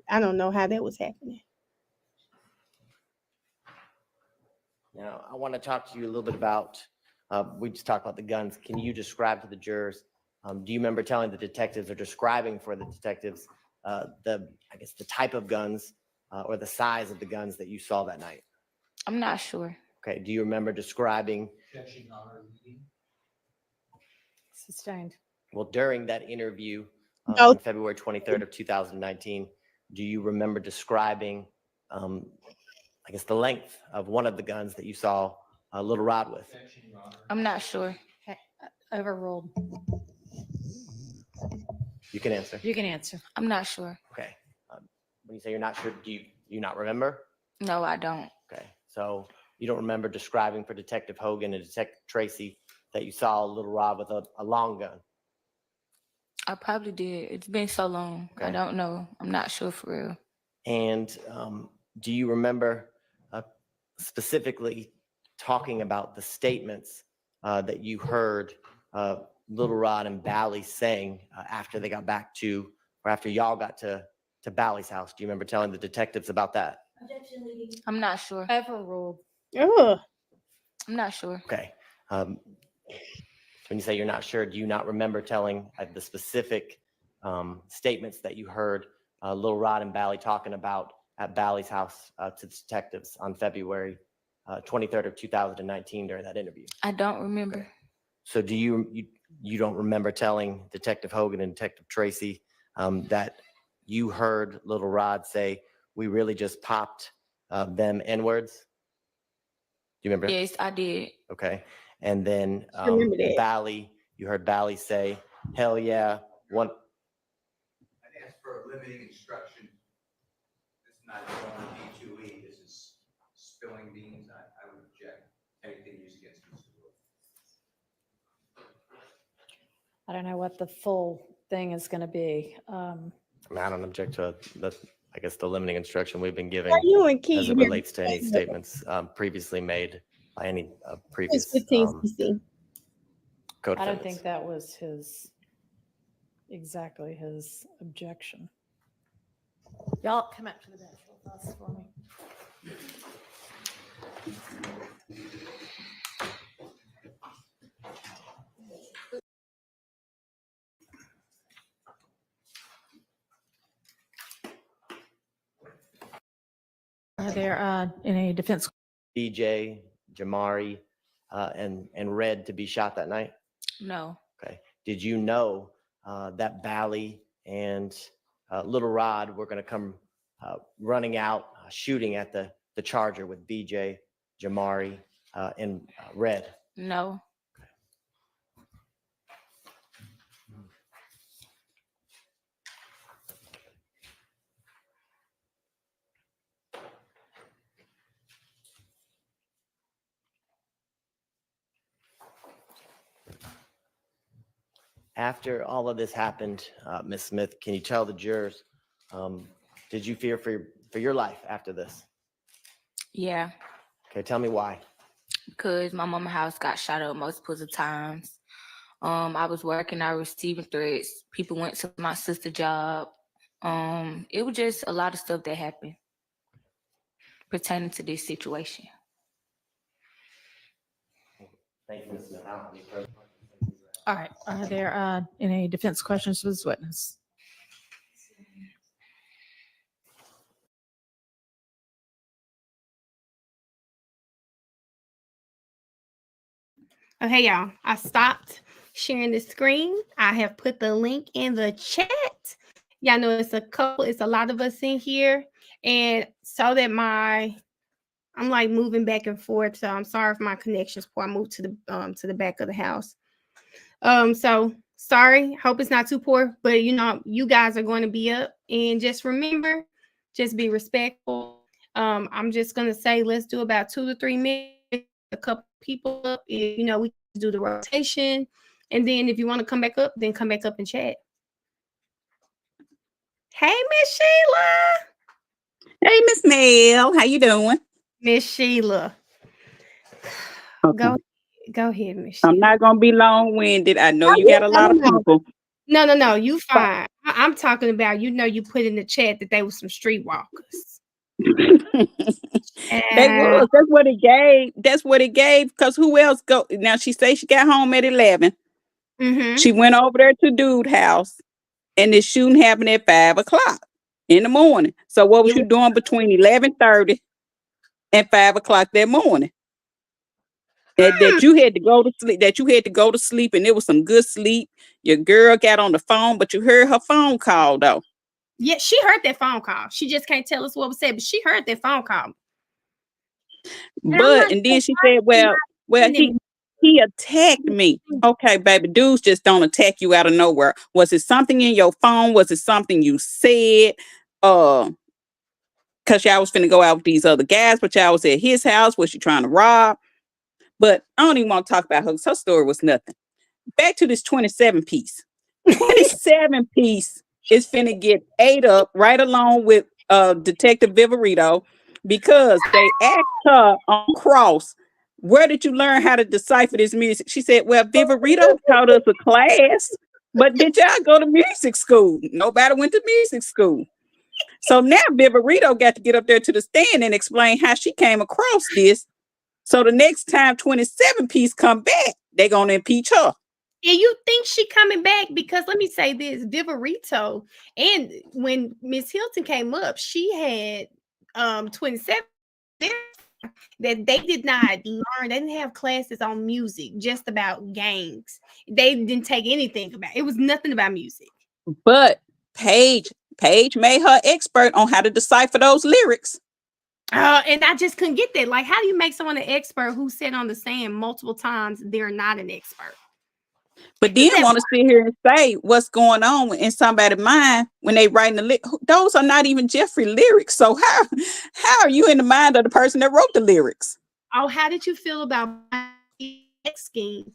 Speaker 1: I don't know how that was happening.
Speaker 4: Now, I want to talk to you a little bit about We just talked about the guns. Can you describe to the jurors, do you remember telling the detectives or describing for the detectives the type of guns or the size of the guns that you saw that night?
Speaker 3: I'm not sure.
Speaker 4: Okay. Do you remember describing?
Speaker 5: Sustained.
Speaker 4: Well, during that interview
Speaker 6: No.
Speaker 4: on February 23rd of 2019, do you remember describing, the length of one of the guns that you saw Little Rod with?
Speaker 3: I'm not sure.
Speaker 5: Okay, overruled.
Speaker 4: You can answer.
Speaker 5: You can answer.
Speaker 3: I'm not sure.
Speaker 4: Okay. When you say you're not sure, do you not remember?
Speaker 3: No, I don't.
Speaker 4: Okay. So you don't remember describing for Detective Hogan and Detective Tracy that you saw Little Rod with a long gun?
Speaker 3: I probably did. It's been so long. I
Speaker 4: Okay.
Speaker 3: don't know. I'm not sure for real.
Speaker 4: And do you remember specifically talking about the statements that you heard Little Rod and Bally saying after they got back to, or after y'all got to Bally's house? Do you remember telling the detectives about that?
Speaker 3: I'm not sure.
Speaker 5: Overruled.
Speaker 1: Ugh.
Speaker 3: I'm not sure.
Speaker 4: Okay. When you say you're not sure, do you not remember telling the specific statements that you heard Little Rod and Bally talking about at Bally's house to the detectives on February 23rd of 2019 during that interview?
Speaker 3: I don't remember.
Speaker 4: Okay. So do you don't remember telling Detective Hogan and Detective Tracy that you heard Little Rod say, "We really just popped them N-words"? Do you remember?
Speaker 3: Yes, I did.
Speaker 4: Okay. And then
Speaker 1: Remember that.
Speaker 4: you heard Bally say, "Hell yeah." One.
Speaker 7: I'd ask for a limiting instruction. It's not going to be 2E. This is spilling beans. I would object. Anything used against Mr. Wood.
Speaker 5: I don't know what the full thing is going to be.
Speaker 4: I mean, I don't object to the limiting instruction we've been giving
Speaker 1: Are you and Keith
Speaker 4: as it
Speaker 1: here?
Speaker 4: relates to any statements previously made by any
Speaker 1: It's
Speaker 4: previous
Speaker 1: 15 CC.
Speaker 4: co-defendants.
Speaker 5: I don't think that was exactly his objection. Y'all come up to the bench with us for me. Are there any defense?
Speaker 4: BJ, Jamari, and Red to be shot that night?
Speaker 3: No.
Speaker 4: Okay. Did you know that Bally and Little Rod were going to come running out, shooting at the Charger with BJ, Jamari, and Red?
Speaker 3: No.
Speaker 4: After all of this happened, Ms. Smith, can you tell the jurors, did you fear for your life after this?
Speaker 3: Yeah.
Speaker 4: Okay, tell me why.
Speaker 3: Because my mama's house got shot up multiple times. I was working, I was receiving threats. People went to my sister's job. It was just a lot of stuff that happened pertaining to this situation.
Speaker 4: Thank you, Ms. Smith. I don't have any further questions.
Speaker 5: All right. Are there any defense questions for this witness?
Speaker 1: Okay, y'all. I stopped sharing the screen. I have put the link in the chat. Y'all know it's a lot of us in here. And so that I'm like moving back and forth. So I'm sorry if my connection's poor. I moved to the back of the house. So sorry. Hope it's not too poor. But you guys are going to be up. And just remember, just be respectful. I'm just gonna say let's do about 2 to 3 minutes. A couple people up. We can do the rotation. And then if you want to come back up, then come back up and chat. Hey, Miss Sheila.
Speaker 6: Hey, Miss Mel, how you doing?
Speaker 1: Miss Sheila.
Speaker 6: Okay.
Speaker 1: Go ahead, Miss Sheila.
Speaker 6: I'm not gonna be long-winded. I know
Speaker 1: Oh,
Speaker 6: you got a
Speaker 1: yeah,
Speaker 6: lot of
Speaker 1: no.
Speaker 6: people.
Speaker 1: No, you fine. I'm talking about, you put in the chat that they were some streetwalkers.
Speaker 6: They
Speaker 1: And
Speaker 6: was. That's what it gave. That's what it gave. Because who else go? Now she say she got home at 11.
Speaker 1: mm-hmm.
Speaker 6: She went over there to dude house, and the shooting happened at 5 o'clock in the morning. So what was
Speaker 1: It
Speaker 6: you
Speaker 1: was,
Speaker 6: doing between 11:30 and 5 o'clock that morning? That you had to go to sleep. That you had to go to sleep, and it was some good sleep. Your girl got on the phone, but you heard her phone call though.
Speaker 1: yeah, she heard that phone call. She just can't tell us what was said, but she heard that phone call. And I'm
Speaker 6: But
Speaker 1: not
Speaker 6: and
Speaker 1: sure
Speaker 6: then she
Speaker 1: why
Speaker 6: said,
Speaker 1: she
Speaker 6: well,
Speaker 1: not
Speaker 6: he attacked me. Okay, baby, dudes just don't attack you out of nowhere. Was it something in your phone? Was it something you said? Uh, cause y'all was finna go out with these other guys, but y'all was at his house. Was she trying to rob? But I don't even want to talk about her. 'Cause her story was nothing. Back to this 27 piece. 27 piece is finna get ate up right along with Detective Viverito because they asked her on cross, where did you learn how to decipher this music? She said, well, Viverito taught us a class, but did y'all go to music school? Nobody went to music school. So now Viverito got to get up there to the stand and explain how she came across this. So the next time 27 piece come back, they're gonna impeach her.
Speaker 1: And you think she coming back because let me say this, Viverito, and when Miss Hilton came up, she had 27 that they did not learn. They didn't have classes on music, just about gangs. They didn't take anything about it. It was nothing about music.
Speaker 6: But Paige made her expert on how to decipher those lyrics.
Speaker 1: And I just couldn't get that. Like, how do you make someone an expert who said on the stand multiple times they're not an expert?
Speaker 6: But
Speaker 1: Does
Speaker 6: then
Speaker 1: that
Speaker 6: want to sit here and say what's going on in somebody's mind when they writing those are not even Jeffrey lyrics. So how are you in the mind of the person that wrote the lyrics?
Speaker 1: Oh, how did you feel about scheme?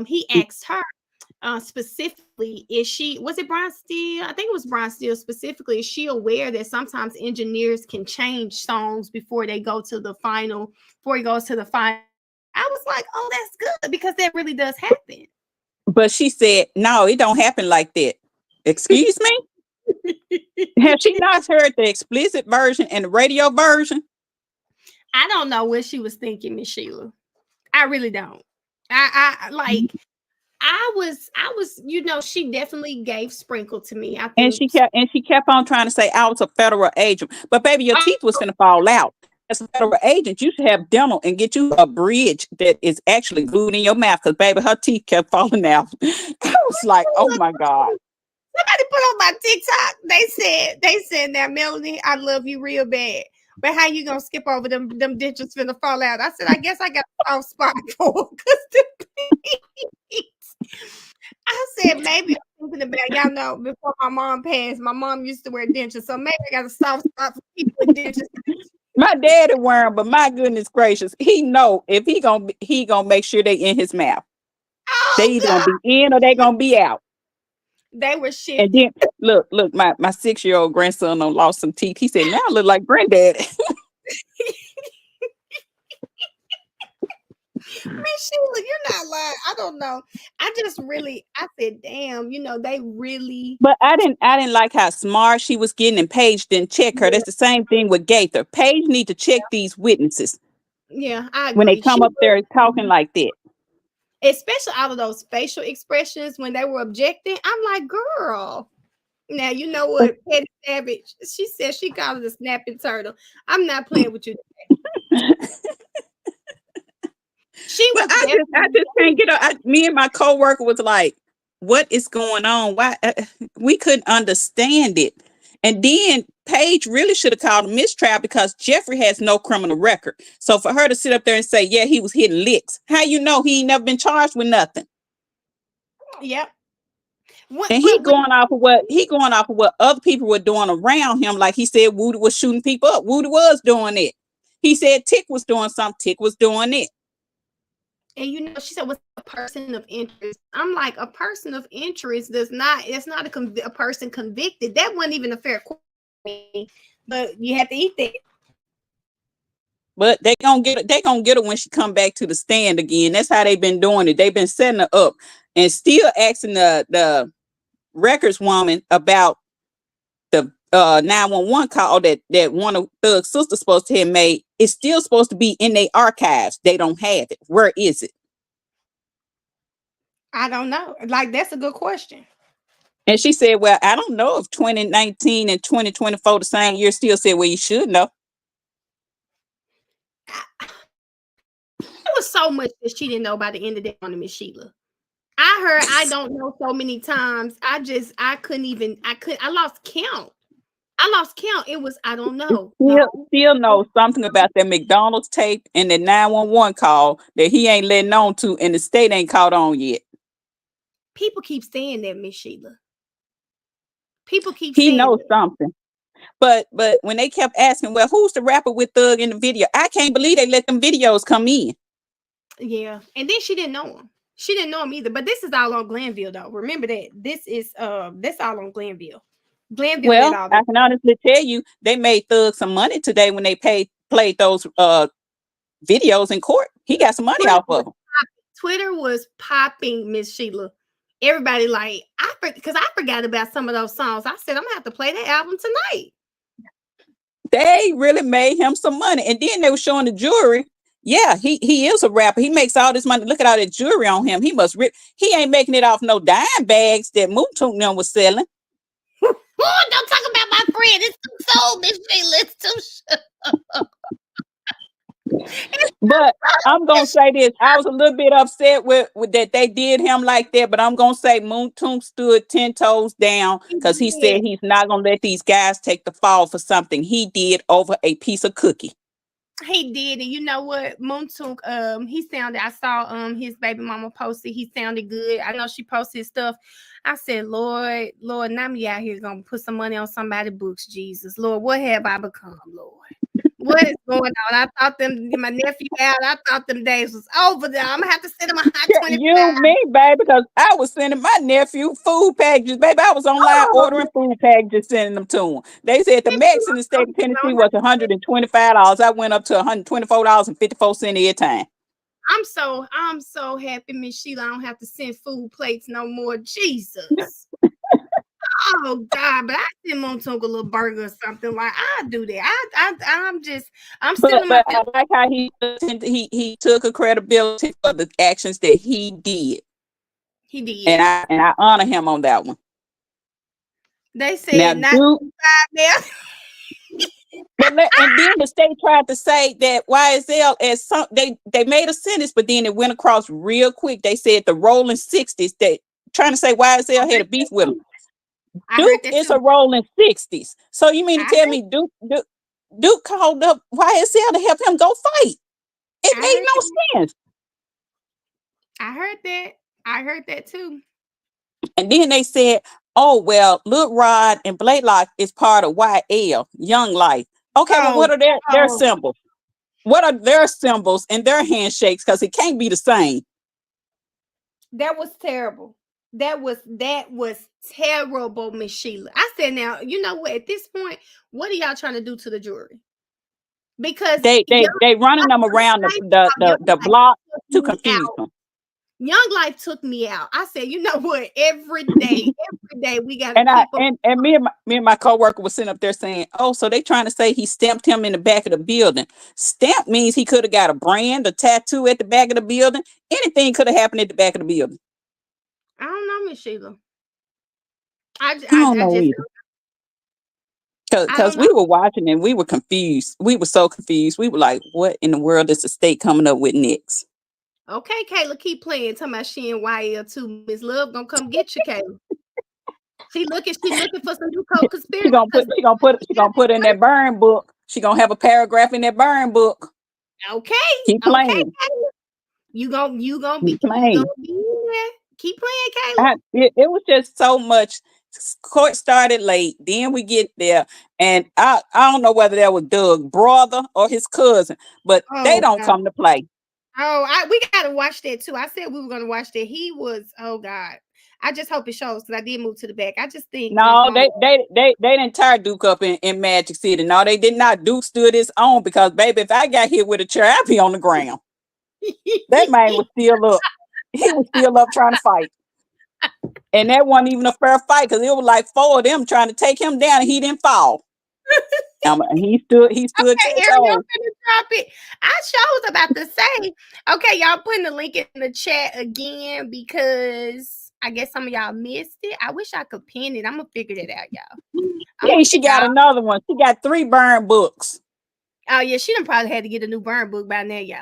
Speaker 1: He asked her specifically, was it Brian Steele? I think it was Brian Steele specifically. Is she aware that sometimes engineers can change songs before they go to the final, before he goes to the final? I was like, oh, that's good because that really does happen.
Speaker 6: But she said, no, it don't happen like that. Excuse me? Has she not heard the explicit version and the radio version?
Speaker 1: I don't know what she was thinking, Miss Sheila. I really don't. I like I was, she definitely gave Sprinkle to me. I
Speaker 6: And
Speaker 1: think.
Speaker 6: she kept on trying to say I was a federal agent. But baby, your teeth was gonna fall out. As a federal agent, you should have dental and get you a bridge that is actually glued in your mouth. Because baby, her teeth kept falling out. I was like, oh my God.
Speaker 1: Somebody put on my TikTok. They said now, Melanie, I love you real bad. But how you gonna skip over them dentures finna fall out? I said, I guess I got a soft spot for because I said maybe I'm thinking about y'all know before my mom passed, my mom used to wear dentures, so maybe I got a soft spot for people with dentures.
Speaker 6: My daddy wear 'em, but my goodness gracious, he know if he gonna make sure they in his mouth. They
Speaker 1: Oh
Speaker 6: either gonna
Speaker 1: God,
Speaker 6: be in or they gonna be out.
Speaker 1: they were
Speaker 6: And
Speaker 1: shifting.
Speaker 6: then look, my 6-year-old grandson done lost some teeth. He said, now I look like granddaddy.
Speaker 1: Miss Sheila, you're not lying. I don't know. I said, damn, they really.
Speaker 6: But I didn't like how smart she was getting, and Paige didn't check her. That's the same thing with Gaither. Paige need to check these witnesses
Speaker 1: Yeah, I
Speaker 6: when they
Speaker 1: agree.
Speaker 6: come up there talking like that.
Speaker 1: Especially all of those facial expressions when they were objecting. I'm like, girl. Now you know what, Petty Savage. She said she called it a snapping turtle. I'm not playing with you. She
Speaker 6: But
Speaker 1: was
Speaker 6: I
Speaker 1: definitely.
Speaker 6: just can't get me and my coworker was like, what is going on? Why we couldn't understand it. And then Paige really should have called a mistrial because Jeffrey has no criminal record. So for her to sit up there and say, yeah, he was hitting licks. How you know he ain't never been charged with nothing?
Speaker 1: Yep.
Speaker 6: And he going off of what other people were doing around him. Like he said, Woody was shooting people up. Woody was doing it. He said Tick was doing something. Tick was doing it.
Speaker 1: And she said, was a person of interest. I'm like, a person of interest it's not a person convicted. That wasn't even a fair question, but you have to eat that.
Speaker 6: But they gonna get her when she come back to the stand again. That's how they've been doing it. They've been setting her up and still asking the records woman about the 911 call that one of Thug's sisters supposed to have made, it's still supposed to be in their archives. They don't have it. Where is it?
Speaker 1: I don't know. Like, that's a good question.
Speaker 6: And she said, well, I don't know if 2019 and 2024 the same year. Still said, well, you should know.
Speaker 1: There was so much that she didn't know by the end of the day on Miss Sheila. I heard I don't know so many times. I lost count. I lost count. It was, I don't know.
Speaker 6: Still know something about that McDonald's tape and the 911 call that he ain't letting on to, and the state ain't caught on yet.
Speaker 1: People keep saying that, Miss Sheila. People keep
Speaker 6: He
Speaker 1: saying
Speaker 6: knows
Speaker 1: that.
Speaker 6: something. But when they kept asking, well, who's the rapper with Thug in the video? I can't believe they let them videos come in.
Speaker 1: Yeah. And then she didn't know him. She didn't know him either. But this is all on Glenville, though. Remember that. This all on Glenville. Glenville let
Speaker 6: Well,
Speaker 1: all
Speaker 6: I
Speaker 1: that.
Speaker 6: can honestly tell you, they made Thug some money today when they played those videos in court. He got some money off of them.
Speaker 1: Twitter was popping, Miss Sheila. Everybody like, because I forgot about some of those songs. I said, I'm gonna have to play that album tonight.
Speaker 6: They really made him some money. And then they were showing the jewelry. Yeah, he is a rapper. He makes all this money. Look at all that jewelry on him. He ain't making it off no dime bags that Moon Toon was selling.
Speaker 1: Oh, don't talk about my friend. It's too sold, Miss Sheila. It's too
Speaker 6: But I'm gonna say this. I was a little bit upset with that they did him like that, but I'm gonna say Moon Toon stood 10 toes down because he said he's not gonna let these guys take the fall for something he did over a piece of cookie.
Speaker 1: He did, and you know what? Moontook, he sounded. I saw his baby mama posted. He sounded good. I know she posted stuff. I said, Lord, now me out here gonna put some money on somebody's books. Jesus, Lord, what have I become, Lord? What is going on? I thought my nephew out. I thought them days was over there. I'm gonna have to send him a hot 25.
Speaker 6: You, me, baby, because I was sending my nephew food packages, baby. I was online ordering food packages, sending them to him. They said the max in the state of Tennessee was $125. I went up to $124.54 every time.
Speaker 1: I'm so happy, Miss Sheila. I don't have to send food plates no more. Jesus. Oh God, but I send Montook a little burger or something. Like, I do that. I'm still in my
Speaker 6: But I like how he took a credibility for the actions that he did.
Speaker 1: He did.
Speaker 6: And I honor him on that one.
Speaker 1: They said
Speaker 6: now,
Speaker 1: not there.
Speaker 6: And then the state tried to say that YSL they made a sentence, but then it went across real quick. They said the rolling 60s. They trying to say YSL had a beef with him. Duke is a rolling 60s. So you mean to tell me Duke called up YSL to help him go fight? It made no sense.
Speaker 1: I heard that too.
Speaker 6: And then they said, oh, well, Lil Rod and Blaylock is part of YL, Young Life. Okay, well, what are their symbols? What are their symbols and their handshakes? Because it can't be the same.
Speaker 1: That was terrible. That was terrible, Miss Sheila. I said, now, you know what? At this point, what are y'all trying to do to the jury? Because
Speaker 6: they running them around the block to confuse them.
Speaker 1: Young Life took me out. I said, you know what? Every day we got to keep
Speaker 6: and me and my coworker was sitting up there saying, oh, so they trying to say he stamped him in the back of the building. Stamp means he could have got a brand, a tattoo at the back of the building. Anything could have happened at the back of the building.
Speaker 1: I don't know, Miss Sheila. I
Speaker 6: don't know either. Because we were watching and we were confused. We were so confused. We were like, what in the world is the state coming up with next?
Speaker 1: Okay, Kayla, keep playing. Talking about she and YL too. Miss Love gonna come get you, Kayla. She looking for some new co-conspirators.
Speaker 6: She gonna put in that burn book. She gonna have a paragraph in that burn book.
Speaker 1: Okay.
Speaker 6: Keep playing.
Speaker 1: Okay, you gonna be playing. Keep playing, Kayla.
Speaker 6: It was just so much. Court started late. Then we get there, and I don't know whether that was Doug's brother or his cousin, but they don't come to play.
Speaker 1: Oh, we gotta watch that too. I said we were gonna watch that. He was, oh God. I just hope it shows because I did move to the back. I just think
Speaker 6: no, they didn't tear Duke up in Magic City. No, they did not. Duke stood his own because, baby, if I got hit with a chair, I'd be on the ground. That man was still up. He was still up trying to fight. And that wasn't even a fair fight because it was like four of them trying to take him down and he didn't fall. And he stood
Speaker 1: Okay,
Speaker 6: 10
Speaker 1: Ariel, I'm
Speaker 6: toes.
Speaker 1: gonna drop it. I sure was about to say, okay, y'all putting the link in the chat again because I guess some of y'all missed it. I wish I could pin it. I'm gonna figure that out, y'all. I'm
Speaker 6: Yeah,
Speaker 1: gonna
Speaker 6: she
Speaker 1: figure
Speaker 6: got
Speaker 1: out.
Speaker 6: another one. She got 3 burn books.
Speaker 1: Oh yeah, she done probably had to get a new burn book by now, y'all.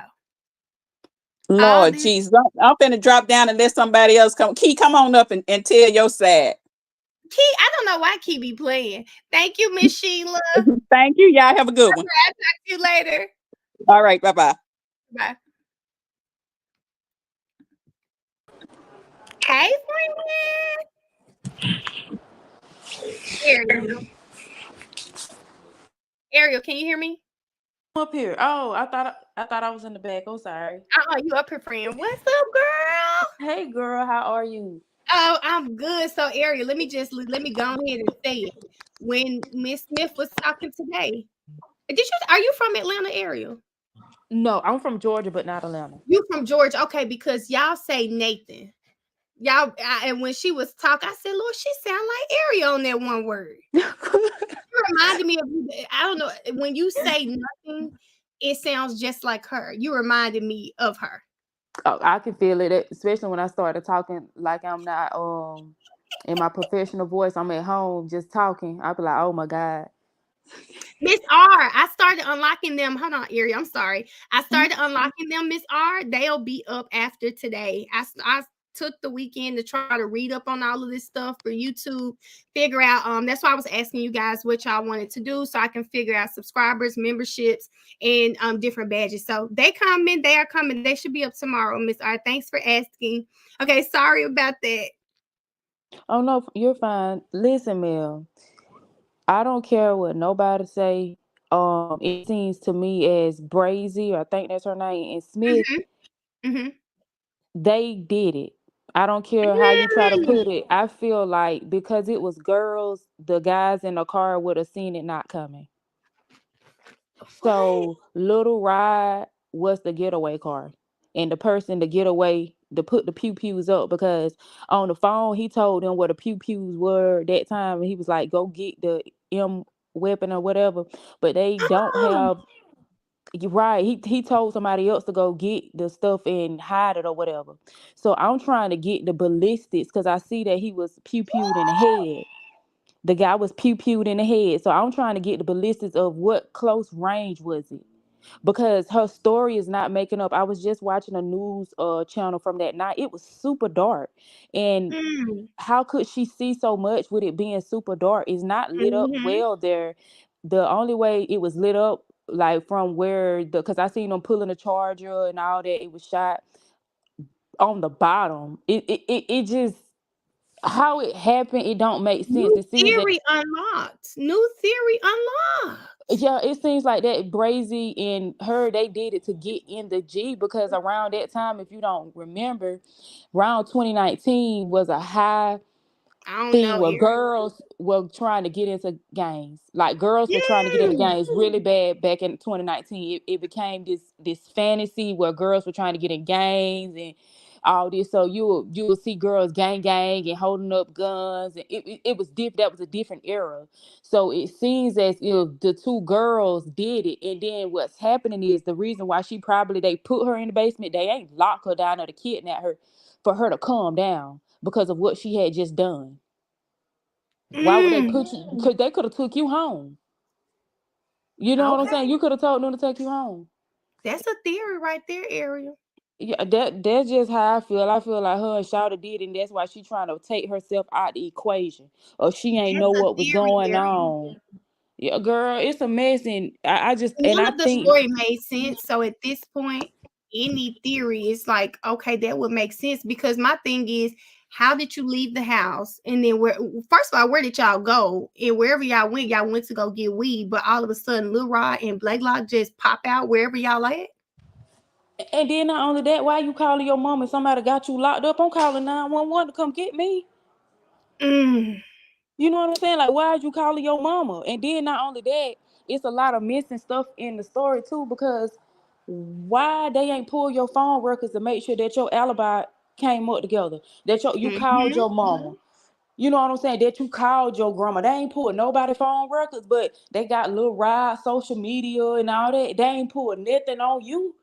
Speaker 1: All
Speaker 6: Lord
Speaker 1: this
Speaker 6: Jesus. I'm finna drop down and let somebody else come. Key, come on up and tell your side.
Speaker 1: Key, I don't know why Key be playing. Thank you, Miss Sheila.
Speaker 6: Thank you. Y'all have a good one.
Speaker 1: I'll talk to you later.
Speaker 6: All right. Bye-bye.
Speaker 1: Bye. Hey, friend. Ariel, can you hear me?
Speaker 8: Up here. Oh, I thought I was in the back. I'm sorry.
Speaker 1: You up here, friend? What's up, girl?
Speaker 8: Hey girl, how are you?
Speaker 1: Oh, I'm good. So, Ariel, let me go ahead and say it. When Miss Smith was talking today, are you from Atlanta, Ariel?
Speaker 8: No, I'm from Georgia, but not Atlanta.
Speaker 1: You from Georgia? Okay, because y'all say Nathan. And when she was talking, I said, Lord, she sound like Ariel on that one word. You reminded me of, I don't know, when you say nothing, it sounds just like her. You reminded me of her.
Speaker 8: Oh, I can feel it, especially when I started talking like I'm not in my professional voice. I'm at home just talking. I'll be like, oh my God.
Speaker 1: Miss R, I started unlocking them. Hold on, Erie. I'm sorry. I started unlocking them, Miss R. They'll be up after today. I took the weekend to try to read up on all of this stuff for YouTube, figure out. That's why I was asking you guys what y'all wanted to do, so I can figure out subscribers, memberships, and different badges. So they are coming. They should be up tomorrow, Miss R. Thanks for asking. Okay, sorry about that.
Speaker 8: Oh no, you're fine. Listen, Mel, I don't care what nobody say. It seems to me as Brazy, I think that's her name, and Smith,
Speaker 1: Mm-hmm.
Speaker 8: they did it. I don't care how you try to put it. I feel like because it was girls, the guys in the car would have seen it not coming.
Speaker 1: What?
Speaker 8: So Little Ride was the getaway car. And the person to get away to put the pew pews up because on the phone he told them where the pew pews were that time and he was like, go get the M weapon or whatever. But they don't
Speaker 1: Oh.
Speaker 8: have. You're right. He told somebody else to go get the stuff and hide it or whatever. So I'm trying to get the ballistics because I see that he was pew pewed in the head. The guy was pew pewed in the head. So I'm trying to get the ballistics of what close range was it. Because her story is not making up. I was just watching a news channel from that night. It was super dark. And
Speaker 1: Mm.
Speaker 8: how could she see so much with it being super dark? It's not lit up
Speaker 1: Mm-hmm.
Speaker 8: well there. The only way it was lit up, like from where because I seen them pulling the charger and all that, it was shot on the bottom. It just how it happened, it don't make sense.
Speaker 1: New
Speaker 8: It seems that
Speaker 1: theory unlocked. New theory unlocked.
Speaker 8: yeah, it seems like that Brazy and her they did it to get in the G because around that time, if you don't remember, around 2019 was a high
Speaker 1: I don't
Speaker 8: thing
Speaker 1: know,
Speaker 8: where
Speaker 1: Eric.
Speaker 8: girls were trying to get into gangs. Like girls were trying to get into
Speaker 1: Mm.
Speaker 8: gangs really bad back in 2019. It became this fantasy where girls were trying to get in gangs and all this. So you will see girls gang and holding up guns and it was different. That was a different era. So it seems as if the two girls did it. And then what's happening is the reason why they put her in the basement, they ain't lock her down or to kidnap her for her to calm down because of what she had just done. Why would they
Speaker 1: Mm.
Speaker 8: put you? Because they could have took you home. You know what I'm saying?
Speaker 1: Okay.
Speaker 8: You could have told them to take you home.
Speaker 1: That's a theory right there, Ariel.
Speaker 8: Yeah, that's just how I feel. I feel like her and Shawty did, and that's why she trying to take herself out the equation, or she ain't
Speaker 1: That's
Speaker 8: know
Speaker 1: a
Speaker 8: what was
Speaker 1: theory,
Speaker 8: going
Speaker 1: Ariel.
Speaker 8: on. Yeah, girl, it's a mess, and I just and
Speaker 1: None
Speaker 8: I
Speaker 1: of the
Speaker 8: think
Speaker 1: story made sense. So at this point, any theory is like, okay, that would make sense. Because my thing is, how did you leave the house? And then first of all, where did y'all go? And wherever y'all went to go get weed, but all of a sudden Lil Rod and Blakelock just pop out wherever y'all at.
Speaker 8: and then not only that, why you calling your mom and somebody got you locked up? I'm calling 911 to come get me.
Speaker 1: Mm.
Speaker 8: You know what I'm saying? Like, why is you calling your mama? And then not only that, it's a lot of missing stuff in the story too, because why they ain't pull your phone records to make sure that your alibi came up together. That you called
Speaker 1: Mhm.
Speaker 8: your mama. You know what I'm saying? That you called your grandma. They ain't put nobody phone records, but they got little ride, social media and all that. They ain't put nothing on you.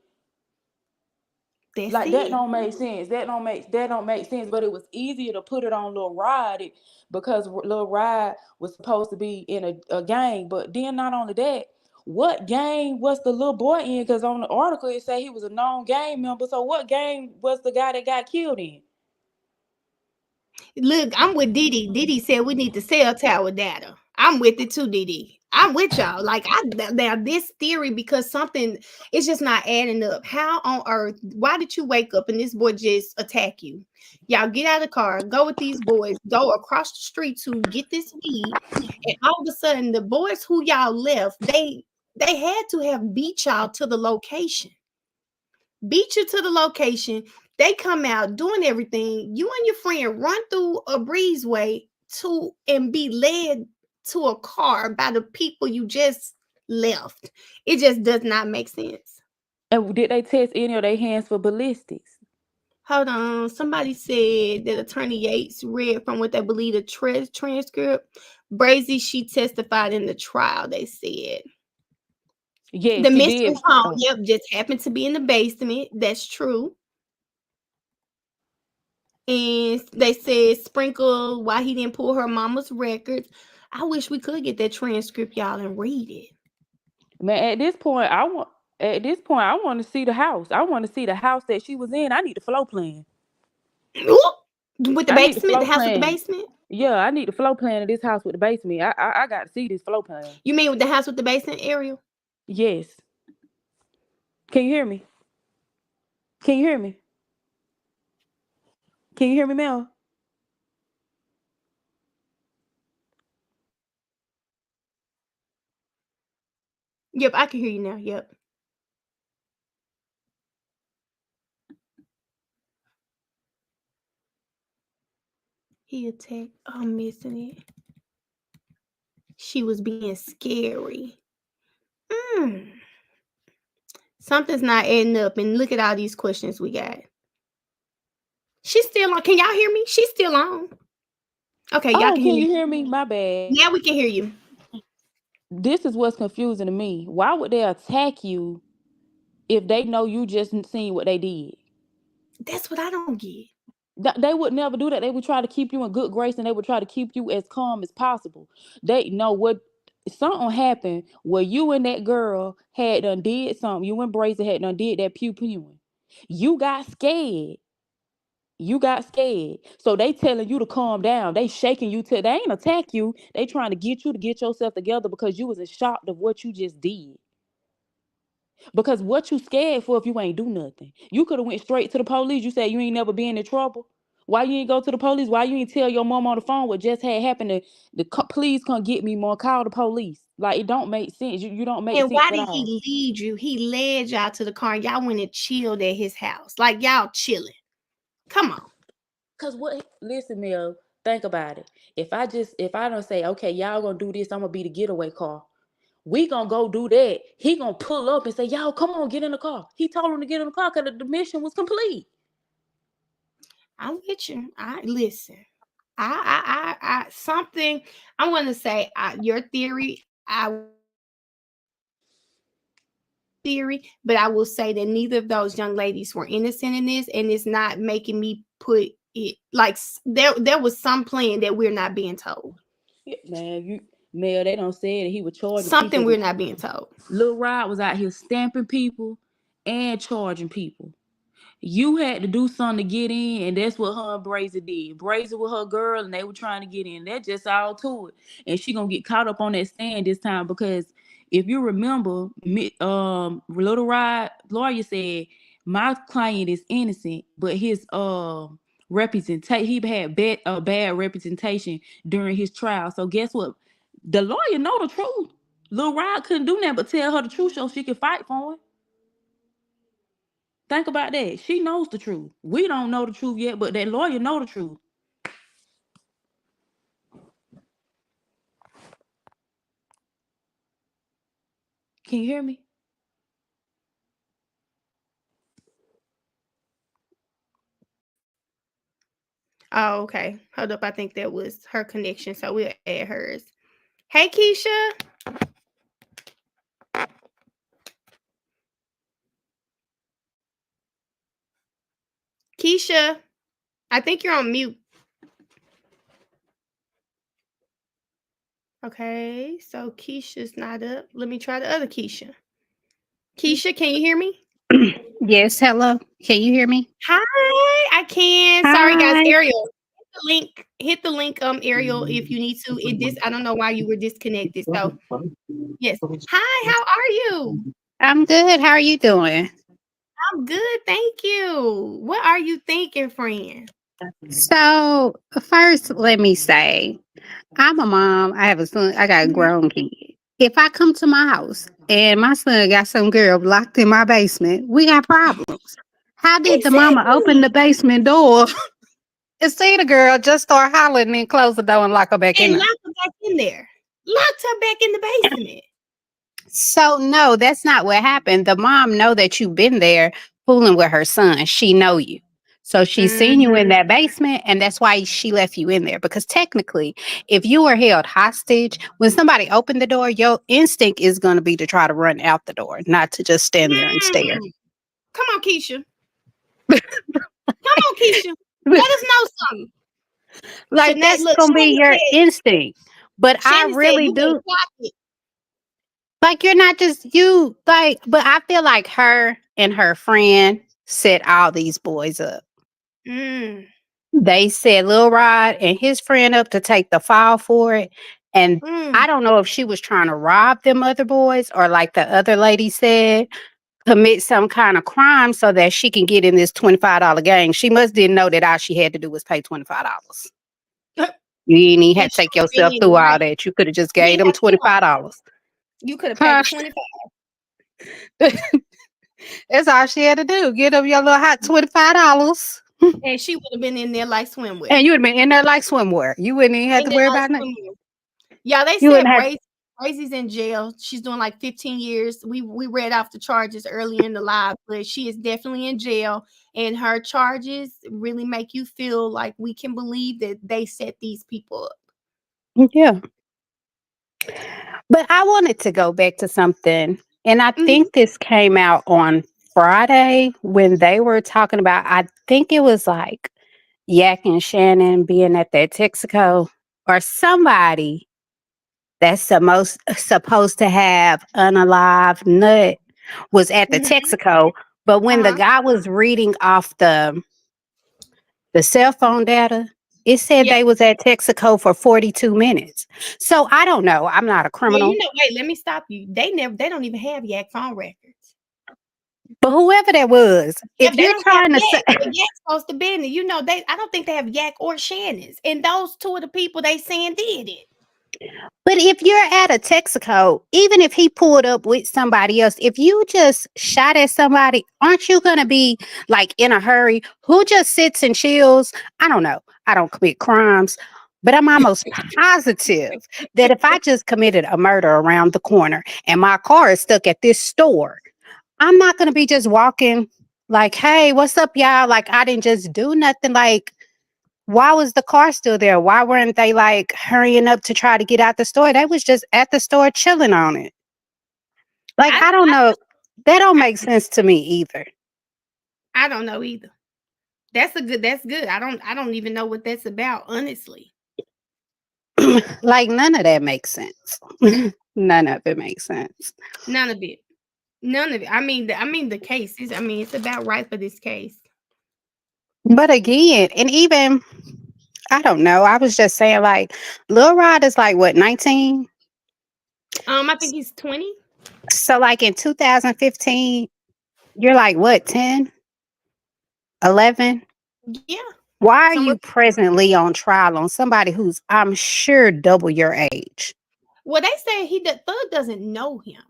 Speaker 1: That's
Speaker 8: Like that
Speaker 1: it.
Speaker 8: don't make sense. That don't make sense. But it was easier to put it on Lil Rod because Lil Rod was supposed to be in a gang. But then not only that, what gang was the little boy in? Because on the article it said he was a known gang member. So what gang was the guy that got killed in?
Speaker 1: Look, I'm with Didi. Didi said we need to cell tower data. I'm with it too, Didi. I'm with y'all. Like now this theory, because something it's just not adding up. How on earth? Why did you wake up and this boy just attack you? Y'all get out of the car, go with these boys, go across the street to get this weed, and all of a sudden the boys who y'all left, they had to have beat y'all to the location. Beat you to the location. They come out doing everything. You and your friend run through a breezeway to and be led to a car by the people you just left. It just does not make sense.
Speaker 8: And did they test any of their hands for ballistics?
Speaker 1: Hold on. Somebody said that Attorney Yates read from what they believe the transcript. Brazy, she testified in the trial, they said.
Speaker 8: Yes,
Speaker 1: The
Speaker 8: she
Speaker 1: mystery
Speaker 8: did.
Speaker 1: home, yep, just happened to be in the basement. That's true. And they said Sprinkle why he didn't pull her mama's records. I wish we could get that transcript, y'all, and read it.
Speaker 8: Man, at this point I want to see the house. I want to see the house that she was in. I need the floor plan.
Speaker 1: With the
Speaker 8: I need the
Speaker 1: basement, the
Speaker 8: floor
Speaker 1: house with the
Speaker 8: plan.
Speaker 1: basement.
Speaker 8: Yeah, I need the floor plan of this house with the basement. I got to see this floor plan.
Speaker 1: You mean with the house with the basement, Ariel?
Speaker 8: Yes. Can you hear me? Can you hear me? Can you hear me, Mel?
Speaker 1: Yep, I can hear you now. Yep. He attacked. Oh, I'm missing it. She was being scary. Mm. Something's not adding up. And look at all these questions we got. She's still on. Can y'all hear me? She's still on. Okay, y'all
Speaker 8: Oh,
Speaker 1: can hear
Speaker 8: can
Speaker 1: me.
Speaker 8: you hear me? My bad.
Speaker 1: Now we can hear you.
Speaker 8: This is what's confusing to me. Why would they attack you if they know you just seen what they did?
Speaker 1: That's what I don't get.
Speaker 8: They would never do that. They would try to keep you in good grace and they would try to keep you as calm as possible. They know what something happened where you and that girl had done did something. You and Brazen had done did that pew pewing. You got scared. You got scared. So they telling you to calm down. They shaking you till they ain't attack you. They trying to get you to get yourself together because you was in shock of what you just did. Because what you scared for if you ain't do nothing? You could have went straight to the police. You said you ain't never been in trouble. Why you ain't go to the police? Why you ain't tell your mom on the phone what just had happened? Please come get me, more. Call the police. Like it don't make sense. You don't make
Speaker 1: And
Speaker 8: sense
Speaker 1: why
Speaker 8: at
Speaker 1: did
Speaker 8: all.
Speaker 1: he lead you? He led y'all to the car and y'all went and chilled at his house. Like y'all chilling. Come on.
Speaker 8: Cause what? Listen, Mel. Think about it. If I don't say okay, y'all gonna do this, I'm gonna be the getaway car. We gonna go do that. He gonna pull up and say, y'all come on, get in the car. He told him to get in the car because the mission was complete.
Speaker 1: I'm with you. I listen. I something I'm gonna say your theory, but I will say that neither of those young ladies were innocent in this, and it's not making me put it like there was some plan that we're not being told.
Speaker 8: Yeah, Mel, they don't say that he was charging
Speaker 1: Something
Speaker 8: people.
Speaker 1: we're not being told.
Speaker 8: Lil Rod was out here stamping people and charging people. You had to do something to get in, and that's what her and Brazy did. Brazy with her girl, and they were trying to get in. That's just all to it. And she gonna get caught up on that stand this time because if you remember, Little Rod lawyer said my client is innocent, but his representation he had bad representation during his trial. So guess what? The lawyer know the truth. Lil Rod couldn't do nothing but tell her the truth so she could fight for him. Think about that. She knows the truth. We don't know the truth yet, but that lawyer know the truth. Can you hear me?
Speaker 1: Oh, okay. Hold up. I think that was her connection, so we'll add hers. Hey, Keisha. Keisha, I think you're on mute. Okay, so Keisha's not up. Let me try the other Keisha. Keisha, can you hear me?
Speaker 9: Yes, hello. Can you hear me?
Speaker 1: Hi, I can. Sorry, guys.
Speaker 9: Hi.
Speaker 1: Ariel, hit the link, Ariel, if you need to. I don't know why you were disconnected. So yes. Hi, how are you?
Speaker 9: I'm good. How are you doing?
Speaker 1: I'm good, thank you. What are you thinking, friend?
Speaker 9: So, first, let me say, I'm a mom. I have a son. I got a
Speaker 1: Mhm.
Speaker 9: grown kid. If I come to my house and my son got some girl locked in my basement, we got problems. How did the mama open
Speaker 1: Exactly.
Speaker 9: the basement door and see the girl just start hollering and then close the door and lock her back in
Speaker 1: And
Speaker 9: there?
Speaker 1: locked her back in there. Locked her back in the basement.
Speaker 9: So no, that's not what happened. The mom know that you've been there fooling with her son. She know you. So she's seen you in
Speaker 1: Mhm.
Speaker 9: that basement, and that's why she left you in there. Because technically, if you were held hostage, when somebody opened the door, your instinct is going to be to try to run out the door, not to just stand there and stare.
Speaker 1: Mm. Come on, Keisha. Come on, Keisha. Let us know something.
Speaker 9: Like
Speaker 1: Shanae,
Speaker 9: that's
Speaker 1: look,
Speaker 9: going to be your instinct. But I
Speaker 1: Shannon said
Speaker 9: really
Speaker 1: you better
Speaker 9: do
Speaker 1: clock it.
Speaker 9: like you're not just you like. But I feel like her and her friend set all these boys up.
Speaker 1: Mm.
Speaker 9: They set Lil Rod and his friend up to take the fall for it. And
Speaker 1: Mm.
Speaker 9: I don't know if she was trying to rob them other boys or, like the other lady said, commit some kind of crime so that she can get in this $25 gang. She must didn't know that all she had to do was pay $25. You didn't even have
Speaker 1: And
Speaker 9: to
Speaker 1: she
Speaker 9: take
Speaker 1: would have been
Speaker 9: yourself
Speaker 1: in
Speaker 9: through
Speaker 1: it,
Speaker 9: all
Speaker 1: right?
Speaker 9: that. You could have just
Speaker 1: You
Speaker 9: gave
Speaker 1: ain't
Speaker 9: them
Speaker 1: have to do all that.
Speaker 9: $25.
Speaker 1: You could have paid
Speaker 9: Huh?
Speaker 1: the 25.
Speaker 9: That's all she had to do. Get them your little hot $25.
Speaker 1: And she would have been in there like swimwear.
Speaker 9: And you would have been in there like swimwear. You wouldn't even have
Speaker 1: In
Speaker 9: to
Speaker 1: there
Speaker 9: worry
Speaker 1: like
Speaker 9: about nothing.
Speaker 1: swimwear. Yeah, they
Speaker 9: You
Speaker 1: said
Speaker 9: wouldn't have.
Speaker 1: Brazy's in jail. She's doing like 15 years. We read off the charges early in the live, but she is definitely in jail. And her charges really make you feel like we can believe that they set these people up.
Speaker 9: Yeah. But I wanted to go back to something, and I
Speaker 1: Mhm.
Speaker 9: think this came out on Friday when they were talking about, I think it was like Yak and Shannon being at that Texaco or somebody that's the most supposed to have unalive nut was at the
Speaker 1: Mhm.
Speaker 9: Texaco. But when the
Speaker 1: Uh-huh.
Speaker 9: guy was reading off the cell phone data, it said
Speaker 1: Yeah.
Speaker 9: they was at Texaco for 42 minutes. So I don't know. I'm not a
Speaker 1: Well,
Speaker 9: criminal.
Speaker 1: wait, let me stop you. They don't even have Yak phone records.
Speaker 9: But whoever that was,
Speaker 1: Yeah,
Speaker 9: if
Speaker 1: they
Speaker 9: you're
Speaker 1: don't have
Speaker 9: trying to say,
Speaker 1: Yak, but Yak's supposed to be in it. I don't think they have Yak or Shannon's. And those two of the people they saying did it.
Speaker 9: but if you're at a Texaco, even if he pulled up with somebody else, if you just shot at somebody, aren't you going to be like in a hurry? Who just sits and chills? I don't know. I don't commit crimes, but I'm almost positive that if I just committed a murder around the corner and my car is stuck at this store, I'm not going to be just walking like, hey, what's up, y'all? Like, I didn't just do nothing. Like, why was the car still there? Why weren't they like hurrying up to try to get out the store? They was just at the store chilling on it. Like,
Speaker 1: I
Speaker 9: I don't know. That don't make sense to me either.
Speaker 1: I don't know either. That's good. I don't even know what that's about, honestly.
Speaker 9: Like, none of that makes sense. None of it makes sense.
Speaker 1: None of it. None of it. I mean the case is it's about right for this case.
Speaker 9: But again, and even, I don't know. I was just saying, like, Lil Rod is like, what, 19?
Speaker 1: I think he's 20.
Speaker 9: So, like, in 2015, you're like, what, 10, 11?
Speaker 1: Yeah.
Speaker 9: Why are
Speaker 1: Somewhere.
Speaker 9: you presently on trial on somebody who's, I'm sure, double your age?
Speaker 1: Well, they say Thug doesn't know him.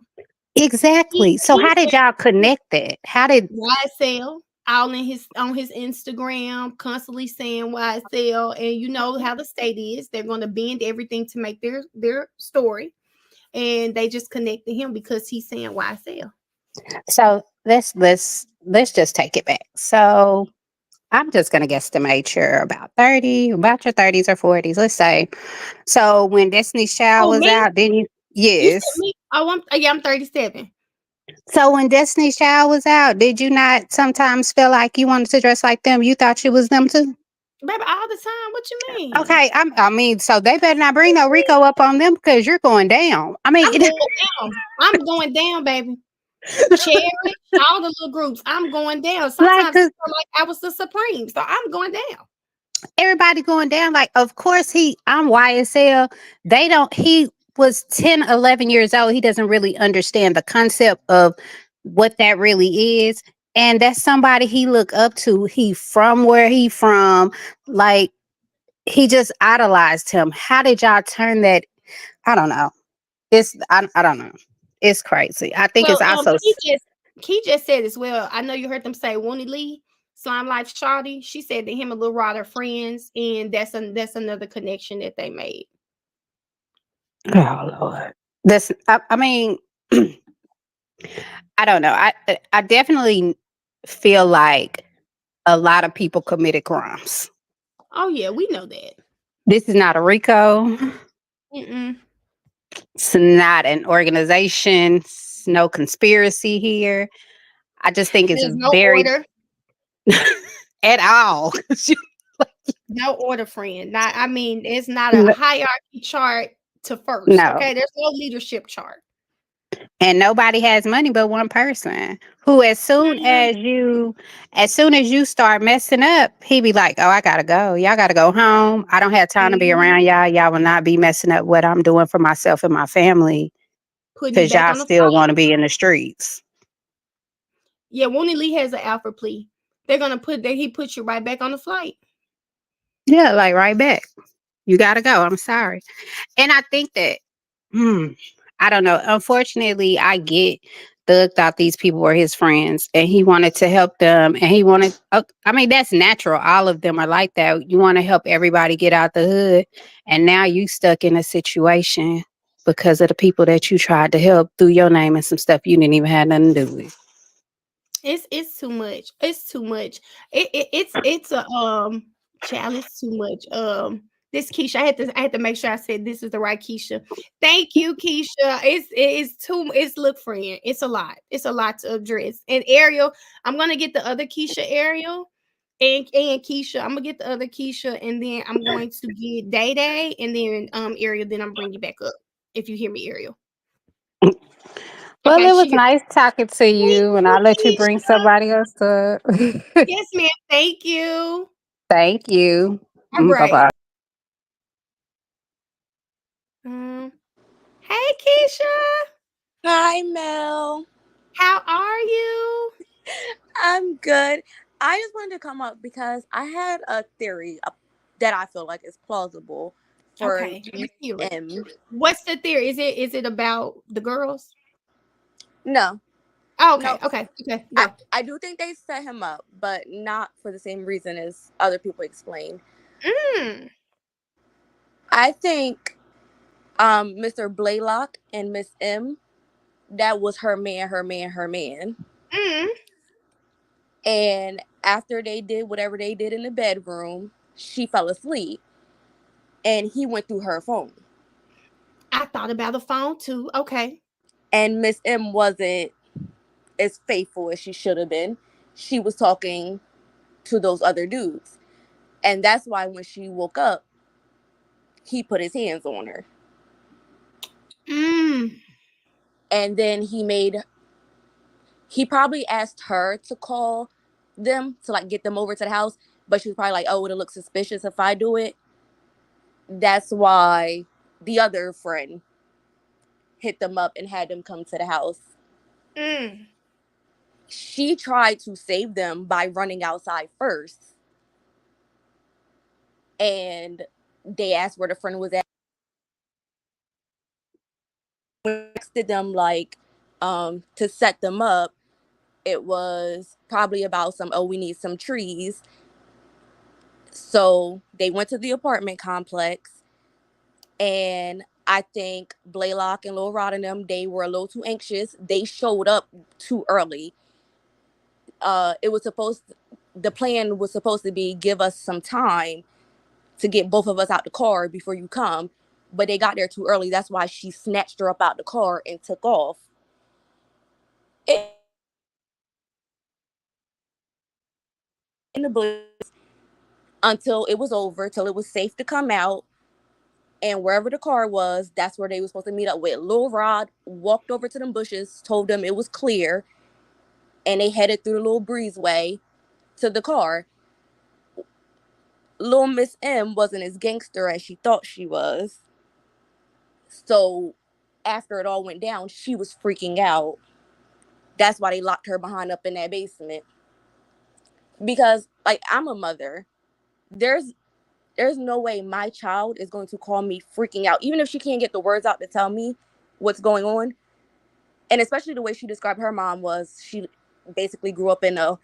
Speaker 9: Exactly. So
Speaker 1: He
Speaker 9: how did y'all
Speaker 1: said
Speaker 9: connect that? How did
Speaker 1: YSL all in his on his Instagram, constantly saying YSL, and you know how the state is. They're going to bend everything to make their story, and they just connected him because he's saying YSL.
Speaker 9: so let's just take it back. So I'm just gonna guesstimate you're about 30, about your 30s or 40s, let's say. So when Destiny's Child
Speaker 1: Oh,
Speaker 9: was
Speaker 1: me?
Speaker 9: out, didn't you?
Speaker 1: You said
Speaker 9: Yes.
Speaker 1: me? Oh, I'm 37.
Speaker 9: So when Destiny's Child was out, did you not sometimes feel like you wanted to dress like them? You thought you was them too?
Speaker 1: Baby, all the time. What you mean?
Speaker 9: Okay, I mean, so they better not bring no Rico up on them because you're going down. I mean,
Speaker 1: I'm going down. I'm going down, baby. Cherry, all the little groups. I'm going down.
Speaker 9: like,
Speaker 1: Sometimes I feel like I was the Supreme, so I'm going down.
Speaker 9: everybody going down. Like, of course, I'm YSL. They don't, he was 10, 11 years old. He doesn't really understand the concept of what that really is. And that's somebody he look up to. He from where he from. Like, he just idolized him. How did y'all turn that? I don't know. I don't know. It's crazy. I think it's
Speaker 1: Well,
Speaker 9: also
Speaker 1: he just said as well. I know you heard them say Woonie Lee, Slime Life Shawty. She said that him and Lil Rod are friends, and that's another connection that they made.
Speaker 9: oh Lord. This I mean, I don't know. I definitely feel like a lot of people committed crimes.
Speaker 1: Oh yeah, we know that.
Speaker 9: This is not a RICO.
Speaker 1: Mm-mm.
Speaker 9: It's not an organization. It's no conspiracy here. I just think it's
Speaker 1: There's no
Speaker 9: very
Speaker 1: order,
Speaker 9: at all.
Speaker 1: no order, friend. Not, I mean, it's not a
Speaker 9: N-
Speaker 1: hierarchy chart to first.
Speaker 9: no.
Speaker 1: Okay, there's no leadership chart.
Speaker 9: And nobody has money but one person who
Speaker 1: Mhm.
Speaker 9: as soon as you start messing up, he be like, oh, I gotta go. Y'all gotta go home. I don't have time to be around
Speaker 1: Mhm.
Speaker 9: y'all. Y'all will not be messing up what I'm doing for myself and my family
Speaker 1: Putting you
Speaker 9: because
Speaker 1: back
Speaker 9: y'all
Speaker 1: on the
Speaker 9: still
Speaker 1: flight.
Speaker 9: want to be in the streets.
Speaker 1: Yeah, Woonie Lee has an alpha plea. They're gonna put that he puts you right back on the flight.
Speaker 9: Yeah, like right back. You gotta go. I'm sorry. And I think that, hmm, I don't know. Unfortunately, I get Doug thought these people were his friends and he wanted to help them. And he wanted, I mean, that's natural. All of them are like that. You want to help everybody get out the hood. And now you stuck in a situation because of the people that you tried to help through your name and some stuff you didn't even have nothing to do with.
Speaker 1: It's too much. It's too much. It's a child. It's too much. This Keisha, I had to make sure I said this is the right Keisha. Thank you, Keisha. It's too. It's look, friend. It's a lot. It's a lot to address. And Ariel, I'm gonna get the other Keisha, Ariel, and Keisha. I'm gonna get the other Keisha, and then I'm going to get Day Day, and then Ariel. Then I'm bring you back up if you hear me, Ariel.
Speaker 9: Well,
Speaker 1: Okay,
Speaker 9: it
Speaker 1: she
Speaker 9: was
Speaker 1: here.
Speaker 9: nice talking to
Speaker 1: Thank
Speaker 9: you, and
Speaker 1: you,
Speaker 9: I'll let you bring
Speaker 1: Keisha.
Speaker 9: somebody else up.
Speaker 1: Yes, ma'am. Thank you.
Speaker 9: Thank you.
Speaker 1: All
Speaker 9: Bye
Speaker 1: right.
Speaker 9: bye.
Speaker 1: Um, hey Keisha,
Speaker 10: Hi, Mel.
Speaker 1: how are you?
Speaker 10: I'm good. I just wanted to come up because I had a theory that I feel like is plausible for
Speaker 1: Okay,
Speaker 10: Miss
Speaker 1: let's hear it.
Speaker 10: M.
Speaker 1: What's the theory? Is it about the girls?
Speaker 10: No,
Speaker 1: Oh,
Speaker 10: no.
Speaker 1: okay,
Speaker 10: I,
Speaker 1: go.
Speaker 10: I do think they set him up, but not for the same reason as other people explain.
Speaker 1: Mm,
Speaker 10: I think Mr. Blaylock and Miss M, that was her man, her man, her man.
Speaker 1: mm.
Speaker 10: And after they did whatever they did in the bedroom, she fell asleep and he went through her phone.
Speaker 1: I thought about the phone too. Okay.
Speaker 10: And Miss M wasn't as faithful as she should have been. She was talking to those other dudes. And that's why when she woke up, he put his hands on her.
Speaker 1: Mm,
Speaker 10: And then he probably asked her to call them to like get them over to the house, but she was probably like, oh, it'll look suspicious if I do it. That's why the other friend hit them up and had them come to the house.
Speaker 1: mm,
Speaker 10: She tried to save them by running outside first, and they asked where the friend was at. Texted them like to set them up. It was probably about some, oh, we need some trees. So they went to the apartment complex, and I think Blaylock and Lil Rod and them, they were a little too anxious. They showed up too early. It was supposed the plan was supposed to be give us some time to get both of us out the car before you come, but they got there too early. That's why she snatched her up out the car and took off. In the bush until it was over, till it was safe to come out. And wherever the car was, that's where they were supposed to meet up with. Lil Rod walked over to them bushes, told them it was clear, and they headed through the little breezeway to the car. Lil Miss M wasn't as gangster as she thought she was. So after it all went down, she was freaking out. That's why they locked her behind up in that basement. Because like I'm a mother. There's no way my child is going to call me freaking out, even if she can't get the words out to tell me what's going on. And especially the way she described her mom was she basically grew up in a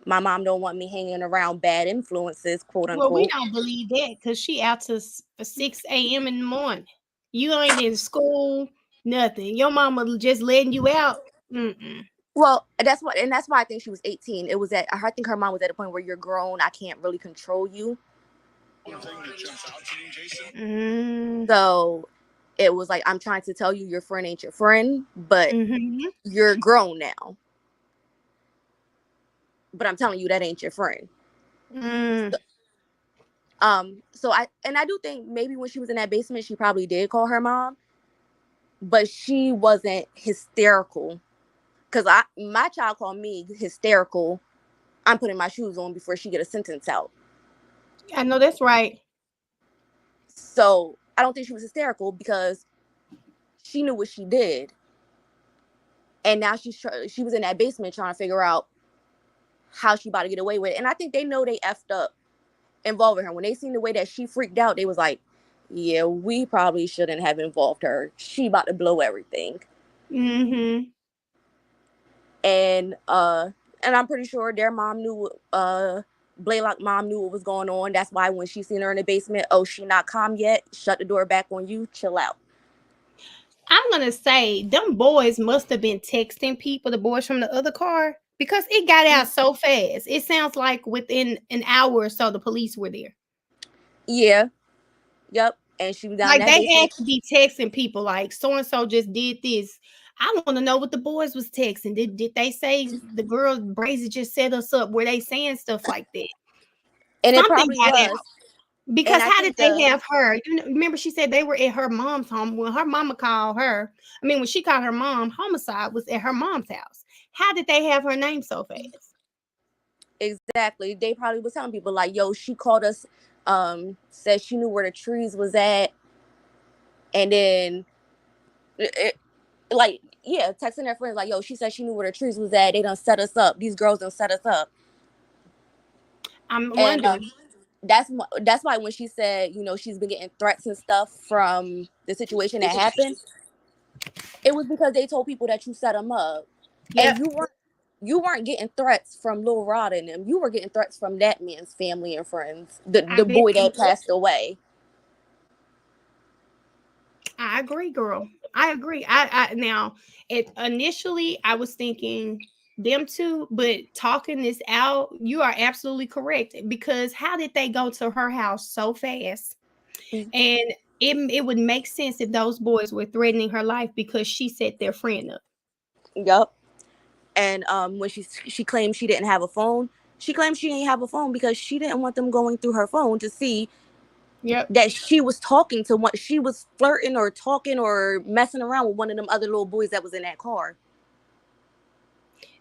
Speaker 10: my mom don't want me hanging around bad influences, quote
Speaker 1: Well, we
Speaker 10: unquote.
Speaker 1: don't believe that because she out to 6 a.m. in the morning. You ain't in school, nothing. Your mama just letting you out. Mm-mm.
Speaker 10: Well, that's why I think she was 18. It was at I think her mom was at a point where you're grown, I can't really control you.
Speaker 1: Mm.
Speaker 10: So it was like I'm trying to tell you your friend ain't your friend, but
Speaker 1: Mm-hmm.
Speaker 10: you're grown now. But I'm telling you that ain't your friend.
Speaker 1: Mm.
Speaker 10: So I do think maybe when she was in that basement, she probably did call her mom, but she wasn't hysterical. Cause my child called me hysterical. I'm putting my shoes on before she get a sentence out.
Speaker 1: I know that's right.
Speaker 10: So I don't think she was hysterical because she knew what she did, and now she was in that basement trying to figure out how she about to get away with it. And I think they know they effed up involving her. When they seen the way that she freaked out, they was like, yeah, we probably shouldn't have involved her. She about to blow everything.
Speaker 1: Mm-hmm.
Speaker 10: And I'm pretty sure their mom knew Blaylock mom knew what was going on. That's why when she seen her in the basement, oh, she not calm yet, shut the door back on you, chill out.
Speaker 1: I'm gonna say them boys must have been texting people, the boys from the other car, because it got out so fast. It sounds like within an hour or so the police were there.
Speaker 10: Yeah. Yep. And she was down in
Speaker 1: Like
Speaker 10: that
Speaker 1: they had
Speaker 10: basement.
Speaker 1: to be texting people like so and so just did this. I want to know what the boys was texting. Did they say the girl Brazy just set us up? Were they saying stuff like that?
Speaker 10: And it
Speaker 1: Something
Speaker 10: probably
Speaker 1: got
Speaker 10: was.
Speaker 1: out. Because
Speaker 10: And I
Speaker 1: how did
Speaker 10: think
Speaker 1: they have her? You know, remember she said they were at her mom's home when her mama called her. I mean, when she called her mom, homicide was at her mom's house. How did they have her name so fast?
Speaker 10: exactly. They probably was telling people like, yo, she called us, said she knew where the trees was at. And then like, yeah, texting their friends like, yo, she said she knew where the trees was at. They done set us up. These girls done set us up.
Speaker 1: I'm
Speaker 10: And
Speaker 1: wondering.
Speaker 10: that's why when she said, you know, she's been getting threats and stuff from the situation that happened, it was because they told people that you set them up.
Speaker 1: Yep,
Speaker 10: And you weren't getting threats from Lil Rod and them. You were getting threats from that man's family and friends.
Speaker 1: I
Speaker 10: The
Speaker 1: bet
Speaker 10: boy
Speaker 1: you
Speaker 10: that passed away.
Speaker 1: I agree, girl. I agree. I now it initially I was thinking them two, but talking this out, you are absolutely correct. Because how did they go to her house so fast?
Speaker 10: Mm.
Speaker 1: And it would make sense if those boys were threatening her life because she set their friend up.
Speaker 10: Yup. And when she claimed she didn't have a phone, she claimed she didn't have a phone because she didn't want them going through her phone to see
Speaker 1: Yep.
Speaker 10: that she was talking to one, she was flirting or talking or messing around with one of them other little boys that was in that car.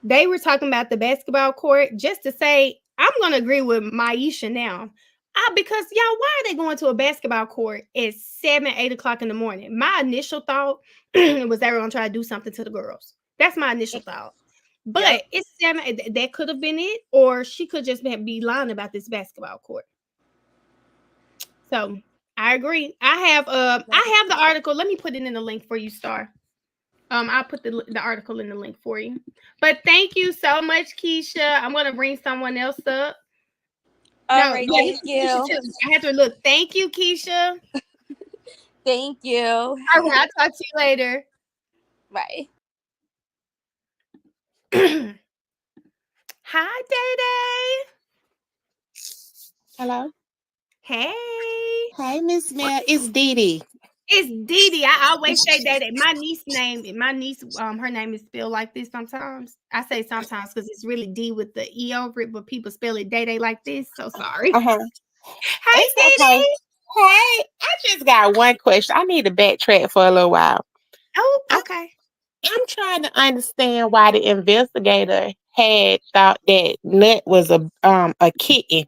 Speaker 1: They were talking about the basketball court just to say, I'm going to agree with Maisha now. Because y'all, why are they going to a basketball court at 7, 8 o'clock in the morning? My initial thought was they were going to try to do something to the girls. That's my initial thought.
Speaker 10: Yep.
Speaker 1: But it's 7, that could have been it, or she could just be lying about this basketball court. So I agree. I have the article. Let me put it in the link for you, Star. I'll put the article in the link for you. But thank you so much, Keisha. I'm gonna bring someone else up.
Speaker 10: All
Speaker 1: No,
Speaker 10: right,
Speaker 1: yeah, this
Speaker 10: thank
Speaker 1: is Keisha
Speaker 10: you.
Speaker 1: too. I have to look. Thank you, Keisha.
Speaker 10: Thank you.
Speaker 1: All right, I'll talk to you later.
Speaker 10: Bye.
Speaker 1: Hi, Day Day.
Speaker 11: Hello.
Speaker 1: Hey,
Speaker 11: Hey, Miss Mel. It's Dee Dee.
Speaker 1: it's Dee Dee. I always say that. My niece, her name is spelled like this sometimes. I say sometimes because it's really D with the E over it, but people spell it Day like this. So sorry.
Speaker 11: Uh-huh.
Speaker 1: Hey,
Speaker 11: It's
Speaker 1: Dee
Speaker 11: okay.
Speaker 1: Dee.
Speaker 11: Hey, I just got one question. I need to backtrack for a little while.
Speaker 1: Oh,
Speaker 11: I,
Speaker 1: okay.
Speaker 11: I'm trying to understand why the investigator had thought that Nut was a kitten.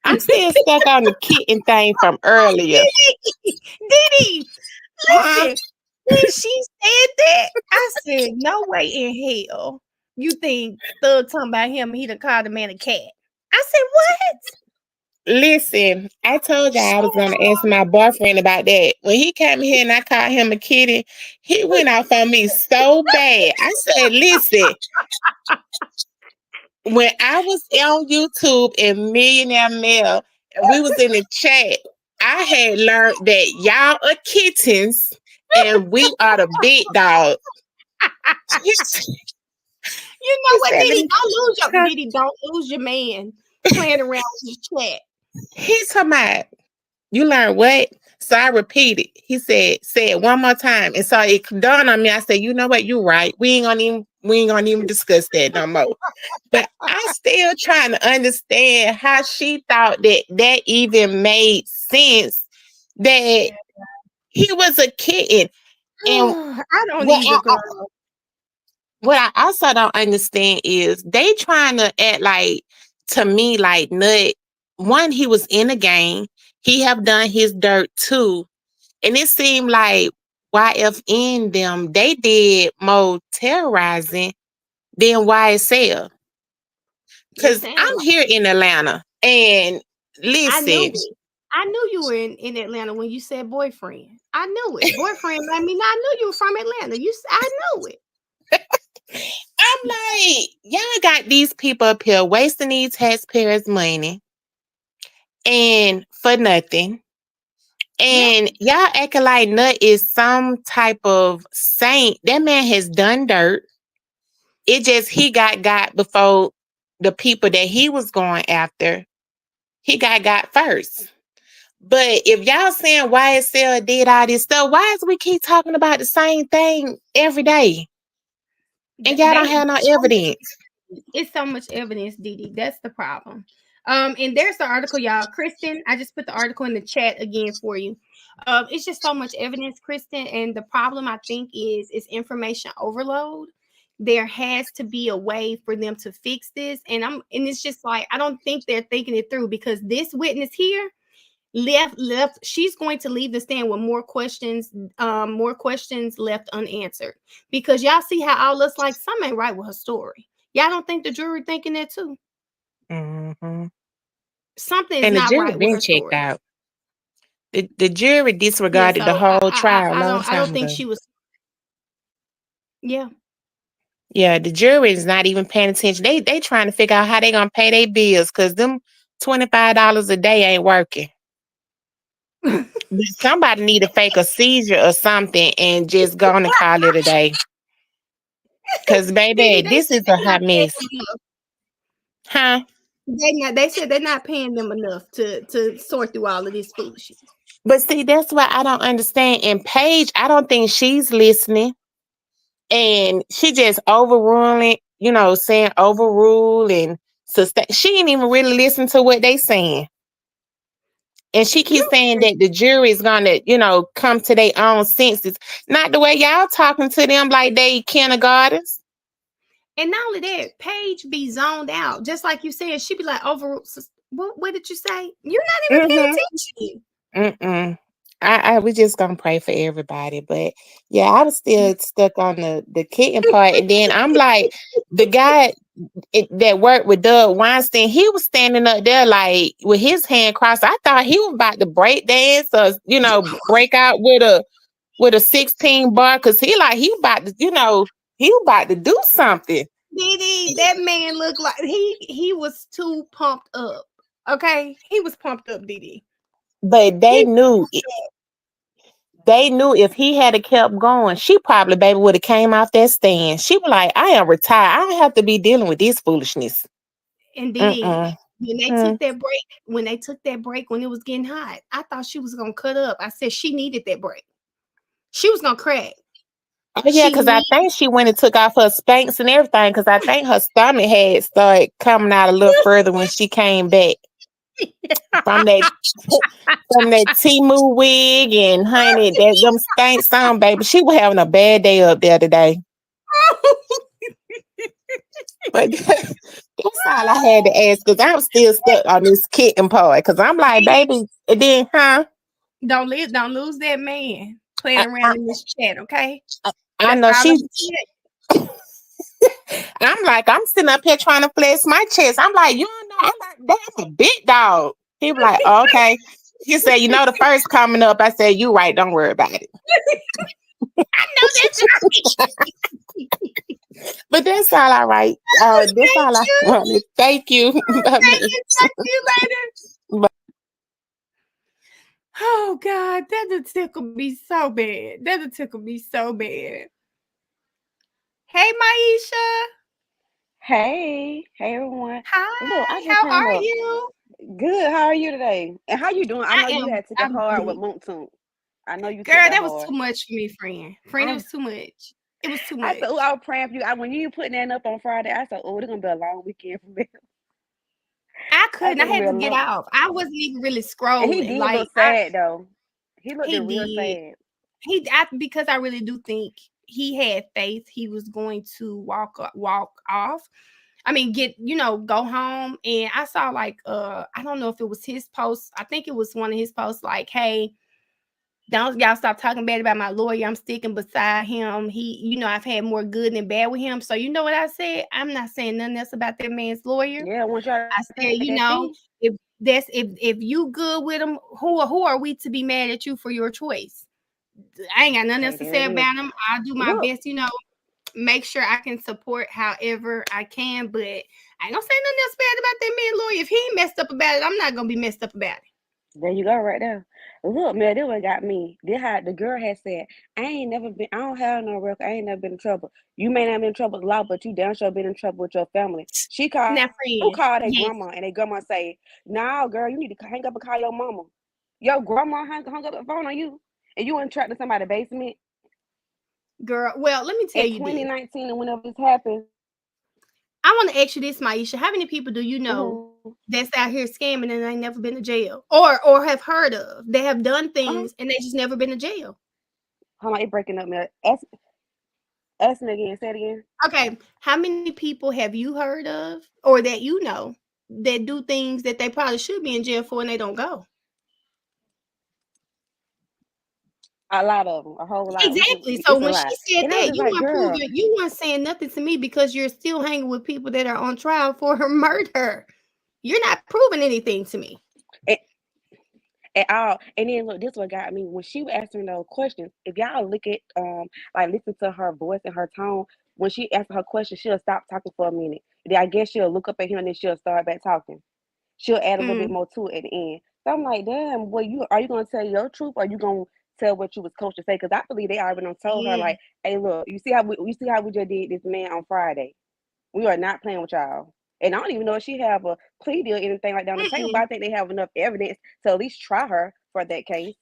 Speaker 11: I'm still stuck on the kitten thing from earlier.
Speaker 1: Dee Dee,
Speaker 11: Huh?
Speaker 1: listen. When she said that, I said, no way in hell you think Thug talking about him, he done called the man a cat. I said, what?
Speaker 11: Listen, I told y'all I was gonna ask my boyfriend about that. When he came here and I called him a kitty, he went off on me so bad. I said, listen, when I was on YouTube and Millionaire Mel, and we was in the chat, I had learned that y'all are kittens and we are the big dogs. He
Speaker 1: You know what,
Speaker 11: said,
Speaker 1: Diddy?
Speaker 11: huh?
Speaker 1: Don't lose your man playing around with his chat.
Speaker 11: He's talking about, you learned what? So I repeated. He say it one more time. And so it dawned on me. I said, you know what? You're right. We ain't gonna even discuss that no more. But I still trying to understand how she thought that that even made sense that he was a kitten. And
Speaker 1: I don't
Speaker 11: what
Speaker 1: either, girl.
Speaker 11: what I also don't understand is they trying to act like, to me, like Nut. One, he was in a gang. He have done his dirt too. And it seemed like YFN them, they did more terrorizing than YSL.
Speaker 1: It
Speaker 11: Because
Speaker 1: sounds
Speaker 11: I'm
Speaker 1: like
Speaker 11: here in Atlanta. And
Speaker 1: I knew
Speaker 11: listen,
Speaker 1: it. I knew you were in Atlanta when you said boyfriend. I knew it. Boyfriend, I mean, I knew you were from Atlanta. I knew it.
Speaker 11: I'm like, y'all got these people up here wasting these taxpayers' money and for nothing.
Speaker 1: Yep.
Speaker 11: And y'all acting like Nut is some type of saint. That man has done dirt. It just he got before the people that he was going after. He got first. But if y'all saying YSL did all this stuff, why is we keep talking about the same thing every day? And y'all don't
Speaker 1: They
Speaker 11: have no evidence.
Speaker 1: it's so much evidence, Didi. That's the problem. And there's the article, y'all. Kristen, I just put the article in the chat again for you. It's just so much evidence, Kristen. And the problem I think is information overload. There has to be a way for them to fix this. And it's just like I don't think they're thinking it through because this witness here left she's going to leave the stand with more questions left unanswered because y'all see how all us like some ain't right with her story. Y'all don't think the jury thinking that too?
Speaker 11: Mm-hmm.
Speaker 1: Something is
Speaker 11: And the
Speaker 1: not
Speaker 11: jury
Speaker 1: right with
Speaker 11: been
Speaker 1: her
Speaker 11: checked
Speaker 1: story.
Speaker 11: out. The jury
Speaker 1: Yeah,
Speaker 11: disregarded the
Speaker 1: so
Speaker 11: whole trial a long
Speaker 1: I don't
Speaker 11: time
Speaker 1: think
Speaker 11: ago.
Speaker 1: she was. Yeah.
Speaker 11: Yeah, the jury is not even paying attention. They trying to figure out how they gonna pay their bills because them $25 a day ain't working. Somebody need to fake a seizure or something and just go on and call it a day. Cause baby,
Speaker 1: Didi, they
Speaker 11: this
Speaker 1: said
Speaker 11: is a
Speaker 1: they're not
Speaker 11: hot
Speaker 1: paying
Speaker 11: mess.
Speaker 1: them enough.
Speaker 11: Huh?
Speaker 1: They said they're not paying them enough to sort through all of this foolishness.
Speaker 11: But see, that's why I don't understand. And Paige, I don't think she's listening. And she just overruling, saying overrule and sustain. She ain't even really listen to what they saying. And she keeps
Speaker 1: You
Speaker 11: saying that the jury is gonna, come to their own senses. Not the way y'all talking to them like they kindergartens.
Speaker 1: And not only that, Paige be zoned out. Just like you said, she be like, over. What did you say? You're not even paying
Speaker 11: Mm-hmm.
Speaker 1: attention.
Speaker 11: Mm-mm. We just gonna pray for everybody. But yeah, I was still stuck on the kitten part. And then I'm like, the guy that worked with Doug Weinstein, he was standing up there like with his hand crossed. I thought he was about to break dance or, break out with a 16 bar because he about to, he was about to do something.
Speaker 1: Didi, that man looked like he was too pumped up. Okay, he was pumped up, Didi.
Speaker 11: But they knew if he had kept going, she probably baby would have came off that stand. She was like, I am retired. I don't have to be dealing with this foolishness.
Speaker 1: And Didi,
Speaker 11: Mm-mm.
Speaker 1: when they took that break, when it was getting hot, I thought she was gonna cut up. I said she needed that break. She was gonna crack.
Speaker 11: Oh yeah, because I think she went and took off her Spanx and everything. Because I think her stomach had started coming out a little further when she came back from that from that Timu wig and honey, that them Spanx on, baby. She was having a bad day up there today. But that's all I had to ask because I'm still stuck on this kitten part. Because I'm like, baby, and then,
Speaker 1: Don't lose that man
Speaker 11: I,
Speaker 1: playing around in this chat, okay?
Speaker 11: I
Speaker 1: That's
Speaker 11: know
Speaker 1: all I'm
Speaker 11: she's.
Speaker 1: saying.
Speaker 11: I'm like, I'm sitting up here trying to flex my chest. I'm like, you don't know, I'm like, damn, a big dog. He was like, oh, okay. He said, you know, the first coming up. I said, you right, don't worry about it.
Speaker 1: I know that's right.
Speaker 11: But that's all I write. That's
Speaker 1: Thank
Speaker 11: all I
Speaker 1: you.
Speaker 11: wanted. Thank you.
Speaker 1: Thank you. Talk to you later.
Speaker 11: Bye.
Speaker 1: Oh God, that'll tickle me so bad. That'll tickle me so bad. Hey, Maisha.
Speaker 12: Hey, hey everyone. Look, I
Speaker 1: Hi.
Speaker 12: just
Speaker 1: How
Speaker 12: came
Speaker 1: are
Speaker 12: up.
Speaker 1: you?
Speaker 12: Good. How are you today? And how you doing? I know you had took it
Speaker 1: I'm
Speaker 12: hard with
Speaker 1: good.
Speaker 12: Moontoon. I know you took
Speaker 1: Girl,
Speaker 12: that
Speaker 1: that was
Speaker 12: hard.
Speaker 1: too much for me, friend. Friend, it
Speaker 12: I
Speaker 1: was too much. It was too
Speaker 12: I
Speaker 1: much.
Speaker 12: said, oh, I was praying for you. When you putting that up on Friday, I said, oh, it's gonna be a long weekend for me.
Speaker 1: I
Speaker 12: I
Speaker 1: couldn't.
Speaker 12: said
Speaker 1: I
Speaker 12: it's gonna
Speaker 1: had
Speaker 12: be a
Speaker 1: to get
Speaker 12: long.
Speaker 1: off. I wasn't even really
Speaker 12: And he
Speaker 1: scrolling.
Speaker 12: did
Speaker 1: Like
Speaker 12: look sad though. He looked
Speaker 1: he
Speaker 12: real
Speaker 1: did.
Speaker 12: sad.
Speaker 1: Because I really do think he had faith he was going to walk off. I mean, go home. And I saw like I don't know if it was his post. I think it was one of his posts like, hey, don't y'all stop talking bad about my lawyer. I'm sticking beside him. I've had more good than bad with him. So you know what I said? I'm not saying nothing else about that man's lawyer.
Speaker 12: Yeah, once y'all
Speaker 1: I said,
Speaker 12: paid that fee.
Speaker 1: if you good with him, who are we to be mad at you for your choice? I ain't got nothing else
Speaker 12: Okay,
Speaker 1: to
Speaker 12: there
Speaker 1: say
Speaker 12: it is.
Speaker 1: about him. I'll do my
Speaker 12: Look,
Speaker 1: best, make sure I can support however I can, but I ain't gonna say nothing else bad about that man lawyer. If he ain't messed up about it, I'm not gonna be messed up about it.
Speaker 12: there you go, right there. Look, man, this what got me. This how the girl had said, I don't have no record. I ain't never been in trouble. You may not have been in trouble with the law, but you damn sure been in trouble with your family.
Speaker 1: Now,
Speaker 12: Who
Speaker 1: friend,
Speaker 12: called their
Speaker 1: yes,
Speaker 12: grandma and their grandma say, no, girl, you need to hang up and call your mama. Your grandma hung up the phone on you and you went trapped in somebody's basement
Speaker 1: girl. Well, let me
Speaker 12: in
Speaker 1: tell you this.
Speaker 12: 2019 and whenever this happened.
Speaker 1: I want to ask you this, Maisha. How many people do you know
Speaker 12: Mm-hmm.
Speaker 1: that's out here scamming and they ain't never been to jail, or have heard of? They have done
Speaker 12: Uh-huh.
Speaker 1: things and they just never been to jail.
Speaker 12: Hold on, it breaking up, man. Ask me again. Say it again.
Speaker 1: Okay, how many people have you heard of, or that you know, that do things that they probably should be in jail for and they don't go?
Speaker 12: A lot of them, a whole lot.
Speaker 1: Exactly. So
Speaker 12: It's a
Speaker 1: when she
Speaker 12: lot.
Speaker 1: said
Speaker 12: And I was
Speaker 1: that,
Speaker 12: just like, girl,
Speaker 1: you weren't saying nothing to me because you're still hanging with people that are on trial for her murder. You're not proving anything to me.
Speaker 12: at, at all. And then look, this what got me when she was answering those questions. If y'all look at like listen to her voice and her tone, when she answered her question, she'll stop talking for a minute. Then I guess she'll look up at him and then she'll start back talking. She'll add a little bit
Speaker 1: Mm,
Speaker 12: more to it at the end. So I'm like, damn, well, you gonna tell your truth or you gonna tell what you was coached to say? Because I believe they already done told her
Speaker 1: yeah.
Speaker 12: like, hey, look, you see how we just did this man on Friday. We are not playing with y'all. And I don't even know if she have a plea deal or anything like that on the table, but
Speaker 1: Mm-mm.
Speaker 12: I think they have enough evidence to at least try her for that case.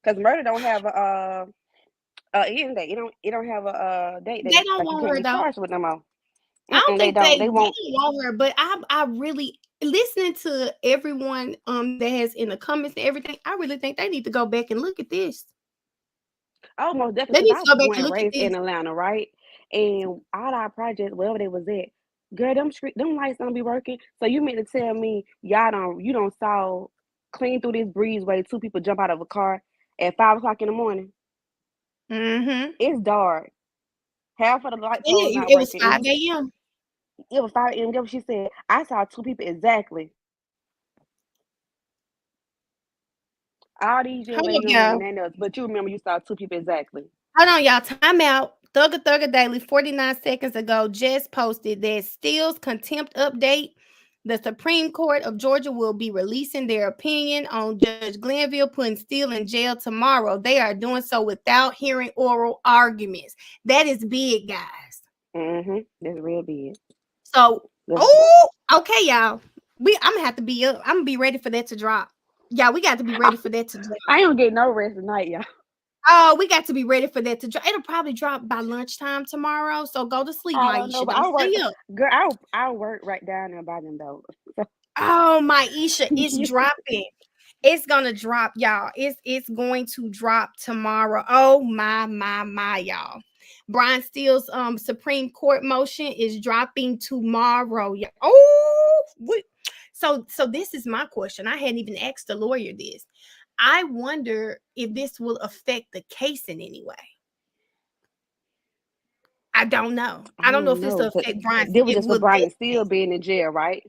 Speaker 12: Because murder don't have a end date. It don't have a date
Speaker 1: They
Speaker 12: that
Speaker 1: don't
Speaker 12: like you
Speaker 1: want
Speaker 12: can't
Speaker 1: her
Speaker 12: be
Speaker 1: though.
Speaker 12: charged with them all.
Speaker 1: I don't
Speaker 12: They
Speaker 1: think
Speaker 12: don't. They
Speaker 1: they
Speaker 12: won't.
Speaker 1: don't want her, but I really listening to everyone that has in the comments and everything. I really think they need to go back and look at this.
Speaker 12: Almost
Speaker 1: They
Speaker 12: definitely
Speaker 1: need
Speaker 12: because
Speaker 1: to
Speaker 12: I was
Speaker 1: go back
Speaker 12: born
Speaker 1: and
Speaker 12: and
Speaker 1: look at
Speaker 12: raised
Speaker 1: this.
Speaker 12: in Atlanta, right? And all our projects, wherever they was at, girl, them lights don't be working. So you mean to tell me you don't saw clean through this breezeway, two people jump out of a car at 5 o'clock in the morning?
Speaker 1: Mm-hmm.
Speaker 12: It's dark. Half of the light poles
Speaker 1: And
Speaker 12: not
Speaker 1: it was
Speaker 12: working.
Speaker 1: 5 a.m.
Speaker 12: It was 5 a.m. Guess what she said? I saw two people exactly. All these years
Speaker 1: Hold
Speaker 12: later,
Speaker 1: up,
Speaker 12: you don't remember
Speaker 1: y'all.
Speaker 12: nothing else, but you remember you saw two people exactly.
Speaker 1: Hold on, y'all. Time out. Thugger Daily 49 seconds ago just posted that Steele's contempt update. The Supreme Court of Georgia will be releasing their opinion on Judge Glanville putting Steele in jail tomorrow. They are doing so without hearing oral arguments. That is big, guys.
Speaker 12: Mm-hmm. That's real big.
Speaker 1: So,
Speaker 12: That's
Speaker 1: oh, okay, y'all. I'm gonna have to be up. I'm gonna be ready for that to drop. Yeah, we got to be ready for that to drop.
Speaker 12: I ain't gonna get no rest tonight, y'all.
Speaker 1: Oh, we got to be ready for that to drop. It'll probably drop by lunchtime tomorrow. So go to sleep,
Speaker 12: I don't know,
Speaker 1: Maisha.
Speaker 12: but
Speaker 1: Don't
Speaker 12: I'll work.
Speaker 1: stay up.
Speaker 12: Girl, I'll work right down there by them though.
Speaker 1: Oh, Maisha, it's dropping. It's gonna drop, y'all. It's going to drop tomorrow. Oh my, y'all. Brian Steele's Supreme Court motion is dropping tomorrow. Yeah. Oh, so this is my question. I hadn't even asked the lawyer this. I wonder if this will affect the case in any way. I don't know.
Speaker 12: I
Speaker 1: I don't know
Speaker 12: don't
Speaker 1: if this will
Speaker 12: know, but
Speaker 1: affect Brian.
Speaker 12: this was
Speaker 1: It
Speaker 12: just for
Speaker 1: will.
Speaker 12: Brian still being in jail, right?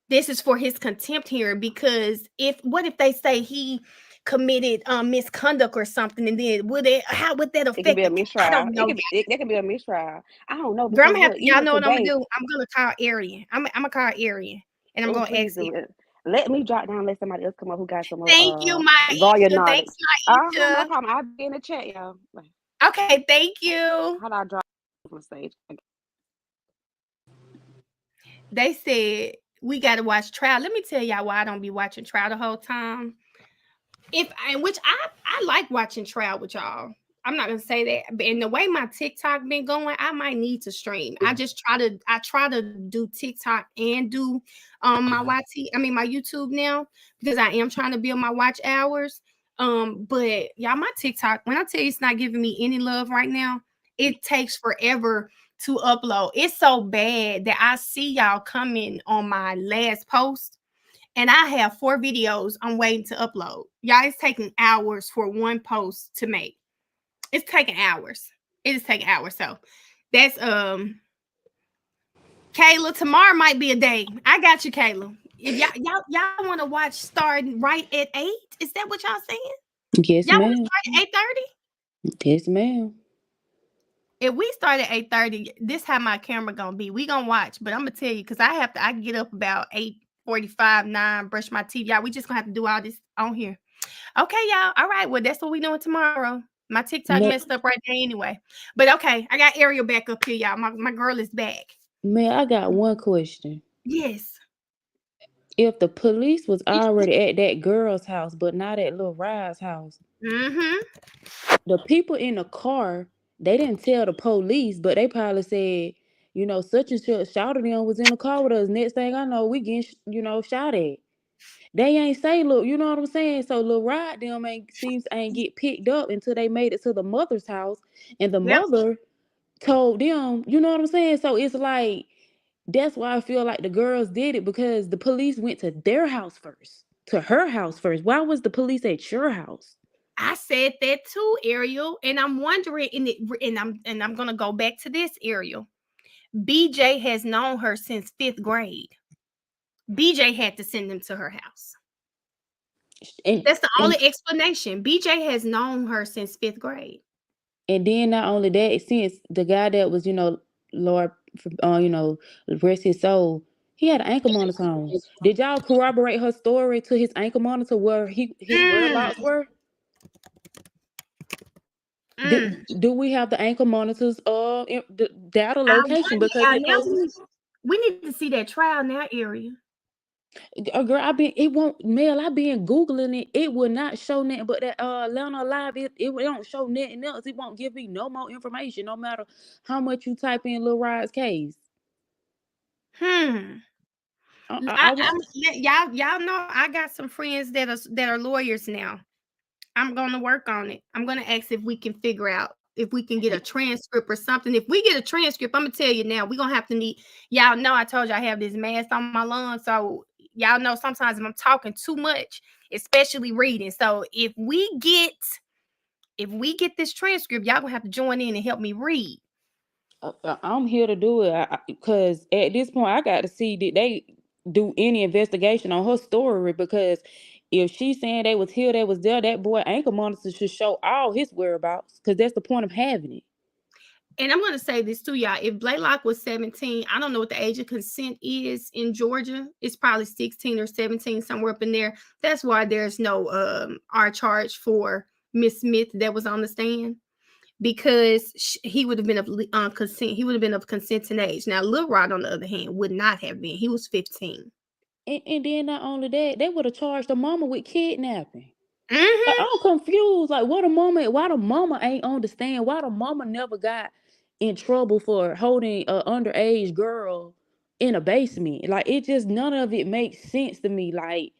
Speaker 1: This is for his contempt hearing because if what if they say he committed misconduct or something, and then would it how would that
Speaker 12: It could
Speaker 1: affect
Speaker 12: be a
Speaker 1: the case? I
Speaker 12: mistrial.
Speaker 1: don't
Speaker 12: It
Speaker 1: know.
Speaker 12: could be that could be a mistrial. I don't know
Speaker 1: Girl, I'm
Speaker 12: because
Speaker 1: gonna have
Speaker 12: look,
Speaker 1: to, y'all
Speaker 12: even
Speaker 1: know what I'm gonna
Speaker 12: today,
Speaker 1: do. I'm gonna call Arian. I'm gonna call Arian and I'm
Speaker 12: oh
Speaker 1: gonna
Speaker 12: please
Speaker 1: ask him.
Speaker 12: do it. Let me drop down. Let somebody else come up who got some more
Speaker 1: Thank you,
Speaker 12: lawyer
Speaker 1: Maisha.
Speaker 12: knowledge.
Speaker 1: Thanks,
Speaker 12: No
Speaker 1: Maisha.
Speaker 12: problem. I'll be in the chat, y'all.
Speaker 1: Okay, thank you.
Speaker 12: How do I drop on stage?
Speaker 1: They said we gotta watch trial. Let me tell y'all why I don't be watching trial the whole time. If and which I like watching trial with y'all. I'm not gonna say that, but in the way my TikTok been going, I might need to stream. I try to do TikTok and do my my YouTube now because I am trying to build my watch hours. But y'all, my TikTok, when I tell you it's not giving me any love right now, it takes forever to upload. It's so bad that I see y'all coming on my last post and I have 4 videos I'm waiting to upload. Y'all, it's taking hours for one post to make. It's taking hours. It is taking hours. So that's Kayla. Tomorrow might be a day. I got you, Kayla. If y'all want to watch starting right at 8, is that what y'all saying?
Speaker 8: Yes,
Speaker 1: Y'all want to
Speaker 8: ma'am.
Speaker 1: start at 8:30?
Speaker 8: Yes, ma'am.
Speaker 1: If we start at 8:30, this how my camera gonna be. We gonna watch, but I'm gonna tell you because I get up about 8:45, 9, brush my teeth. Y'all, we just gonna have to do all this on here. Okay, y'all. All right. Well, that's what we doing tomorrow. My TikTok
Speaker 8: Ma-
Speaker 1: messed up right there anyway. But okay, I got Ariel back up here, y'all. My girl is back.
Speaker 8: Man, I got one question.
Speaker 1: Yes.
Speaker 8: If the police was already at that girl's house, but not at Lil Rise house,
Speaker 1: Mm-hmm.
Speaker 8: the people in the car, they didn't tell the police, but they probably said, such and such shouted them was in the car with us. Next thing I know, we getting, shot at. They ain't say, look, you know what I'm saying? So Lil Rod them ain't get picked up until they made it to the mother's house, and the
Speaker 1: Yep.
Speaker 8: mother told them, you know what I'm saying? So it's like that's why I feel like the girls did it because the police went to their house first, to her house first. Why was the police at your house?
Speaker 1: I said that too, Ariel. And I'm wondering, and I'm gonna go back to this, Ariel. BJ has known her since 5th grade. BJ had to send them to her house.
Speaker 8: And
Speaker 1: That's the
Speaker 8: and
Speaker 1: only explanation. BJ has known her since 5th grade.
Speaker 8: and then not only that, since the guy that was, Lord, rest his soul, he had an ankle monitor on. Did y'all corroborate her story to his ankle monitor where his
Speaker 1: Mm,
Speaker 8: whereabouts were?
Speaker 1: mm.
Speaker 8: Do we have the ankle monitors the data
Speaker 1: I
Speaker 8: location
Speaker 1: wonder.
Speaker 8: because it
Speaker 1: Now
Speaker 8: goes?
Speaker 1: we need to see that trial now, Area.
Speaker 8: Girl, I've been googling it. It will not show nothing but that Atlanta Live. It don't show nothing else. It won't give me no more information, no matter how much you type in Lil Ride's case.
Speaker 1: Hmm.
Speaker 8: I want.
Speaker 1: Y'all know I got some friends that are lawyers now. I'm gonna work on it. I'm gonna ask if we can figure out if we can get a transcript or something. If we get a transcript, I'm gonna tell you now, we're gonna have to need y'all know I told you I have this mask on my lungs. So y'all know sometimes if I'm talking too much, especially reading. So if we get this transcript, y'all gonna have to join in and help me read.
Speaker 8: I'm here to do it because at this point I got to see did they do any investigation on her story because if she's saying they was here, they was there, that boy ankle monitor should show all his whereabouts because that's the point of having it.
Speaker 1: And I'm going to say this to y'all. If Blaylock was 17, I don't know what the age of consent is in Georgia. It's probably 16 or 17, somewhere up in there. That's why there's no our charge for Miss Smith that was on the stand because he would have been of consent. He would have been of consenting age. Now, Lil Rod, on the other hand, would not have been. He was 15.
Speaker 8: And then not only that, they would have charged the mama with kidnapping. Like,
Speaker 1: Mm-hmm.
Speaker 8: I'm confused. Like, why the mama ain't understand? Why the mama never got in trouble for holding a underage girl in a basement? Like, it just none of it makes sense to me. Like,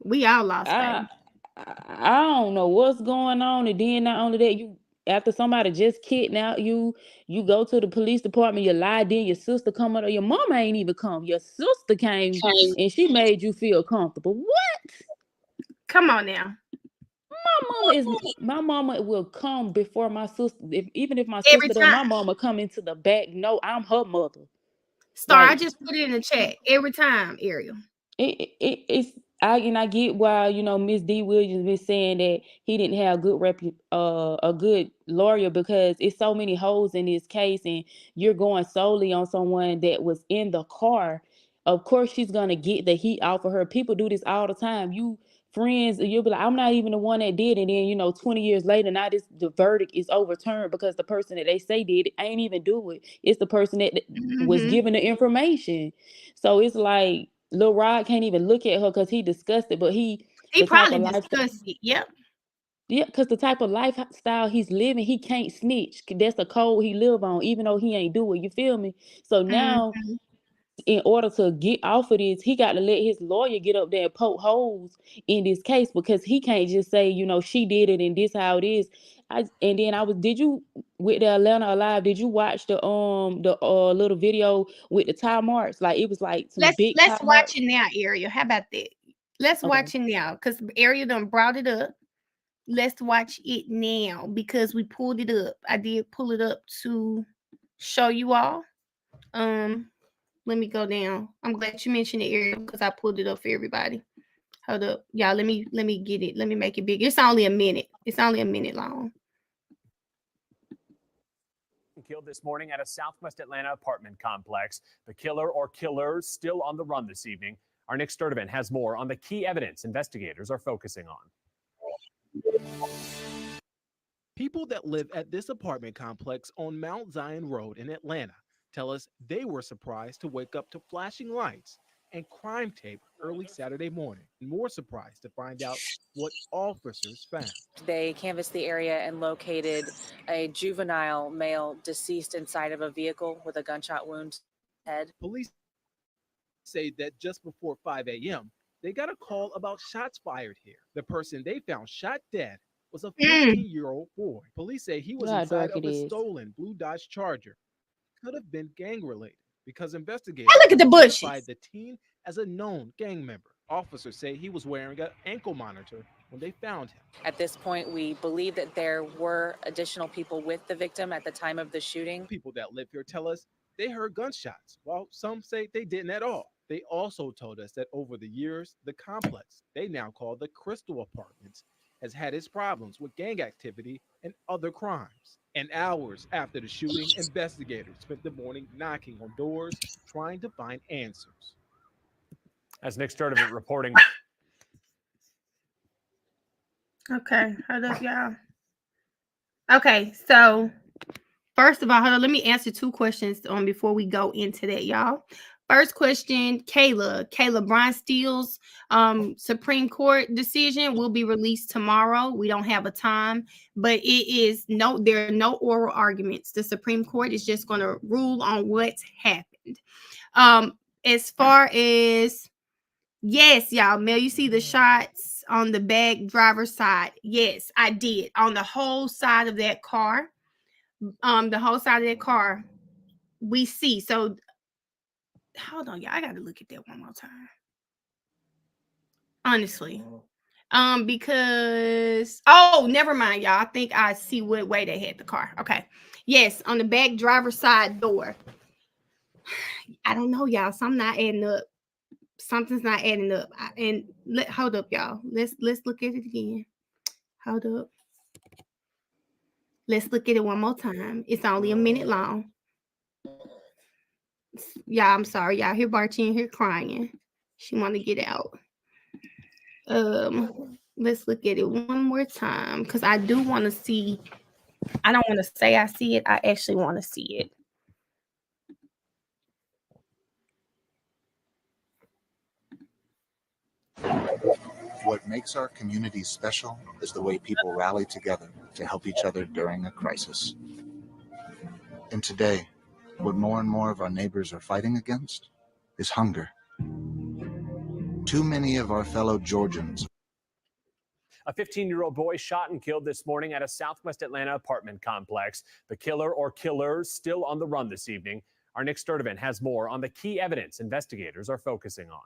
Speaker 1: We all lost,
Speaker 8: I
Speaker 1: baby.
Speaker 8: I don't know what's going on. And then not only that, you after somebody just kidnapped you, you go to the police department, you lie, then your sister come up, or your mama ain't even come. Your sister came and she made you feel comfortable. What?
Speaker 1: Come on now.
Speaker 8: My mama will come before my sister. Even if my
Speaker 1: Every
Speaker 8: sister there,
Speaker 1: time.
Speaker 8: my mama come into the back. No, I'm her mother.
Speaker 1: Star, I
Speaker 8: Like
Speaker 1: just put it in the chat. Every time, Ariel.
Speaker 8: it's I get why Miss D Williams been saying that he didn't have a good lawyer, because it's so many holes in this case, and you're going solely on someone that was in the car. Of course she's gonna get the heat off of her. People do this all the time. You friends, you'll be like, I'm not even the one that did it. And then 20 years later, now the verdict is overturned because the person that they say did it ain't even do it. It's the person that was
Speaker 1: Mm-hmm.
Speaker 8: given the information. So it's like Lil Rod can't even look at her because he disgusted, but
Speaker 1: He
Speaker 8: the type
Speaker 1: probably
Speaker 8: of life,
Speaker 1: discussed it. Yep.
Speaker 8: yeah, because the type of lifestyle he's living, he can't snitch. That's the code he live on, even though he ain't do it. You feel me? So now,
Speaker 1: Mm-hmm.
Speaker 8: in order to get off of this, he got to let his lawyer get up there and poke holes in this case, because he can't just say, she did it and this how it is. And then did you, with the Atlanta Alive, did you watch the little video with the tire marks? Like, it was like some big
Speaker 1: Let's
Speaker 8: tire
Speaker 1: watch
Speaker 8: marks.
Speaker 1: it now, Ariel. How about that? Let's
Speaker 8: Okay.
Speaker 1: watch it now, because Ariel done brought it up. Let's watch it now because we pulled it up. I did pull it up to show you all. Um, Let me go down. I'm glad you mentioned it, Ariel, because I pulled it up for everybody. Hold up, y'all. Let me get it. Let me make it big. It's only a minute. It's only a minute long.
Speaker 13: Killed this morning at a Southwest Atlanta apartment complex. The killer or killers still on the run this evening. Our Nick Sturdivant has more on the key evidence investigators are focusing on.
Speaker 14: People that live at this apartment complex on Mount Zion Road in Atlanta tell us they were surprised to wake up to flashing lights and crime tape early Saturday morning, and more surprised to find out what officers found.
Speaker 15: They canvassed the area and located a juvenile male deceased inside of a vehicle with a gunshot wound to the head.
Speaker 14: Police say that just before 5 a.m., they got a call about shots fired here. The person they found shot dead was a 15-year-old boy. Police say he was
Speaker 8: Look how
Speaker 14: inside
Speaker 8: dark
Speaker 14: of
Speaker 8: it
Speaker 14: a
Speaker 8: is.
Speaker 14: stolen blue Dodge Charger. Could have been gang related because investigators
Speaker 1: Look at the bushes.
Speaker 14: identified the teen as a known gang member. Officers say he was wearing an ankle monitor when they found him.
Speaker 15: At this point, we believe that there were additional people with the victim at the time of the shooting.
Speaker 14: People that live here tell us they heard gunshots, while some say they didn't at all. They also told us that over the years, the complex they now call the Crystal Apartments has had its problems with gang activity and other crimes. And hours after the shooting, investigators spent the morning knocking on doors, trying to find answers.
Speaker 13: As Nick Sturdivant reporting.
Speaker 1: Okay, hold up, y'all. Okay, so first of all, hold on, let me answer two questions before we go into that, y'all. First question, Kayla Brian Steele's Supreme Court decision will be released tomorrow. We don't have a time, but there are no oral arguments. The Supreme Court is just going to rule on what's happened. As far as, yes, y'all, Mel, you see the shots on the back driver's side. Yes, I did. On the whole side of that car. The whole side of that car, we see. So hold on, y'all. I gotta look at that one more time. Honestly. Because never mind, y'all. I think I see what way they had the car. Okay. Yes, on the back driver's side door. I don't know, y'all. Something not adding up. Something's not adding up. Hold up, y'all. Let's look at it again. Hold up. Let's look at it one more time. It's only a minute long. Yeah, I'm sorry. Y'all hear Barchi in here crying. She want to get out. Let's look at it one more time because I do want to see. I don't want to say I see it. I actually want to see it.
Speaker 16: What makes our communities special is the way people rally together to help each other during a crisis. And today, what more and more of our neighbors are fighting against is hunger. Too many of our fellow Georgians.
Speaker 13: A 15-year-old boy shot and killed this morning at a Southwest Atlanta apartment complex. The killer or killers still on the run this evening. Our Nick Sturdivant has more on the key evidence investigators are focusing on.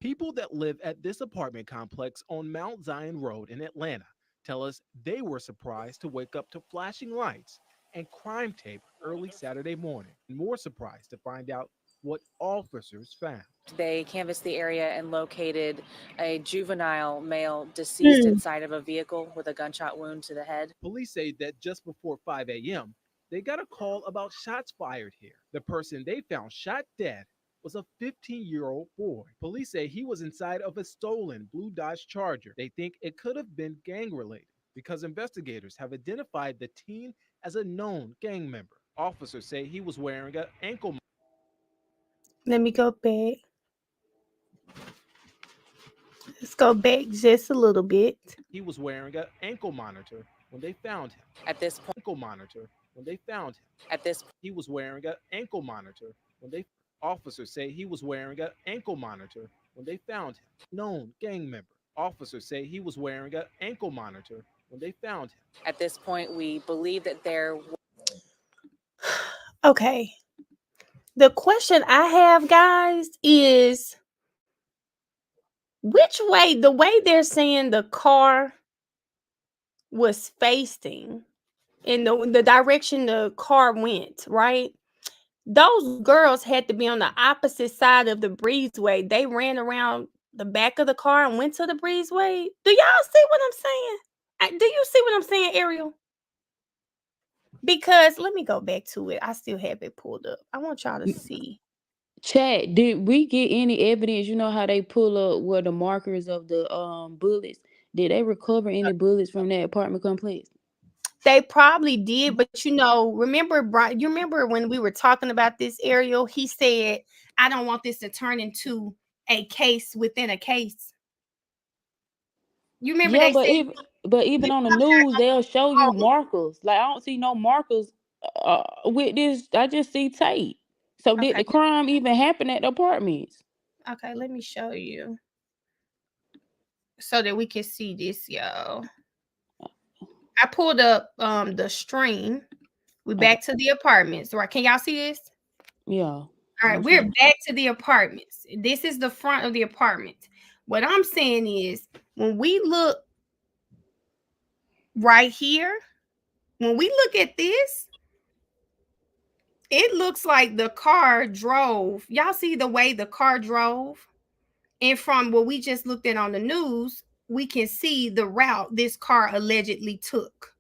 Speaker 14: People that live at this apartment complex on Mount Zion Road in Atlanta tell us they were surprised to wake up to flashing lights and crime tape early Saturday morning. More surprised to find out what officers found.
Speaker 15: They canvassed the area and located a juvenile male deceased inside of a vehicle with a gunshot wound to the head.
Speaker 14: Police say that just before 5 a.m., they got a call about shots fired here. The person they found shot dead was a 15-year-old boy. Police say he was inside of a stolen blue Dodge Charger. They think it could have been gang-related because investigators have identified the teen as a known gang member. Officers say he was wearing an ankle.
Speaker 1: Let me go back. Let's go back just a little bit.
Speaker 14: He was wearing an ankle monitor when they found him.
Speaker 15: At this point,
Speaker 14: Ankle monitor when they found him.
Speaker 15: at this
Speaker 14: He was wearing an ankle monitor when they. Officers say he was wearing an ankle monitor when they found him. Known gang member. Officers say he was wearing an ankle monitor when they found him.
Speaker 15: At this point, we believe that there.
Speaker 1: Okay. The question I have, guys, is which way, the way they're saying the car was facing in the direction the car went, right? Those girls had to be on the opposite side of the breezeway. They ran around the back of the car and went to the breezeway. Do y'all see what I'm saying? Do you see what I'm saying, Ariel? Because let me go back to it. I still have it pulled up. I want y'all to see.
Speaker 8: Chat, did we get any evidence? You know how they pull up where the markers of the bullets? Did they recover any bullets from that apartment complex?
Speaker 1: They probably did, but remember, Brian, you remember when we were talking about this, Ariel? He said, I don't want this to turn into a case within a case. You remember
Speaker 8: Yeah,
Speaker 1: they said,
Speaker 8: but even on the news, they'll show you markers. Like I don't see no markers with this. I just see tape. So did
Speaker 1: okay,
Speaker 8: the crime even happen at the apartments?
Speaker 1: okay, let me show you so that we can see this, y'all. I pulled up the stream. We're back to the apartments, right? Can y'all see this?
Speaker 8: Yeah.
Speaker 1: All right, we're back to the apartments. This is the front of the apartment. What I'm saying is, when we look right here, when we look at this, it looks like the car drove. Y'all see the way the car drove? And from what we just looked at on the news, we can see the route this car allegedly took.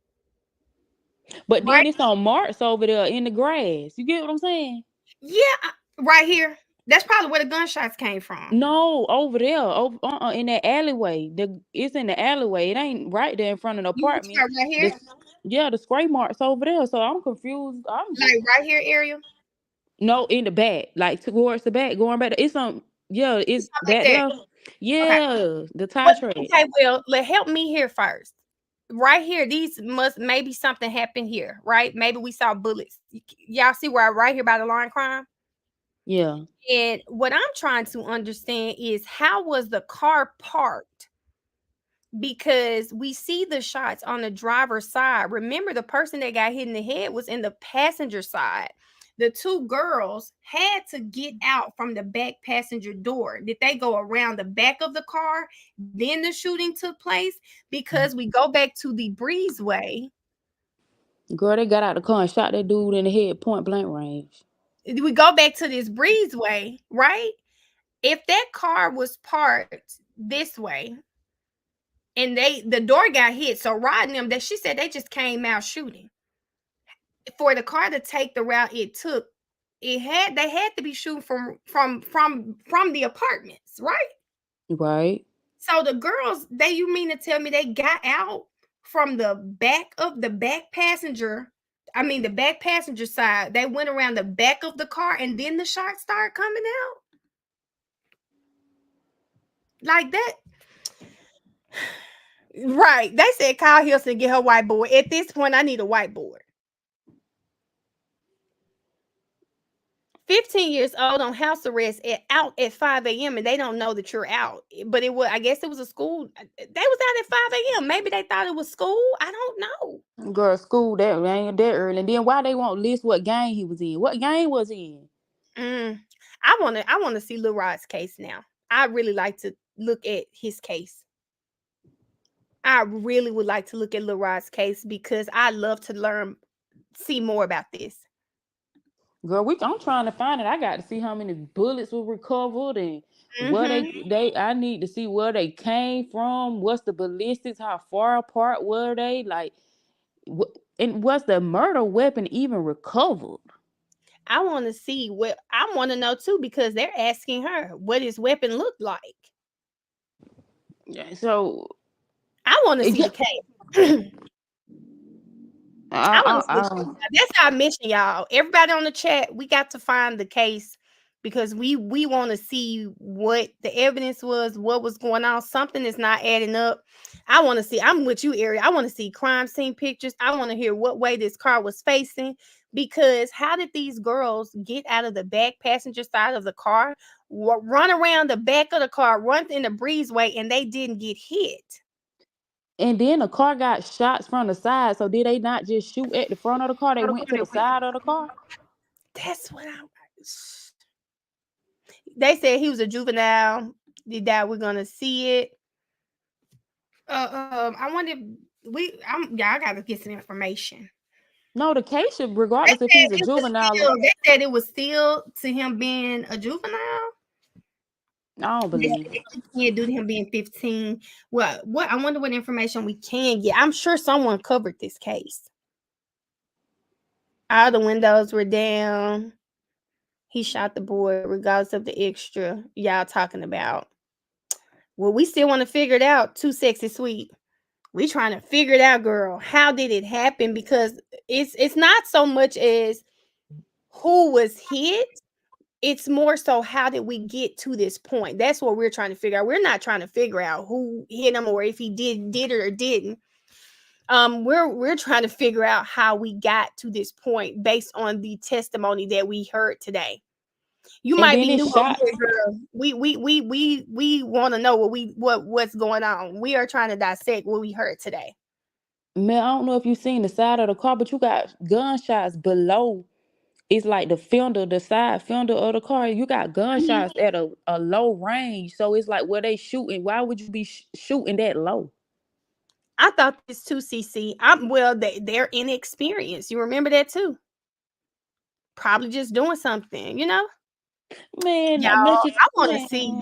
Speaker 8: But then
Speaker 1: Right?
Speaker 8: it's on marks over there in the grass. You get what I'm saying?
Speaker 1: Yeah, right here. That's probably where the gunshots came from.
Speaker 8: No, over there, over in that alleyway. It's in the alleyway. It ain't right there in front of the
Speaker 1: You
Speaker 8: apartment.
Speaker 1: start right here?
Speaker 8: The spray marks over there. So I'm confused.
Speaker 1: Like right here, Ariel?
Speaker 8: No, in the back, like towards the back, going back. It's some, yeah, it's
Speaker 1: Something like
Speaker 8: back
Speaker 1: that.
Speaker 8: there.
Speaker 1: Okay.
Speaker 8: Yeah, the tie
Speaker 1: But
Speaker 8: track.
Speaker 1: okay, well, help me here first. Right here, these maybe something happened here, right? Maybe we saw bullets. Y'all see where right here by the line crime?
Speaker 8: Yeah.
Speaker 1: And what I'm trying to understand is how was the car parked? Because we see the shots on the driver's side. Remember, the person that got hit in the head was in the passenger side. The two girls had to get out from the back passenger door. Did they go around the back of the car? Then the shooting took place? Because we go back to the breezeway.
Speaker 8: Girl, they got out the car and shot that dude in the head, point blank range.
Speaker 1: We go back to this breezeway, right? If that car was parked this way and the door got hit, so riding them, that she said they just came out shooting. For the car to take the route it took, they had to be shooting from the apartments, right?
Speaker 8: Right.
Speaker 1: So the girls, you mean to tell me they got out from the back of the back passenger? I mean, the back passenger side. They went around the back of the car, and then the shots started coming out. like that. Right. They said Kyle Hilson get her whiteboard. At this point, I need a whiteboard. 15 years old on house arrest out at 5 a.m. and they don't know that you're out. But it was, I guess it was a school. They was out at 5 a.m. Maybe they thought it was school. I don't know.
Speaker 8: Girl, school that ain't that early. And then why they won't list what gang he was in? What gang was he in?
Speaker 1: I want to see Lil Rod's case now. I really like to look at his case. I really would like to look at Lil Rod's case because I love to see more about this.
Speaker 8: Girl, I'm trying to find it. I got to see how many bullets were recovered and where I need to see where they came from. What's the ballistics? How far apart were they? Like, and was the murder weapon even recovered?
Speaker 1: I want to see what I want to know too because they're asking her what his weapon looked like.
Speaker 8: So
Speaker 1: I want to see the case. That's our mission, y'all. Everybody on the chat, we got to find the case because we want to see what the evidence was, what was going on. Something is not adding up. I want to see. I'm with you, Ari. I want to see crime scene pictures. I want to hear what way this car was facing because how did these girls get out of the back passenger side of the car, run around the back of the car, run in the breezeway, and they didn't get hit?
Speaker 8: And then the car got shots from the side. So did they not just shoot at the front of the car? They went to the side of the car.
Speaker 1: That's what they said he was a juvenile. Did that? We're gonna see it. I wonder if I gotta get some information.
Speaker 8: No, the case should, regardless if he's a juvenile.
Speaker 1: They said it was still to him being a juvenile.
Speaker 8: I don't believe it.
Speaker 1: Yeah, due to him being 15. What? I wonder what information we can get. I'm sure someone covered this case. All the windows were down. He shot the boy, regardless of the extra y'all talking about. Well, we still want to figure it out. Too sexy sweet. We trying to figure it out, girl. How did it happen? Because it's not so much as who was hit. It's more so how did we get to this point? That's what we're trying to figure out. We're not trying to figure out who hit him or if he did it or didn't. We're trying to figure out how we got to this point based on the testimony that we heard today. You might be new over here, girl. We want to know what's going on. We are trying to dissect what we heard today.
Speaker 8: Man, I don't know if you seen the side of the car, but you got gunshots below. It's like the side fender of the car. You got gunshots at a low range. So it's like where they shooting. Why would you be shooting that low?
Speaker 1: I thought this too, CC. They're inexperienced. You remember that too. Probably just doing something,
Speaker 8: Man,
Speaker 1: y'all, I want to see.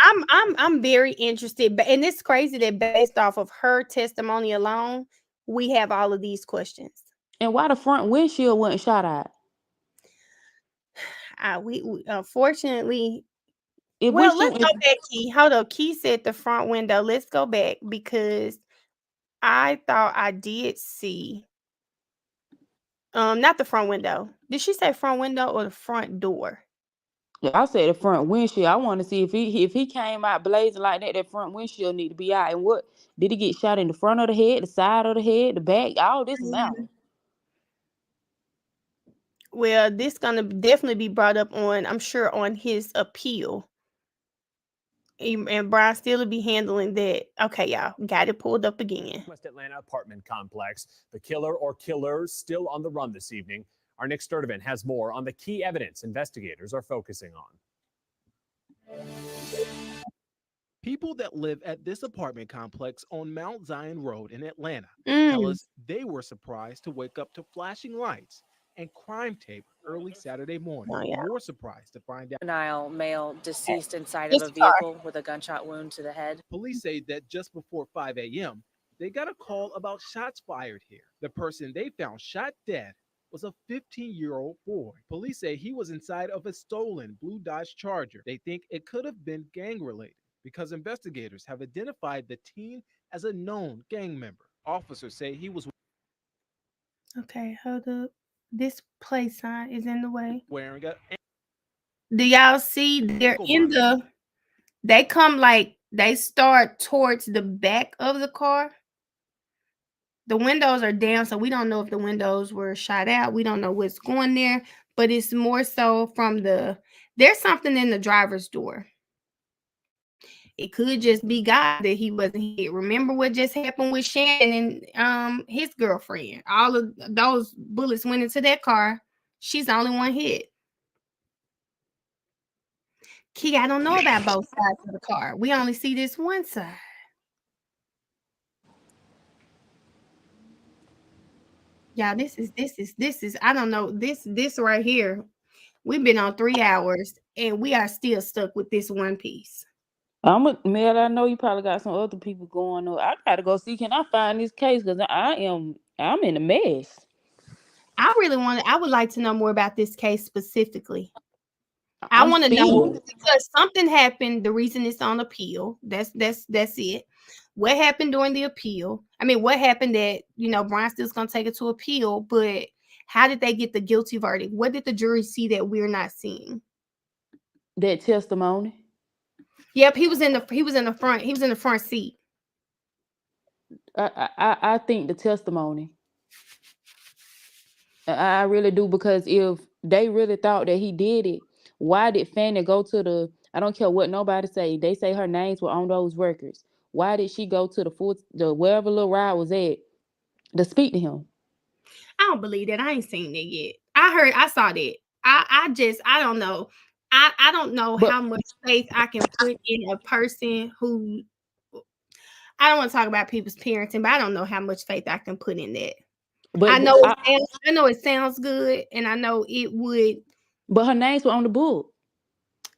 Speaker 1: I'm very interested, and it's crazy that based off of her testimony alone, we have all of these questions.
Speaker 8: And why the front windshield wasn't shot at?
Speaker 1: We unfortunately. Let's go back, Key. Hold up. Key said the front window. Let's go back because I thought I did see. Not the front window. Did she say front window or the front door?
Speaker 8: Yeah, I said the front windshield. I want to see if he came out blazing like that. That front windshield need to be out. And what did he get shot in the front of the head, the side of the head, the back? All this matter.
Speaker 1: Well, this gonna definitely be brought up on, I'm sure, on his appeal. And Brian still will be handling that. Okay, y'all, got it pulled up again.
Speaker 13: West Atlanta apartment complex. The killer or killers still on the run this evening. Our Nick Sturdivant has more on the key evidence investigators are focusing on.
Speaker 14: People that live at this apartment complex on Mount Zion Road in Atlanta tell us they were surprised to wake up to flashing lights and crime tape early Saturday morning. More surprised to find out.
Speaker 15: Juvenile male deceased inside of a vehicle with a gunshot wound to the head.
Speaker 14: Police say that just before 5 a.m., they got a call about shots fired here. The person they found shot dead was a 15-year-old boy. Police say he was inside of a stolen blue Dodge Charger. They think it could have been gang-related because investigators have identified the teen as a known gang member. Officers say he was...
Speaker 1: Okay, hold up. This play sign is in the way.
Speaker 14: Wearing a...
Speaker 1: Do y'all see? They come like They start towards the back of the car. The windows are down, so we don't know if the windows were shot out. We don't know what's going there, but it's more so from there's something in the driver's door. It could just be God that he wasn't hit. Remember what just happened with Shannon and his girlfriend? All of those bullets went into that car. She's the only one hit. Key, I don't know about both sides of the car. We only see this one side. Yeah, this is I don't know. This right here. We've been on 3 hours and we are still stuck with this one piece.
Speaker 8: Man, I know you probably got some other people going on. I gotta go see. Can I find this case? Because I'm in a mess.
Speaker 1: I would like to know more about this case specifically. I
Speaker 8: I'm
Speaker 1: want to know
Speaker 8: spilled.
Speaker 1: because something happened. The reason it's on appeal. That's it. What happened during the appeal? I mean, what happened that Brian Still's gonna take it to appeal, but how did they get the guilty verdict? What did the jury see that we're not seeing?
Speaker 8: That testimony.
Speaker 1: Yep, he was in the front. He was in the front seat.
Speaker 8: I think the testimony. I really do, because if they really thought that he did it, why did Fanny go to the? I don't care what nobody say. They say her names were on those records. Why did she go to the wherever little ride was at to speak to him?
Speaker 1: I don't believe that. I ain't seen that yet. I saw that. I don't know. I don't know
Speaker 8: But
Speaker 1: how much faith I can put in a person who I don't want to talk about people's parenting, but I don't know how much faith I can put in that.
Speaker 8: but
Speaker 1: I know it sounds good, and I know it would.
Speaker 8: But her names were on the book.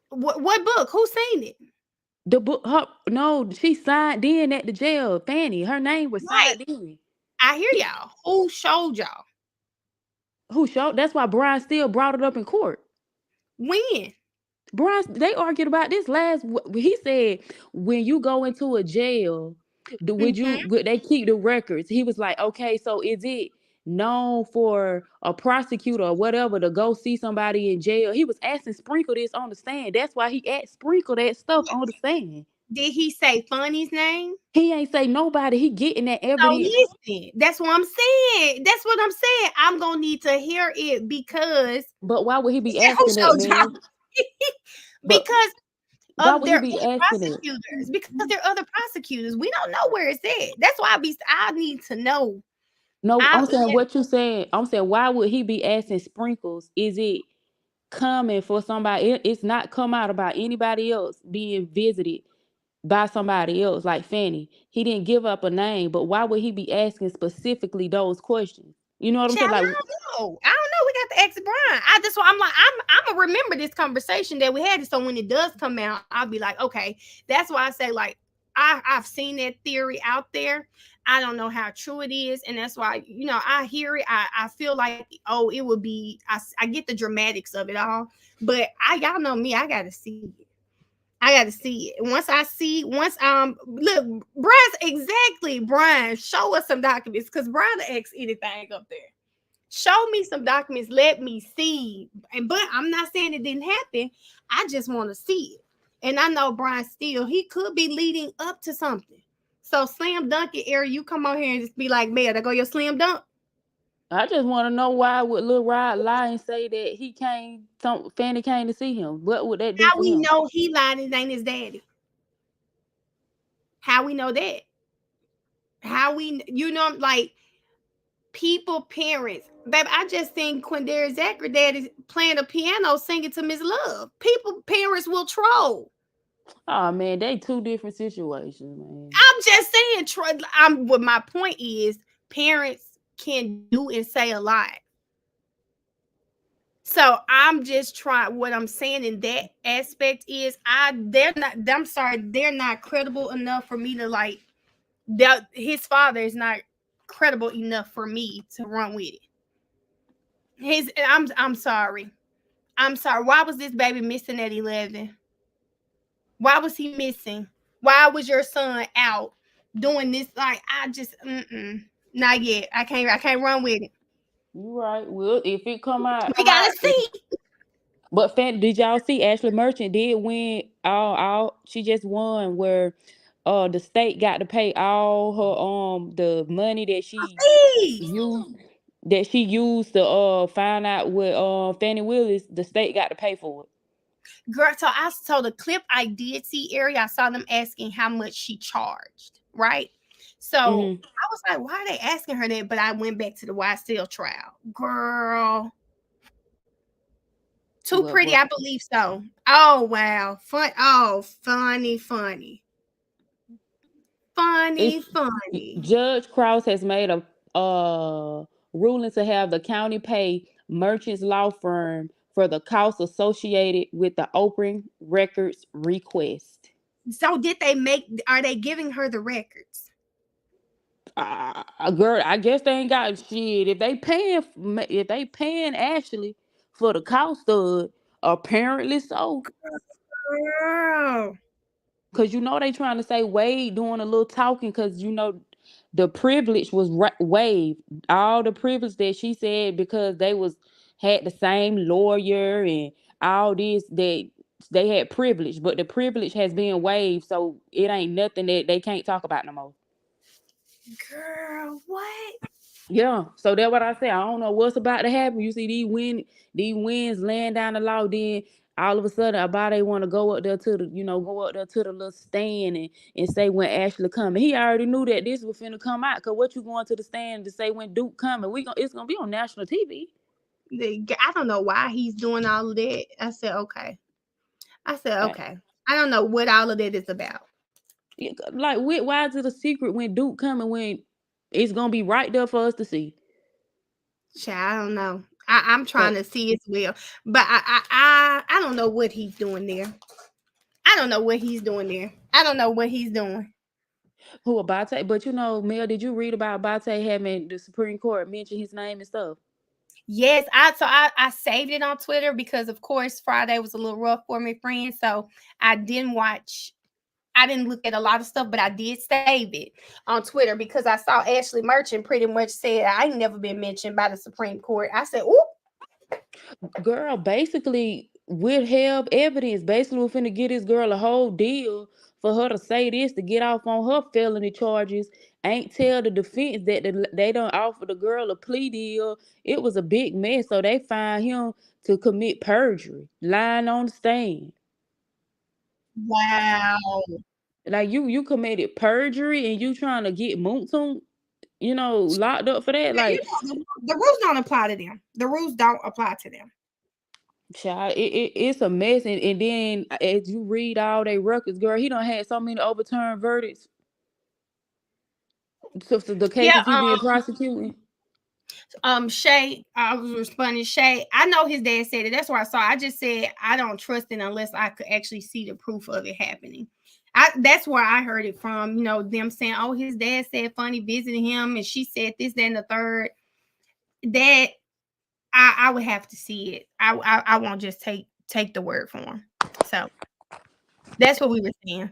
Speaker 1: What book? Who seen it?
Speaker 8: The book. No, she signed in at the jail. Fanny. Her name was
Speaker 1: Right.
Speaker 8: signed in.
Speaker 1: I hear y'all. Who showed y'all?
Speaker 8: Who showed? That's why Brian still brought it up in court.
Speaker 1: When?
Speaker 8: Brian, they argued about this he said, when you go into a jail, would they keep the records? He was like, okay, so is it known for a prosecutor or whatever to go see somebody in jail? He was asking Sprinkle this on the stand. That's why he asked Sprinkle that stuff on the stand.
Speaker 1: Did he say Funny's name?
Speaker 8: He ain't say nobody. He getting that
Speaker 1: So
Speaker 8: evidence.
Speaker 1: listen, that's what I'm saying. That's what I'm saying. I'm gonna need to hear it because.
Speaker 8: But why would he be asking that, man?
Speaker 1: Because
Speaker 8: why
Speaker 1: of
Speaker 8: would
Speaker 1: their
Speaker 8: he be
Speaker 1: other
Speaker 8: asking it?
Speaker 1: prosecutors. Because they're other prosecutors. We don't know where it's at. That's why I need to know.
Speaker 8: No, I'm saying what you saying. I'm saying, why would he be asking Sprinkles? Is it coming for somebody? It's not come out about anybody else being visited by somebody else like Fanny. He didn't give up a name, but why would he be asking specifically those questions? You know what I'm saying?
Speaker 1: Child,
Speaker 8: Like,
Speaker 1: I don't know. We got to ask Brian. That's why I'm like, I'm gonna remember this conversation that we had. So when it does come out, I'll be like, okay. That's why I say, like, I've seen that theory out there. I don't know how true it is, and that's why I hear it. I feel like, oh, it would be. I get the dramatics of it all, but y'all know me. I gotta see it. I got to see it. Once look, Brian, show us some documents, because Brian asks anything up there. Show me some documents, let me see. But I'm not saying it didn't happen. I just want to see it. And I know Brian Steele, he could be leading up to something. So slam dunk it, Eric, you come on here and just be like, man, there go your slam dunk.
Speaker 8: I just want to know, why would Lil Rod lie and say that Fanny came to see him? What would that do
Speaker 1: How
Speaker 8: for
Speaker 1: we
Speaker 8: him?
Speaker 1: know he lied and it ain't his daddy? How we know that? How we, like, people, parents. Baby, I just seen Quindarius Zachary daddy playing a piano singing to Miss Love. People, parents will troll.
Speaker 8: Oh man, they two different situations, man.
Speaker 1: I'm just saying, what my point is, parents can do and say a lot. So I'm just trying, what I'm saying in that aspect is I'm sorry, they're not credible enough for me to, like, his father is not credible enough for me to run with it. I'm sorry. I'm sorry. Why was this baby missing at 11? Why was he missing? Why was your son out doing this? Like, I just not yet. I can't run with it.
Speaker 8: You right. Well, if it come out,
Speaker 1: We gotta see.
Speaker 8: But did y'all see Ashley Merchant did win all she just won where the state got to pay all her the money that she
Speaker 1: Please.
Speaker 8: used to find out what Fannie Willis, the state got to pay for it.
Speaker 1: Girl, so the clip I did see, Ari, I saw them asking how much she charged, right? So
Speaker 8: Mhm.
Speaker 1: I was like, why are they asking her that? But I went back to the YSL trial. Girl, too
Speaker 8: Well,
Speaker 1: pretty, I believe so. Oh wow. Funny, funny. Funny,
Speaker 8: it's
Speaker 1: funny.
Speaker 8: Judge Cross has made a ruling to have the county pay Merchants Law Firm for the costs associated with the open records request.
Speaker 1: So are they giving her the records?
Speaker 8: Girl, I guess they ain't got shit. If they paying Ashley for the cost of it, apparently so.
Speaker 1: Girl.
Speaker 8: Cause they trying to say Wade doing a little talking, cause the privilege was waived. All the privilege that she said because they had the same lawyer and all this, that they had privilege, but the privilege has been waived, so it ain't nothing that they can't talk about no more.
Speaker 1: Girl, what?
Speaker 8: Yeah, so that's what I say. I don't know what's about to happen. You see these winds laying down the law, then all of a sudden about they want to go up there to the little stand and say when Ashley coming. He already knew that this was finna come out. Cause what you going to the stand to say when Duke coming? It's gonna be on national TV.
Speaker 1: I don't know why he's doing all of that. I said, okay. I don't know what all of that is about.
Speaker 8: Like, why is it a secret when Duke coming, when it's gonna be right there for us to see?
Speaker 1: Child, I don't know. I'm trying to see as well, but I don't know what he's doing there. I don't know what he's doing there. I don't know what he's doing.
Speaker 8: Who, Abate? But Mel, did you read about Abate having the Supreme Court mention his name and stuff?
Speaker 1: Yes, I saved it on Twitter because of course Friday was a little rough for me, friends. So I didn't look at a lot of stuff, but I did save it on Twitter because I saw Ashley Merchant pretty much said I ain't never been mentioned by the Supreme Court. I said, "Ooh,
Speaker 8: Girl, basically withheld evidence. Basically, we're finna get this girl a whole deal for her to say this to get off on her felony charges. Ain't tell the defense that they don't offer the girl a plea deal. It was a big mess, so they find him to commit perjury, lying on the stand.
Speaker 1: wow."
Speaker 8: Like you committed perjury and you trying to get Moonton, locked up for that.
Speaker 1: You
Speaker 8: Like,
Speaker 1: know, the rules don't apply to them. The rules don't apply to them.
Speaker 8: child, it's a mess. And then as you read all they records, girl, he done had so many overturned verdicts. So the
Speaker 1: Yeah,
Speaker 8: cases he been prosecuting.
Speaker 1: Shay, I was responding, Shay, I know his dad said it. That's why I just said I don't trust it unless I could actually see the proof of it happening. That's where I heard it from, them saying, oh, his dad said Funny visited him and she said this, that, and the third. That I would have to see it. I won't just take the word for him. So that's what we were saying.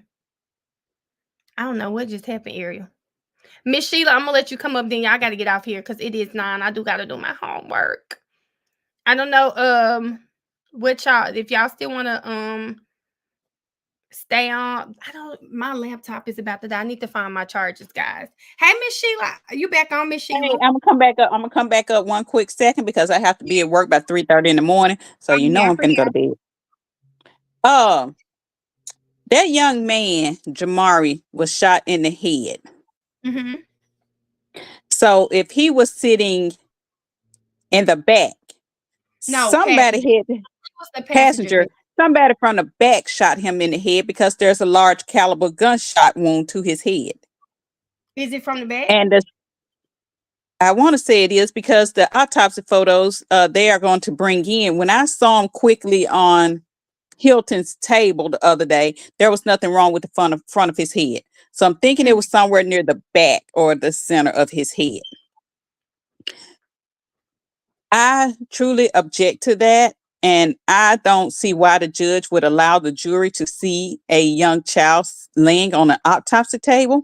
Speaker 1: I don't know what just happened, Ariel. Miss Sheila, I'm gonna let you come up. Then y'all got to get off here because it is 9. I do got to do my homework. I don't know. What y'all? If y'all still want to stay on, My laptop is about to die. I need to find my charges, guys. Hey, Miss Sheila, are you back on, Miss Sheila?
Speaker 6: Hey, I'm gonna come back up one quick second because I have to be at work by 3:30 in the morning. So
Speaker 1: Yeah, I
Speaker 6: I'm gonna go to bed. That young man, Jamari, was shot in the head.
Speaker 1: Mm-hmm.
Speaker 6: So if he was sitting in the back,
Speaker 1: No, passenger.
Speaker 6: somebody hit
Speaker 1: What's the passenger?
Speaker 6: passenger. Somebody from the back shot him in the head because there's a large caliber gunshot wound to his head.
Speaker 1: Is it from the back?
Speaker 6: And I want to say it is because the autopsy photos they are going to bring in. When I saw him quickly on Hilton's table the other day, there was nothing wrong with the front of his head. So I'm thinking it was somewhere near the back or the center of his head. I truly object to that. And I don't see why the judge would allow the jury to see a young child laying on an autopsy table.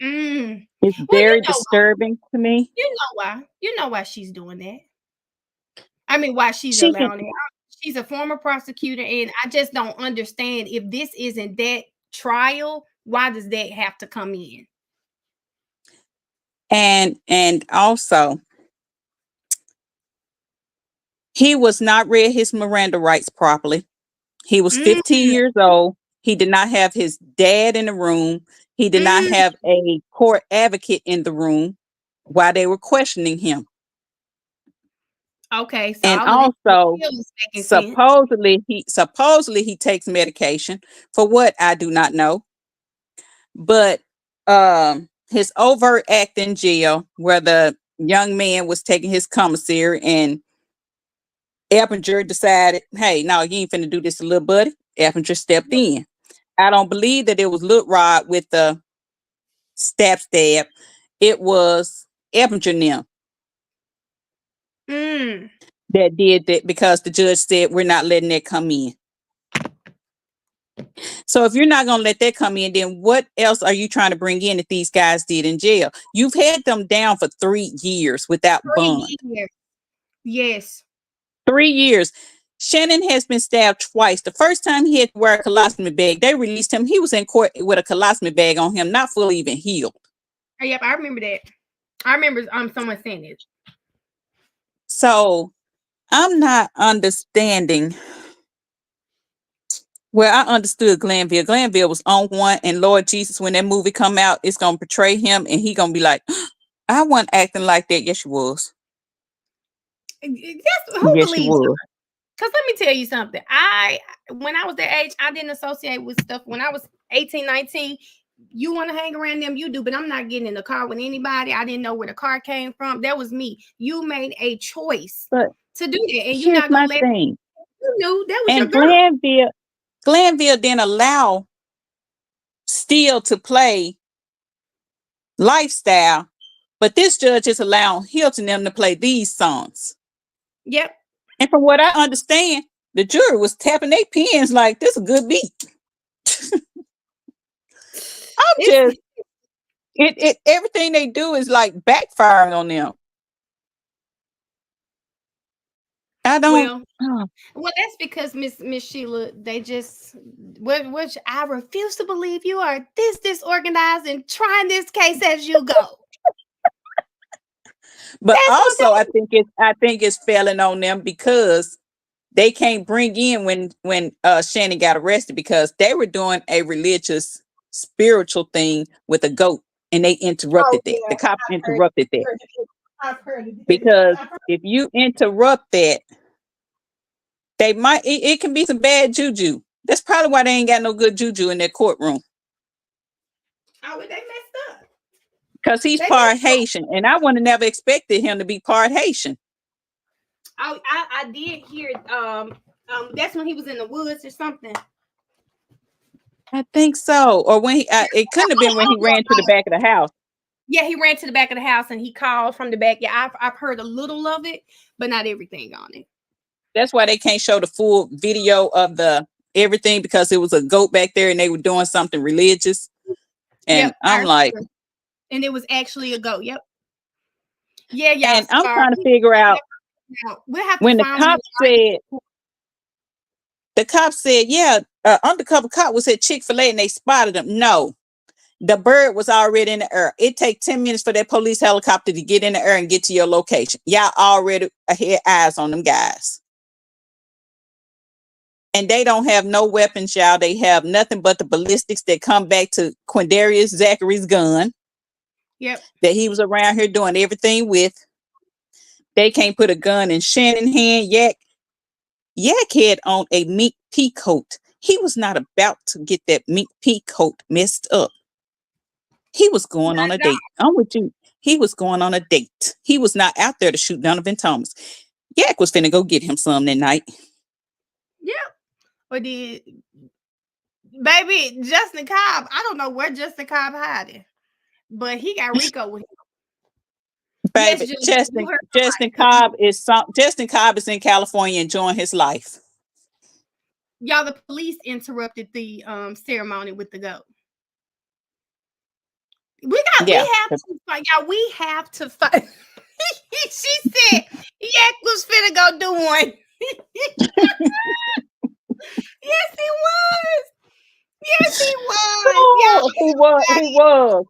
Speaker 1: Mm.
Speaker 6: It's
Speaker 1: Well,
Speaker 6: very disturbing to me.
Speaker 1: You know why? You know why she's doing that. I mean, why she's
Speaker 6: She can
Speaker 1: allowing it. She's a former prosecutor, and I just don't understand if this isn't that trial, why does that have to come in?
Speaker 6: And also, he was not read his Miranda rights properly. He was 15
Speaker 1: Mm,
Speaker 6: years old. He did not have his dad in the room. He did not
Speaker 1: mm.
Speaker 6: have a court advocate in the room while they were questioning him.
Speaker 1: Okay, so
Speaker 6: And
Speaker 1: all of this
Speaker 6: also,
Speaker 1: still is making sense.
Speaker 6: supposedly he takes medication for what I do not know. But his overt act in jail, where the young man was taking his commissary and Eppinger decided, hey, no, you ain't finna do this to little buddy. Eppinger stepped in. I don't believe that it was Lil Rod with the stab. It was Eppinger and them
Speaker 1: Mm.
Speaker 6: that did that because the judge said we're not letting that come in. So if you're not going to let that come in, then what else are you trying to bring in that these guys did in jail? You've had them down for 3 years without
Speaker 1: 3
Speaker 6: bond.
Speaker 1: years. Yes.
Speaker 6: 3 years. Shannon has been stabbed twice. The first time he had to wear a colostomy bag, they released him. He was in court with a colostomy bag on him, not fully even healed.
Speaker 1: Oh, yep, I remember that. I remember someone saying this.
Speaker 6: So I'm not understanding. Well, I understood Glanville. Glanville was on one, and Lord Jesus, when that movie come out, it's gonna portray him, and he gonna be like, I wasn't acting like that. Yes, you was.
Speaker 1: That's who
Speaker 6: Yes, you
Speaker 1: believes.
Speaker 6: was.
Speaker 1: Because let me tell you something. When I was that age, I didn't associate with stuff. When I was 18, 19, you want to hang around them, you do, but I'm not getting in the car with anybody. I didn't know where the car came from. That was me. You made a choice
Speaker 6: But
Speaker 1: to do that, and you're
Speaker 6: here's
Speaker 1: not
Speaker 6: my
Speaker 1: gonna let
Speaker 6: thing.
Speaker 1: you knew that was your
Speaker 6: And
Speaker 1: girl.
Speaker 6: Glanville didn't allow Steele to play Lifestyle, but this judge is allowing Hilton them to play these songs.
Speaker 1: Yep.
Speaker 6: And from what I understand, the jury was tapping their pens like this is a good beat. I'm
Speaker 1: It's
Speaker 6: just it everything they do is like backfiring on them. I don't.
Speaker 1: well, that's because Miss Sheila, they just which I refuse to believe you are this disorganized and trying this case as you go.
Speaker 6: But
Speaker 1: That's what
Speaker 6: also, I think it's failing on them because they can't bring in when Shannon got arrested because they were doing a religious spiritual thing with a goat and they
Speaker 1: oh
Speaker 6: interrupted that.
Speaker 1: yeah,
Speaker 6: The cops
Speaker 1: I've heard
Speaker 6: interrupted that
Speaker 1: I've heard it.
Speaker 6: because
Speaker 1: I've heard
Speaker 6: if you interrupt that, they might it can be some bad juju. That's probably why they ain't got no good juju in their courtroom.
Speaker 1: oh, they messed up.
Speaker 6: Because he's
Speaker 1: They
Speaker 6: part
Speaker 1: messed up.
Speaker 6: Haitian, and I would have never expected him to be part Haitian.
Speaker 1: I did hear that's when he was in the woods or something.
Speaker 6: I think so. Or when it couldn't have been when he ran to the back of the house.
Speaker 1: Yeah, he ran to the back of the house and he called from the back. Yeah, I've heard a little of it, but not everything on it.
Speaker 6: That's why they can't show the full video of the everything because it was a goat back there and they were doing something religious. And
Speaker 1: Yep,
Speaker 6: I'm like,
Speaker 1: and it was actually a goat. Yep. Yeah, y'all.
Speaker 6: and I'm
Speaker 1: Sorry.
Speaker 6: trying to figure out
Speaker 1: We'll have to
Speaker 6: when
Speaker 1: find one.
Speaker 6: the cops said, yeah, undercover cop was at Chick-fil-A and they spotted him. No, the bird was already in the air. It takes 10 minutes for that police helicopter to get in the air and get to your location. Y'all already had eyes on them guys. And they don't have no weapons, y'all. They have nothing but the ballistics that come back to Quindarius Zachary's gun.
Speaker 1: Yep.
Speaker 6: That he was around here doing everything with. They can't put a gun in Shannon's hand. Yak had on a mink pea coat. He was not about to get that mink pea coat messed up. He was going on a date. I'm with you. He was going on a date. He was not out there to shoot Donovan Thomas. Yak was finna go get him some that night.
Speaker 1: Yep. But baby Justin Cobb, I don't know where Justin Cobb hiding, but he got Rico with him.
Speaker 6: Baby,
Speaker 1: Yes,
Speaker 6: Justin Cobb is in California enjoying his life.
Speaker 1: Y'all, the police interrupted the ceremony with the goat. We have to fight. Y'all, we have to fight. She said Yak was finna go do one. Yes, he was. Yes, he was.
Speaker 6: Oh,
Speaker 1: Y'all,
Speaker 6: he was. He was.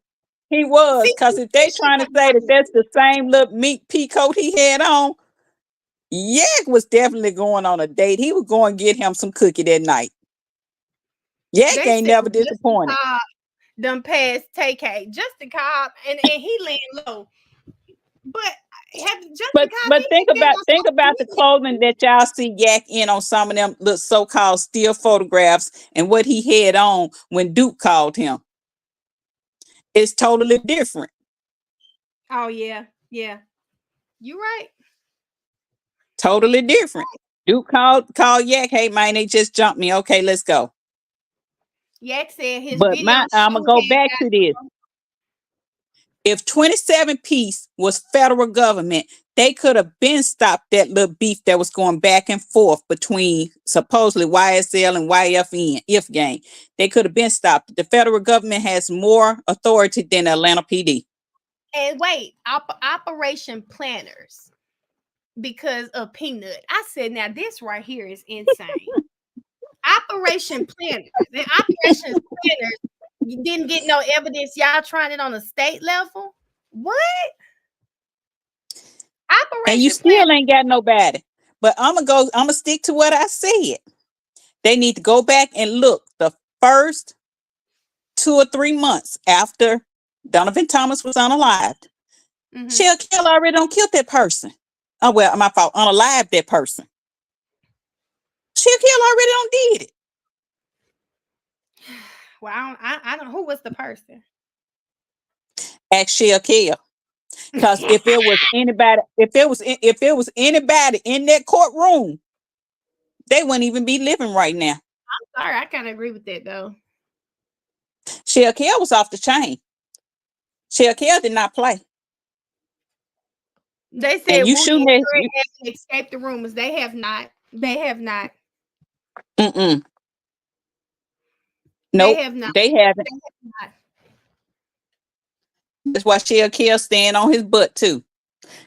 Speaker 6: He was.
Speaker 1: see,
Speaker 6: Because if they
Speaker 1: she
Speaker 6: trying to
Speaker 1: got
Speaker 6: say that
Speaker 1: right.
Speaker 6: that's the same little mink pea coat he had on, Yak was definitely going on a date. He was going to get him some cookie that night. Yak
Speaker 1: They
Speaker 6: ain't
Speaker 1: said
Speaker 6: never
Speaker 1: Justin
Speaker 6: disappointed.
Speaker 1: Cobb done passed TK. Justin Cobb, and he laying low. But have Justin Cobb, he
Speaker 6: But think
Speaker 1: ain't been
Speaker 6: about
Speaker 1: on
Speaker 6: think
Speaker 1: social
Speaker 6: about the
Speaker 1: media.
Speaker 6: clothing that y'all see Yak in on some of them little so-called still photographs and what he had on when Duke called him. It's totally different.
Speaker 1: Oh yeah, yeah. You right.
Speaker 6: Totally different. Duke called Yak, hey man, they just jumped me. Okay, let's go.
Speaker 1: Yak said his
Speaker 6: But
Speaker 1: video
Speaker 6: I'm gonna
Speaker 1: shoot
Speaker 6: go back
Speaker 1: had
Speaker 6: to this. If 27 piece was federal government, they could have been stopped that little beef that was going back and forth between supposedly YSL and YFN, if gang. They could have been stopped. The federal government has more authority than the Atlanta PD.
Speaker 1: and wait, Operation Planners because of Peanut. I said, now this right here is insane. Operation Planners and Operation Planners. You didn't get no evidence. Y'all trying it on a state level. What?
Speaker 6: And you
Speaker 1: Operation
Speaker 6: still
Speaker 1: Planners.
Speaker 6: ain't got nobody. But I'm gonna stick to what I said. They need to go back and look the first 2 or 3 months after Donovan Thomas was unalived.
Speaker 1: Mm-hmm.
Speaker 6: Shell Kill already don't kill that person. Oh well, my fault. Unalive that person. Shell Kill already don't did it.
Speaker 1: Well, I don't. Who was the person?
Speaker 6: Ask Shell Kill. Because if it was anybody, if it was anybody in that courtroom, they wouldn't even be living right now.
Speaker 1: Sorry, I kind of agree with that though.
Speaker 6: Shell Kill was off the chain. Shell Kill did not play.
Speaker 1: They said
Speaker 6: And you
Speaker 1: Woody
Speaker 6: shooting
Speaker 1: and
Speaker 6: that.
Speaker 1: Craig have escaped the rumors. They have not. They have not.
Speaker 6: Mm-mm.
Speaker 1: They
Speaker 6: Nope.
Speaker 1: have not.
Speaker 6: They haven't.
Speaker 1: They have not.
Speaker 6: That's why Shell Kill stand on his butt too.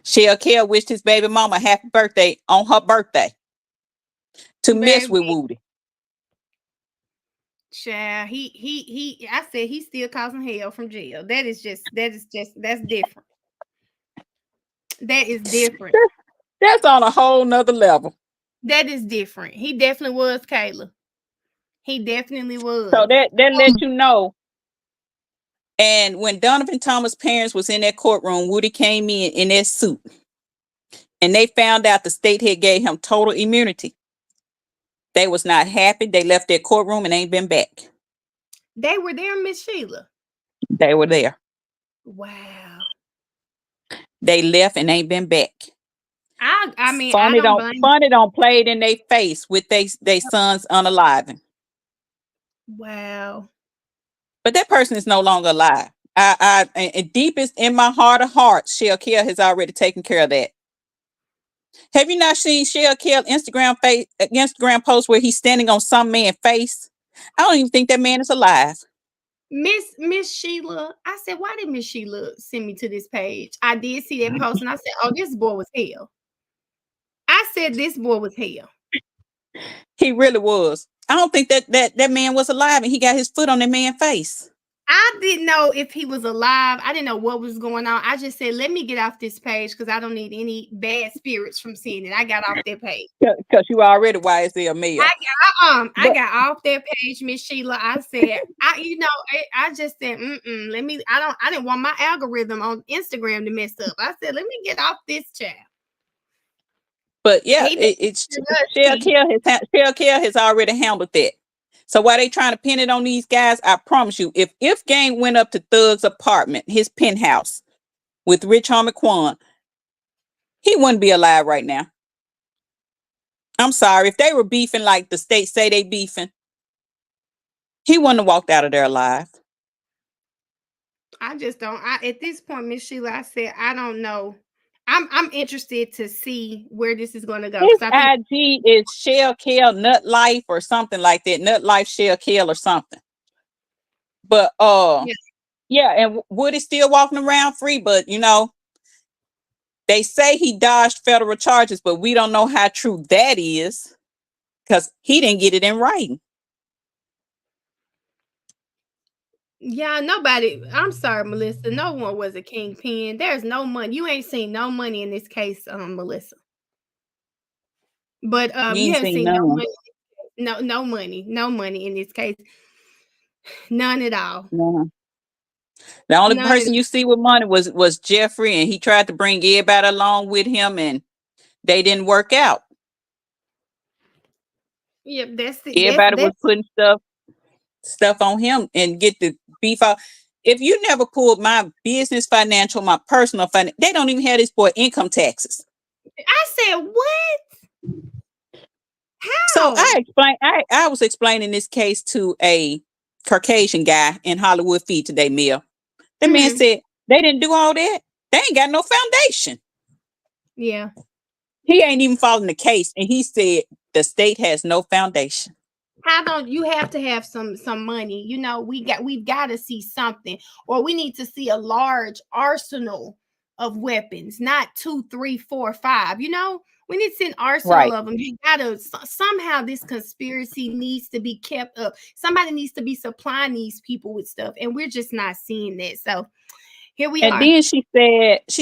Speaker 6: Shell Kill wished his baby mama happy birthday on her birthday to mess
Speaker 1: Baby,
Speaker 6: with Woody.
Speaker 1: child, he. I said he's still causing hell from jail. That's different. That is different.
Speaker 6: That's on a whole nother level.
Speaker 1: That is different. He definitely was Kayla. He definitely
Speaker 6: So
Speaker 1: was.
Speaker 6: that let you know. And when Donovan Thomas' parents was in that courtroom, Woody came in that suit, and they found out the state had gave him total immunity. They was not happy. They left that courtroom and ain't been back.
Speaker 1: They were there, Miss Sheila.
Speaker 6: They were there.
Speaker 1: Wow.
Speaker 6: They left and ain't been back.
Speaker 1: I mean, I don't blame.
Speaker 6: Funny don't play it in their face with they sons unaliving.
Speaker 1: Wow.
Speaker 6: But that person is no longer alive. And deepest in my heart of hearts, Shell Kill has already taken care of that. Have you not seen Shell Kill Instagram post where he's standing on some man's face? I don't even think that man is alive.
Speaker 1: Miss Sheila, I said, why did Miss Sheila send me to this page? I did see that post and I said, oh, this boy was hell. I said this boy was hell.
Speaker 6: He really was. I don't think that man was alive and he got his foot on that man's face.
Speaker 1: I didn't know if he was alive. I didn't know what was going on. I just said, let me get off this page because I don't need any bad spirits from seeing it. I got off that page.
Speaker 6: Because you already YSL male.
Speaker 1: I got off that page, Miss Sheila. I said, I just said, let me. I didn't want my algorithm on Instagram to mess up. I said, let me get off this chat.
Speaker 6: But yeah, it's Shell Kill has already handled that. So why they trying to pin it on these guys? I promise you, if Gang went up to Thug's apartment, his penthouse with Rich Homie Quan, he wouldn't be alive right now. I'm sorry. If they were beefing like the state say they beefing, he wouldn't have walked out of there alive.
Speaker 1: I just don't. At this point, Miss Sheila, I said I don't know. I'm interested to see where this is going to go
Speaker 6: His
Speaker 1: because I think
Speaker 6: IG is Shell Kill Nut Life or something like that. Nut Life Shell Kill or something. But
Speaker 1: yeah.
Speaker 6: yeah, and Woody's still walking around free, but They say he dodged federal charges, but we don't know how true that is because he didn't get it in writing.
Speaker 1: Yeah, nobody. I'm sorry, Melissa. No one was a kingpin. There's no money. You ain't seen no money in this case, Melissa. But
Speaker 6: You
Speaker 1: you
Speaker 6: ain't
Speaker 1: haven't
Speaker 6: seen
Speaker 1: seen no
Speaker 6: none.
Speaker 1: money. No money in this case. None at all.
Speaker 6: None. The only
Speaker 1: None at
Speaker 6: person you see with money was Jeffrey, and he tried to bring everybody along with him, and they didn't work out.
Speaker 1: Yep, that's it.
Speaker 6: Everybody was putting stuff on him and get the beef out. If you never pulled my business financial, my personal finance, they don't even have this for income taxes.
Speaker 1: I said, what?
Speaker 6: So
Speaker 1: How?
Speaker 6: I was explaining this case to a Caucasian guy in Hollywood Feed today, Mel. The man said they didn't do all that. They ain't got no foundation.
Speaker 1: Yeah.
Speaker 6: He ain't even following the case, and he said the state has no foundation.
Speaker 1: How don't you have to have some money? You know, we've got to see something, or we need to see a large arsenal of weapons, not 2, 3, 4, 5. You know, we need to see an arsenal of them. You gotta somehow this conspiracy needs to be kept up. Somebody needs to be supplying these people with stuff, and we're just not seeing that. So here we
Speaker 6: And
Speaker 1: are.
Speaker 6: then she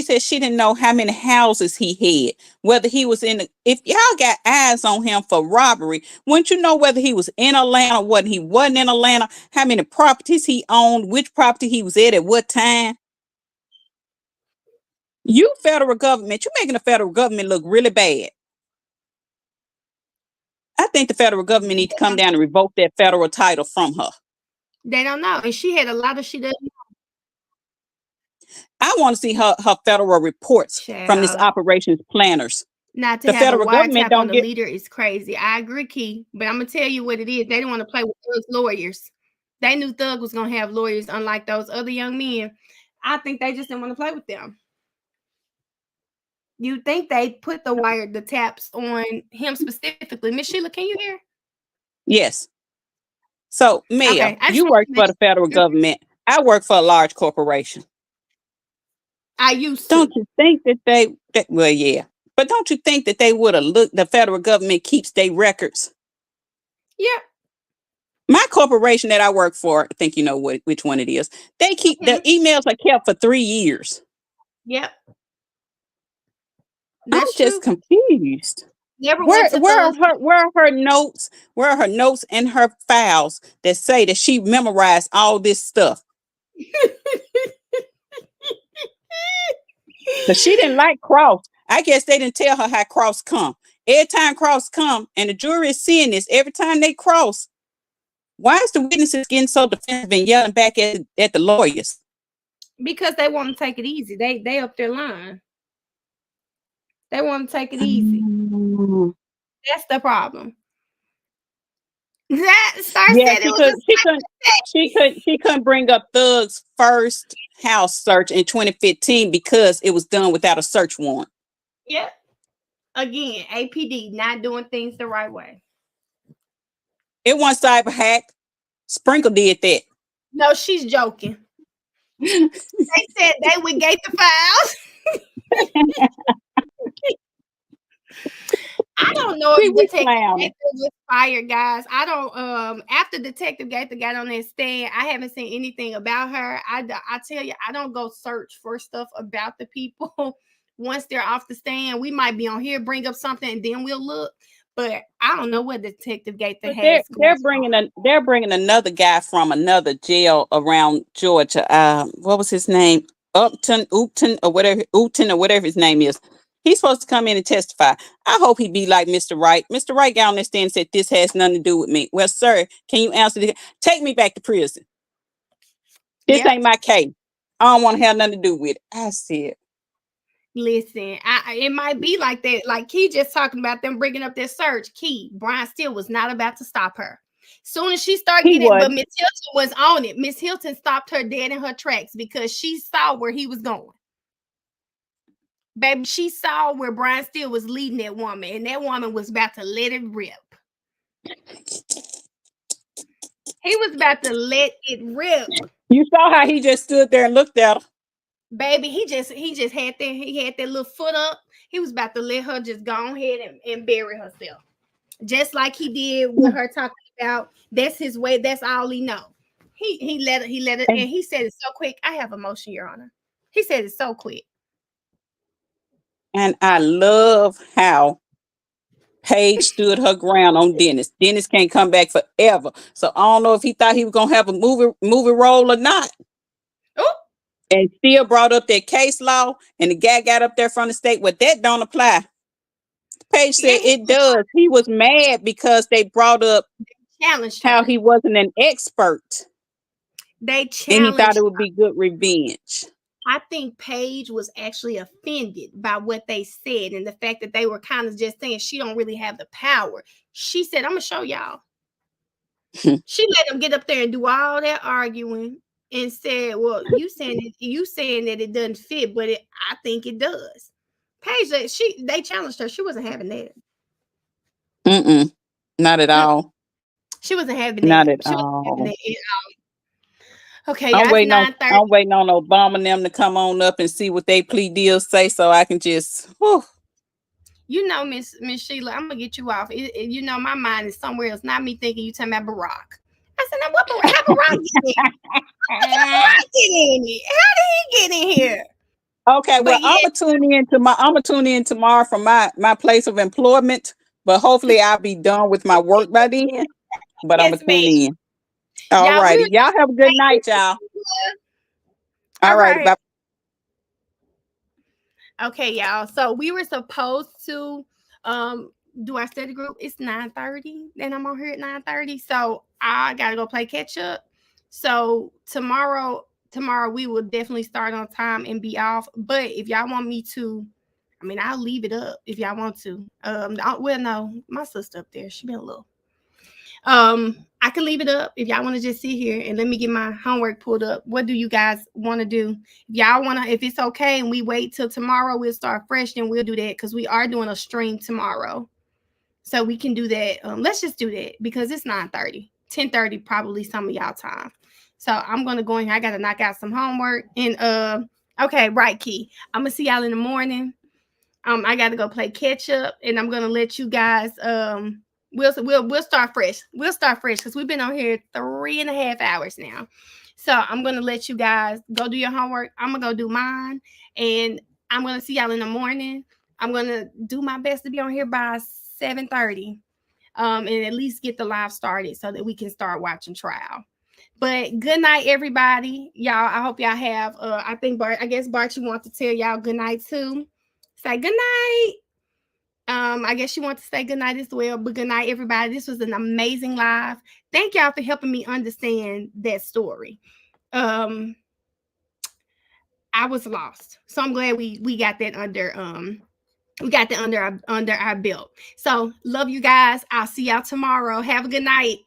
Speaker 6: said she didn't know how many houses he had, whether he was if y'all got eyes on him for robbery, wouldn't you know whether he was in Atlanta, what he wasn't in Atlanta, how many properties he owned, which property he was at what time? You federal government, you're making the federal government look really bad. I think the federal government needs to come down and revoke that federal title from her.
Speaker 1: They don't know. And she had a lot of she doesn't know.
Speaker 6: I want to see her federal reports from this operations planners.
Speaker 1: Not to
Speaker 6: The
Speaker 1: have a
Speaker 6: federal government
Speaker 1: wiretap on
Speaker 6: don't
Speaker 1: the
Speaker 6: get.
Speaker 1: leader is crazy. I agree, Key, but I'm gonna tell you what it is. They didn't want to play with Thug's lawyers. They knew Thug was gonna have lawyers, unlike those other young men. I think they just didn't want to play with them. You think they put the taps on him specifically? Miss Sheila, can you hear?
Speaker 6: Yes. So, Mel,
Speaker 1: Okay,
Speaker 6: you work for the federal government. I work for a large corporation.
Speaker 1: I used
Speaker 6: Don't
Speaker 1: to.
Speaker 6: you think that well, yeah. But don't you think that they would have looked, the federal government keeps their records?
Speaker 1: Yeah.
Speaker 6: My corporation that I work for, I think you know which one it is. They keep the emails are kept for 3 years.
Speaker 1: Yep.
Speaker 6: I'm just confused.
Speaker 1: Never
Speaker 6: Where
Speaker 1: went to Thug's.
Speaker 6: are her notes? Where are her notes and her files that say that she memorized all this stuff? Because she didn't like Cross. I guess they didn't tell her how Cross come. Every time Cross come, and the jury is seeing this, every time they cross, why is the witnesses getting so defensive and yelling back at the lawyers?
Speaker 1: Because they want to take it easy. They up their line. They want to take it easy. That's the problem. That Star
Speaker 6: Yeah,
Speaker 1: said it was
Speaker 6: she couldn't bring up Thug's first house search in 2015 because it was done without a search warrant.
Speaker 1: Yep. Again, APD not doing things the right way.
Speaker 6: It wasn't cyber hack. Sprinkle did that.
Speaker 1: No, she's joking. They said they would gate the files. I don't know if Detective Gaither was fired, guys. I don't. After Detective Gaither got on that stand, I haven't seen anything about her. I tell you, I don't go search for stuff about the people once they're off the stand. We might be on here, bring up something, and then we'll look. But I don't know what Detective Gaither has.
Speaker 6: They're bringing another guy from another jail around Georgia. What was his name? Upton, or whatever his name is. He's supposed to come in and testify. I hope he be like Mr. Wright. Mr. Wright got on that stand and said, this has nothing to do with me. Well, sir, can you answer this? Take me back to prison. This ain't my case. I don't want to have nothing to do with it. I said,
Speaker 1: listen, it might be like that. Like Key just talking about them bringing up their search. Key, Brian Steele was not about to stop her. Soon as she started getting it, but Miss Hilton was on it. Miss Hilton stopped her dead in her tracks because she saw where he was going. Baby, she saw where Brian Steele was leading that woman, and that woman was about to let it rip. He was about to let it rip.
Speaker 6: You saw how he just stood there and looked at her.
Speaker 1: Baby, he just had that little foot up. He was about to let her just go ahead and bury herself. Just like he did with her talking about that's his way, that's all he know. He let it, and he said it so quick. I have emotion, Your Honor. He said it so quick.
Speaker 6: And I love how Paige stood her ground on Dennis. Dennis can't come back forever. So I don't know if he thought he was gonna have a movie role or not.
Speaker 1: Oh,
Speaker 6: and still brought up that case law, and the guy got up there from the state, well, that don't apply. Paige said it does. He was mad because they brought up
Speaker 1: challenged
Speaker 6: how
Speaker 1: her.
Speaker 6: he wasn't an expert,
Speaker 1: They
Speaker 6: and he thought
Speaker 1: challenged
Speaker 6: it would be good revenge.
Speaker 1: I think Paige was actually offended by what they said and the fact that they were kind of just saying she don't really have the power. She said, I'm gonna show y'all. She let them get up there and do all that arguing and said, well, you saying that it doesn't fit, but I think it does. Paige, they challenged her. She wasn't having that.
Speaker 6: Not at all.
Speaker 1: She wasn't having
Speaker 6: Not
Speaker 1: that.
Speaker 6: at
Speaker 1: She wasn't having
Speaker 6: all.
Speaker 1: that at all. Okay, y'all, it's 9:30.
Speaker 6: I'm waiting on Obama and them to come on up and see what they plea deals say, so I can just. Whew.
Speaker 1: You know, Miss Sheila, I'm gonna get you off. You know, my mind is somewhere else. Not me thinking you talking about Barack. I said, now what? How Barack get in? How did he get in here?
Speaker 6: Okay,
Speaker 1: But
Speaker 6: well,
Speaker 1: yeah,
Speaker 6: I'm gonna tune in tomorrow from my place of employment, but hopefully I'll be done with my work by then. But I'm
Speaker 1: yes,
Speaker 6: gonna
Speaker 1: ma'am.
Speaker 6: tune in. All
Speaker 1: Y'all,
Speaker 6: righty. Y'all have a good night, y'all. All righty.
Speaker 1: right.
Speaker 6: Bye.
Speaker 1: Okay, y'all. So we were supposed to do our study group. It's 9:30, and I'm on here at 9:30. So I gotta go play catch up. So tomorrow we will definitely start on time and be off. But if y'all want me to, I mean, I'll leave it up if y'all want to. Well, no, my sister up there, she been a little. I can leave it up if y'all want to just sit here and let me get my homework pulled up. What do you guys want to do? If y'all want to, if it's okay and we wait till tomorrow, we'll start fresh, then we'll do that because we are doing a stream tomorrow. So we can do that. Let's just do that because it's 9:30, 10:30, probably some of y'all time. So I'm gonna go in here. I gotta knock out some homework. And okay, right, Key. I'm gonna see y'all in the morning. I gotta go play catch up, and I'm gonna let you guys we'll start fresh. We'll start fresh because we've been on here 3.5 hours now. So I'm gonna let you guys go do your homework. I'm gonna go do mine, and I'm gonna see y'all in the morning. I'm gonna do my best to be on here by 7:30, and at least get the live started so that we can start watching trial. But good night, everybody. Y'all, I hope y'all have I guess Bart, you want to tell y'all good night too. Say good night. I guess you want to say good night as well, but good night, everybody. This was an amazing live. Thank y'all for helping me understand that story. I was lost, so I'm glad we got that under under our belt. So love you guys. I'll see y'all tomorrow. Have a good night.